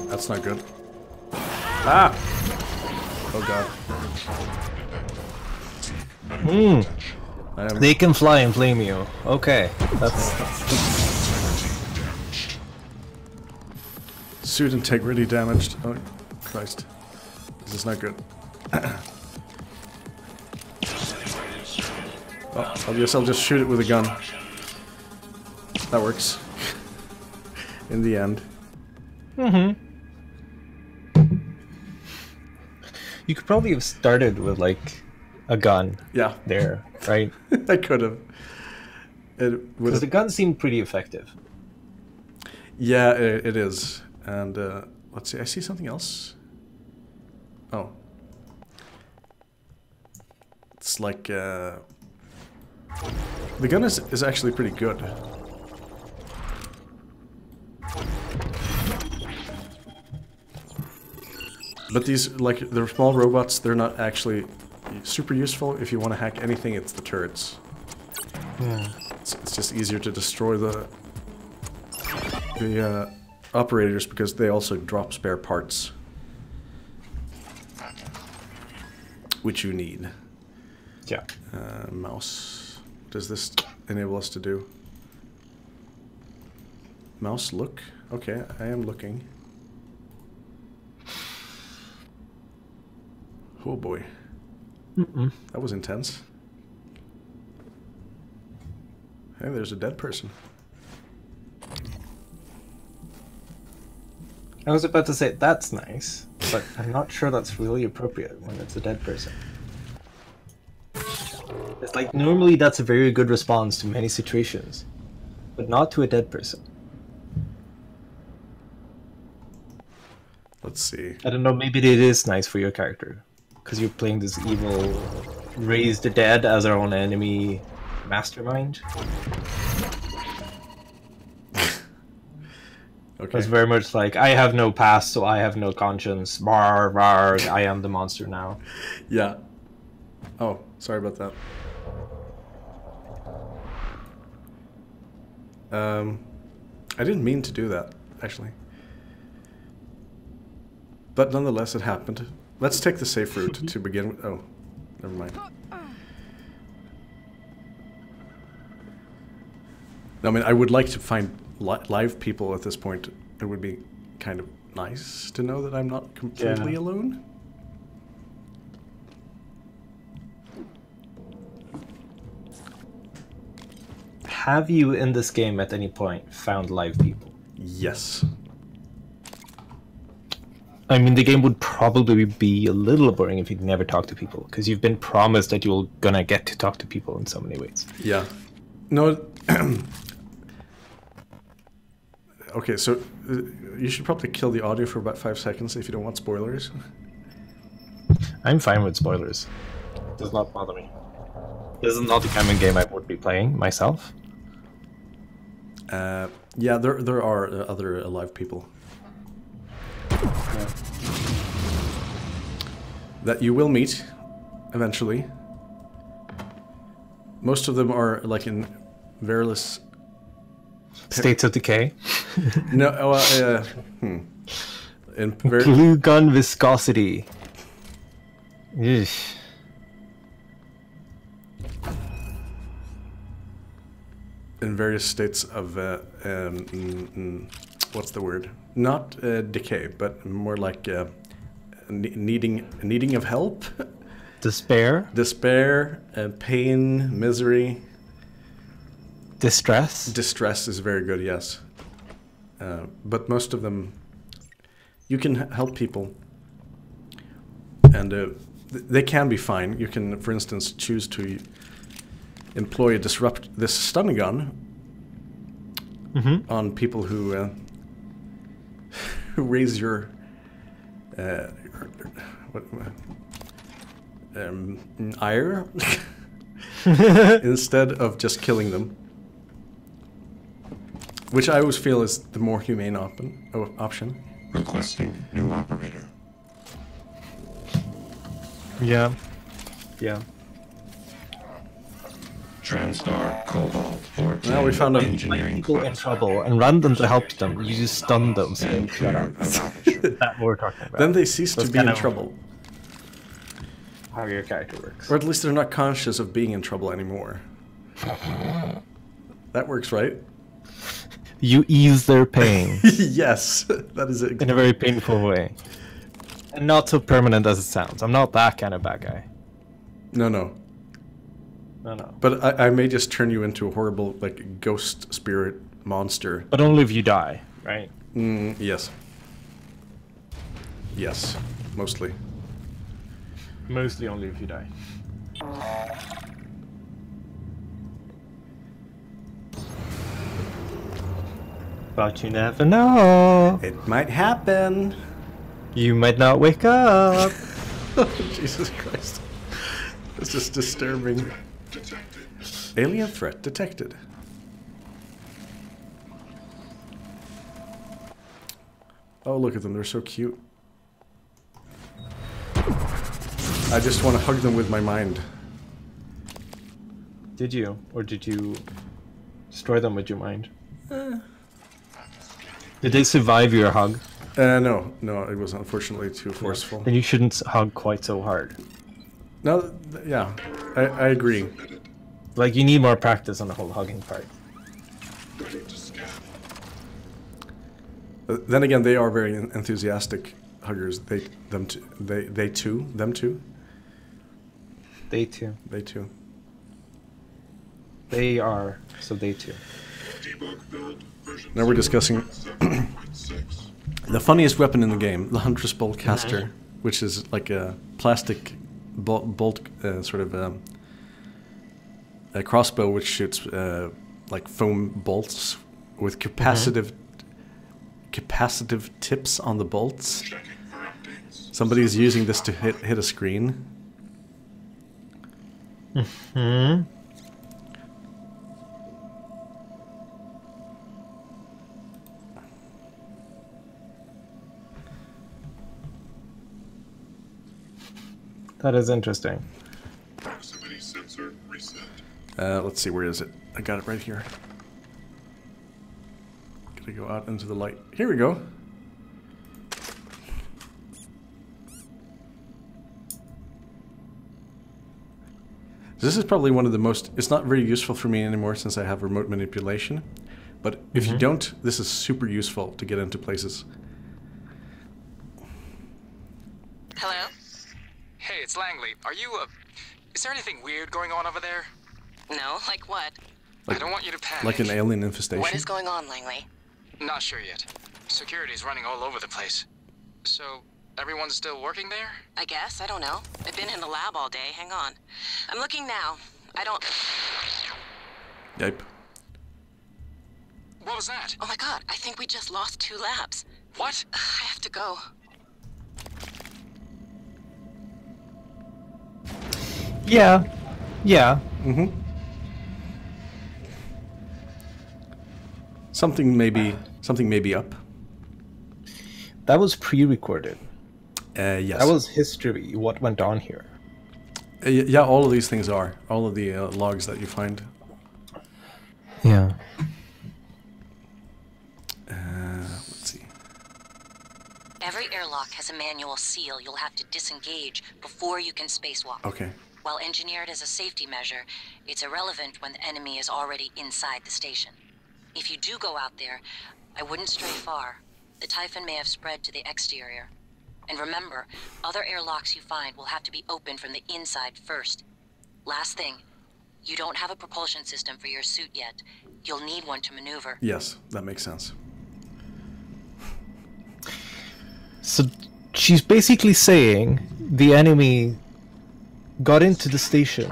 That's not good. Ah! Oh god. They can fly and flame you. Okay, that's... Suit integrity damaged. Oh, Christ. This is not good. Oh, I guess I'll just shoot it with a gun. That works. In the end. Mm-hmm. You could probably have started with, like, a gun. Yeah. There, right? I could have. Because the gun seemed pretty effective. Yeah, it is. And, let's see, I see something else. Oh. It's like, the gun is actually pretty good. But these, like, the small robots, they're not actually super useful. If you want to hack anything, it's the turrets. Yeah. It's just easier to destroy the operators because they also drop spare parts. Which you need. Yeah. Mouse. What does this enable us to do? Mouse look? Okay, I am looking. Oh boy. That was intense. Hey, there's a dead person. I was about to say, that's nice, but I'm not sure that's really appropriate when it's a dead person. It's like, normally that's a very good response to many situations, but not to a dead person. Let's see. I don't know, maybe it is nice for your character, because you're playing this evil, raise the dead as our own enemy mastermind. Okay. It's very much like, I have no past, so I have no conscience. Bar, bar, I am the monster now. Yeah. Oh, sorry about that. I didn't mean to do that, actually. But nonetheless, it happened. Let's take the safe route to begin with. Oh, never mind. No, I mean, I would like to find live people at this point. It would be kind of nice to know that I'm not completely alone. Have you in this game at any point found live people? Yes. I mean, the game would probably be a little boring if you never talk to people, because you've been promised that you're gonna get to talk to people in so many ways. Yeah. No. Okay, so you should probably kill the audio for about 5 seconds if you don't want spoilers. I'm fine with spoilers. It does not bother me. This is not the kind of game I would be playing myself. Yeah, there are other live people. Yeah. That you will meet eventually. Most of them are like in various states of decay. No, in glue gun viscosity. Eesh. In various states of what's the word? Not decay, but more like needing of help. Despair. Despair, pain, misery. Distress. Distress is very good, yes. But most of them, you can help people, and they can be fine. You can, for instance, choose to employ this stun gun on people who raise your ire instead of just killing them. Which I always feel is the more humane option. Requesting new operator. Yeah. Yeah. TranStar Cobalt 14. Now we found out people in trouble, and rather than to help them, you just stun them. So shut up. That we're talking about. Then they cease to be in trouble. How your character works. Or at least they're not conscious of being in trouble anymore. That works, right? You ease their pain. Yes, that is it. In a very painful way. And not so permanent as it sounds. I'm not that kind of bad guy. No. But I may just turn you into a horrible, like, ghost spirit monster. But only if you die, right? Yes. Yes, mostly. Mostly only if you die. But you never know. It might happen. You might not wake up. Jesus Christ. This is disturbing. Alien threat detected. Oh, look at them. They're so cute. I just want to hug them with my mind. Did you? Or did you destroy them with your mind? Did they survive your hug? No, it was unfortunately too forceful. Then you shouldn't hug quite so hard. No, yeah, I agree. Like, you need more practice on the whole hugging part. Then again, they are very enthusiastic huggers. Them too. They are, so they too. Now we're discussing the funniest weapon in the game, the Huntress Boltcaster, which is like a plastic bolt sort of a crossbow which shoots like foam bolts with capacitive tips on the bolts. Somebody is using this to hit a screen. That is interesting. Proximity sensor reset. Let's see, where is it? I got it right here. Gotta go out into the light. Here we go. This is probably one of the most... It's not very useful for me anymore since I have remote manipulation. But if you don't, this is super useful to get into places. Hello? Hey, it's Langley. Are you, is there anything weird going on over there? No, like what? I don't want you to panic. Like an alien infestation? What is going on, Langley? Not sure yet. Security's running all over the place. So, everyone's still working there? I guess. I don't know. I've been in the lab all day. Hang on. I'm looking now. I don't... Yep. What was that? Oh my god, I think we just lost 2 labs. What? I have to go. Yeah. Yeah. Mm-hmm. Something may be up. That was pre-recorded. Yes. That was history, what went on here. Yeah, all of these things are. All of the logs that you find. Yeah. Let's see. Every airlock has a manual seal you'll have to disengage before you can spacewalk. Okay. While engineered as a safety measure, it's irrelevant when the enemy is already inside the station. If you do go out there, I wouldn't stray far. The Typhon may have spread to the exterior. And remember, other airlocks you find will have to be opened from the inside first. Last thing, you don't have a propulsion system for your suit yet. You'll need one to maneuver. Yes, that makes sense. So she's basically saying the enemy got into the station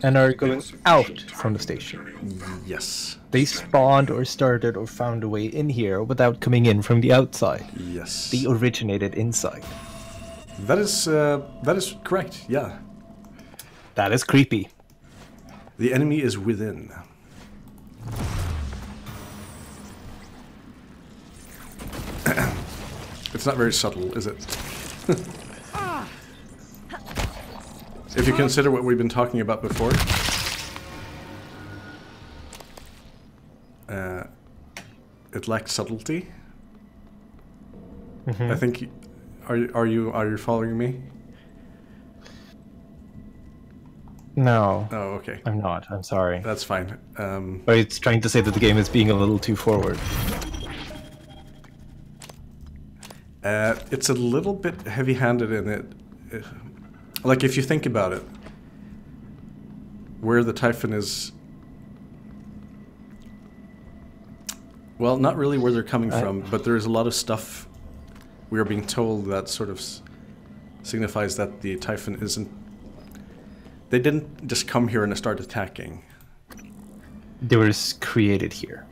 and are going out from the station. Yes. They spawned or started or found a way in here without coming in from the outside. Yes. They originated inside. That is correct, yeah. That is creepy. The enemy is within. It's not very subtle, is it? If you consider what we've been talking about before. It lacks subtlety. I think. Are you following me? No. Oh, okay. I'm not. I'm sorry. That's fine. But it's trying to say that the game is being a little too forward. It's a little bit heavy-handed in it. Like, if you think about it, where the Typhon is... Well, not really where they're coming from, but there is a lot of stuff we are being told that sort of signifies that the Typhon isn't... They didn't just come here and start attacking. They were created here.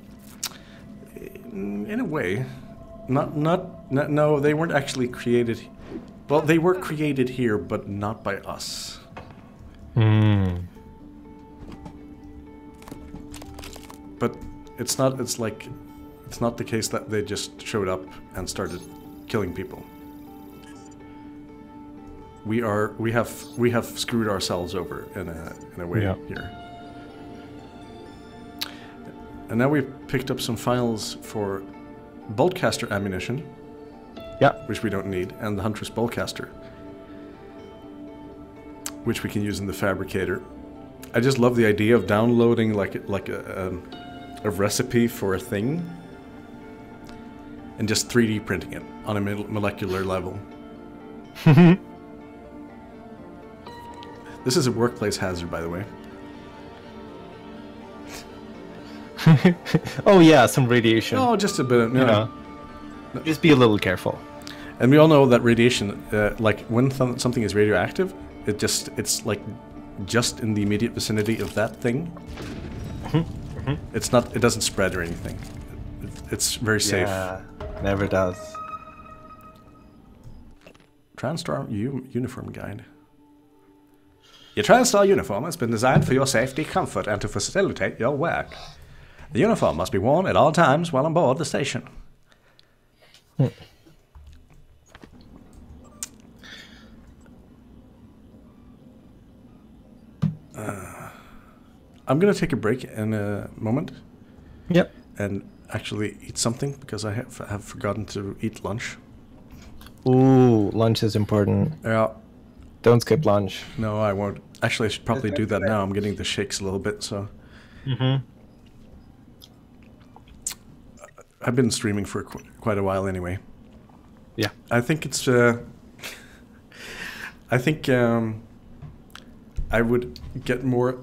In a way. No, they weren't actually created... Well, they were created here, but not by us. But it's not the case that they just showed up and started killing people. We have screwed ourselves over in a way here. And now we've picked up some files for boltcaster ammunition. Yeah. Which we don't need, and the Huntress Boltcaster, which we can use in the fabricator. I just love the idea of downloading like a recipe for a thing and just 3D printing it on a molecular level. This is a workplace hazard, by the way. Oh yeah, some radiation. Oh, just a bit of... No. Just be a little careful. And we all know that radiation, like when something is radioactive, it's like just in the immediate vicinity of that thing. It's not. It doesn't spread or anything. It's very safe. Yeah, never does. TranStar uniform guide. Your TranStar uniform has been designed for your safety, comfort, and to facilitate your work. The uniform must be worn at all times while on board the station. I'm gonna take a break in a moment. Yep. And actually eat something because I have forgotten to eat lunch. Ooh, lunch is important. Yeah. Don't skip lunch. No, I won't. Actually, I should probably do that now. I'm getting the shakes a little bit, so. Mm-hmm. I've been streaming for quite a while anyway. Yeah. I think it's. I think I would get more.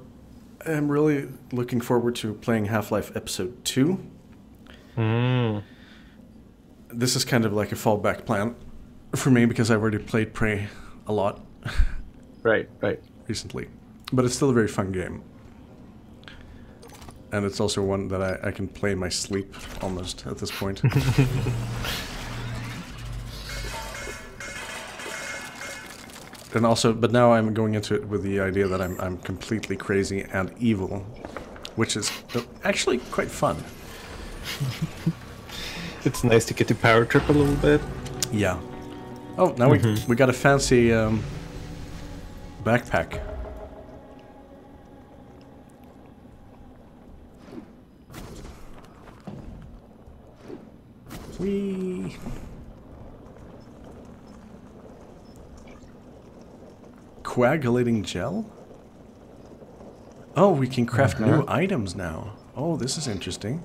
I'm really looking forward to playing Half-Life Episode 2. This is kind of like a fallback plan for me because I've already played Prey a lot. Right. Recently. But it's still a very fun game. And it's also one that I can play in my sleep almost at this point. And also, but now I'm going into it with the idea that I'm completely crazy and evil, which is actually quite fun. It's nice to get to power trip a little bit. Yeah. Oh, now we got a fancy backpack. Whee! Coagulating gel? Oh, we can craft new items now. Oh, this is interesting.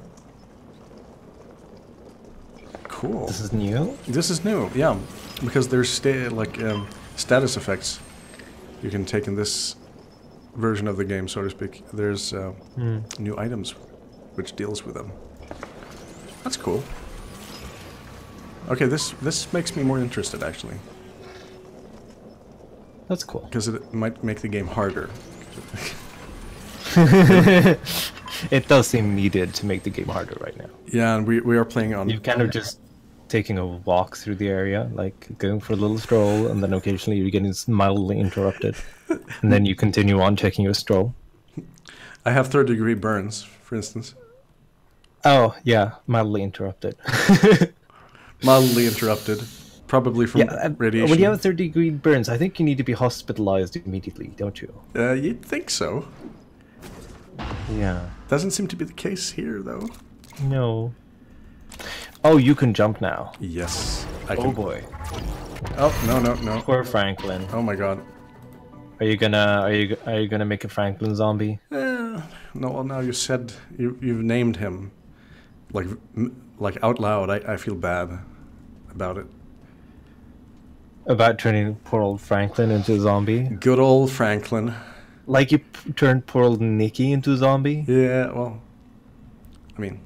Cool. This is new? This is new, yeah. Because there's status effects you can take in this version of the game, so to speak. There's new items which deals with them. That's cool. Okay, this makes me more interested, actually. That's cool. Because it might make the game harder. It does seem needed to make the game harder right now. Yeah, and we are playing on... You're kind of just taking a walk through the area, like going for a little stroll, and then occasionally you're getting mildly interrupted. And then you continue on taking your stroll. I have third-degree burns, for instance. Oh, yeah, mildly interrupted. Mildly interrupted. Probably from radiation. When you have third-degree burns, I think you need to be hospitalized immediately, don't you? You'd think so. Yeah. Doesn't seem to be the case here, though. No. Oh, you can jump now. Yes. Oh boy. Oh no. Poor Franklin. Oh my god. Are you gonna make a Franklin zombie? No. Well, now you said you've named him, like out loud. I feel bad about it. About turning poor old Franklin into a zombie? Good old Franklin. Like you turned poor old Nikki into a zombie? Yeah, well, I mean...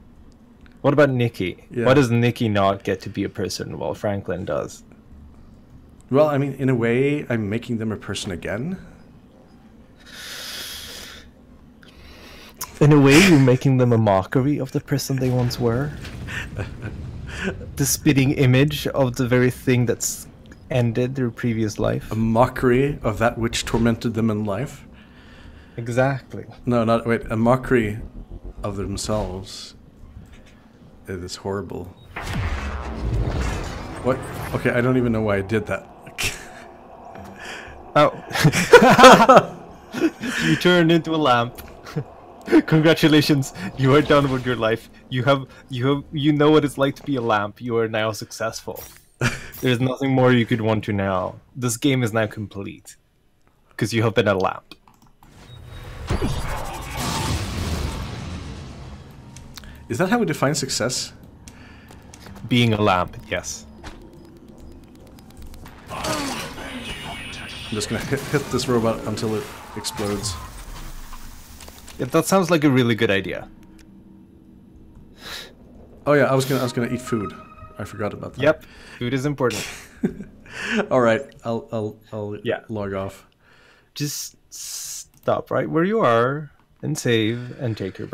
What about Nikki? Yeah. Why does Nikki not get to be a person while Franklin does? Well, I mean, in a way, I'm making them a person again. In a way, you're making them a mockery of the person they once were. The spitting image of the very thing that's ended their previous life. A mockery of that which tormented them in life. Exactly. No, wait, a mockery of themselves. It is horrible. What? Okay, I don't even know why I did that. Oh. You turned into a lamp. Congratulations, you are done with your life. You know what it's like to be a lamp. You are now successful. There's nothing more you could want to now. This game is now complete. Because you have been a lamp. Is that how we define success? Being a lamp, yes. I'm just gonna hit this robot until it explodes. Yeah, that sounds like a really good idea. Oh yeah, I was gonna eat food. I forgot about that. Yep, food is important. All right, I'll log off. Just stop right where you are and save and take your break.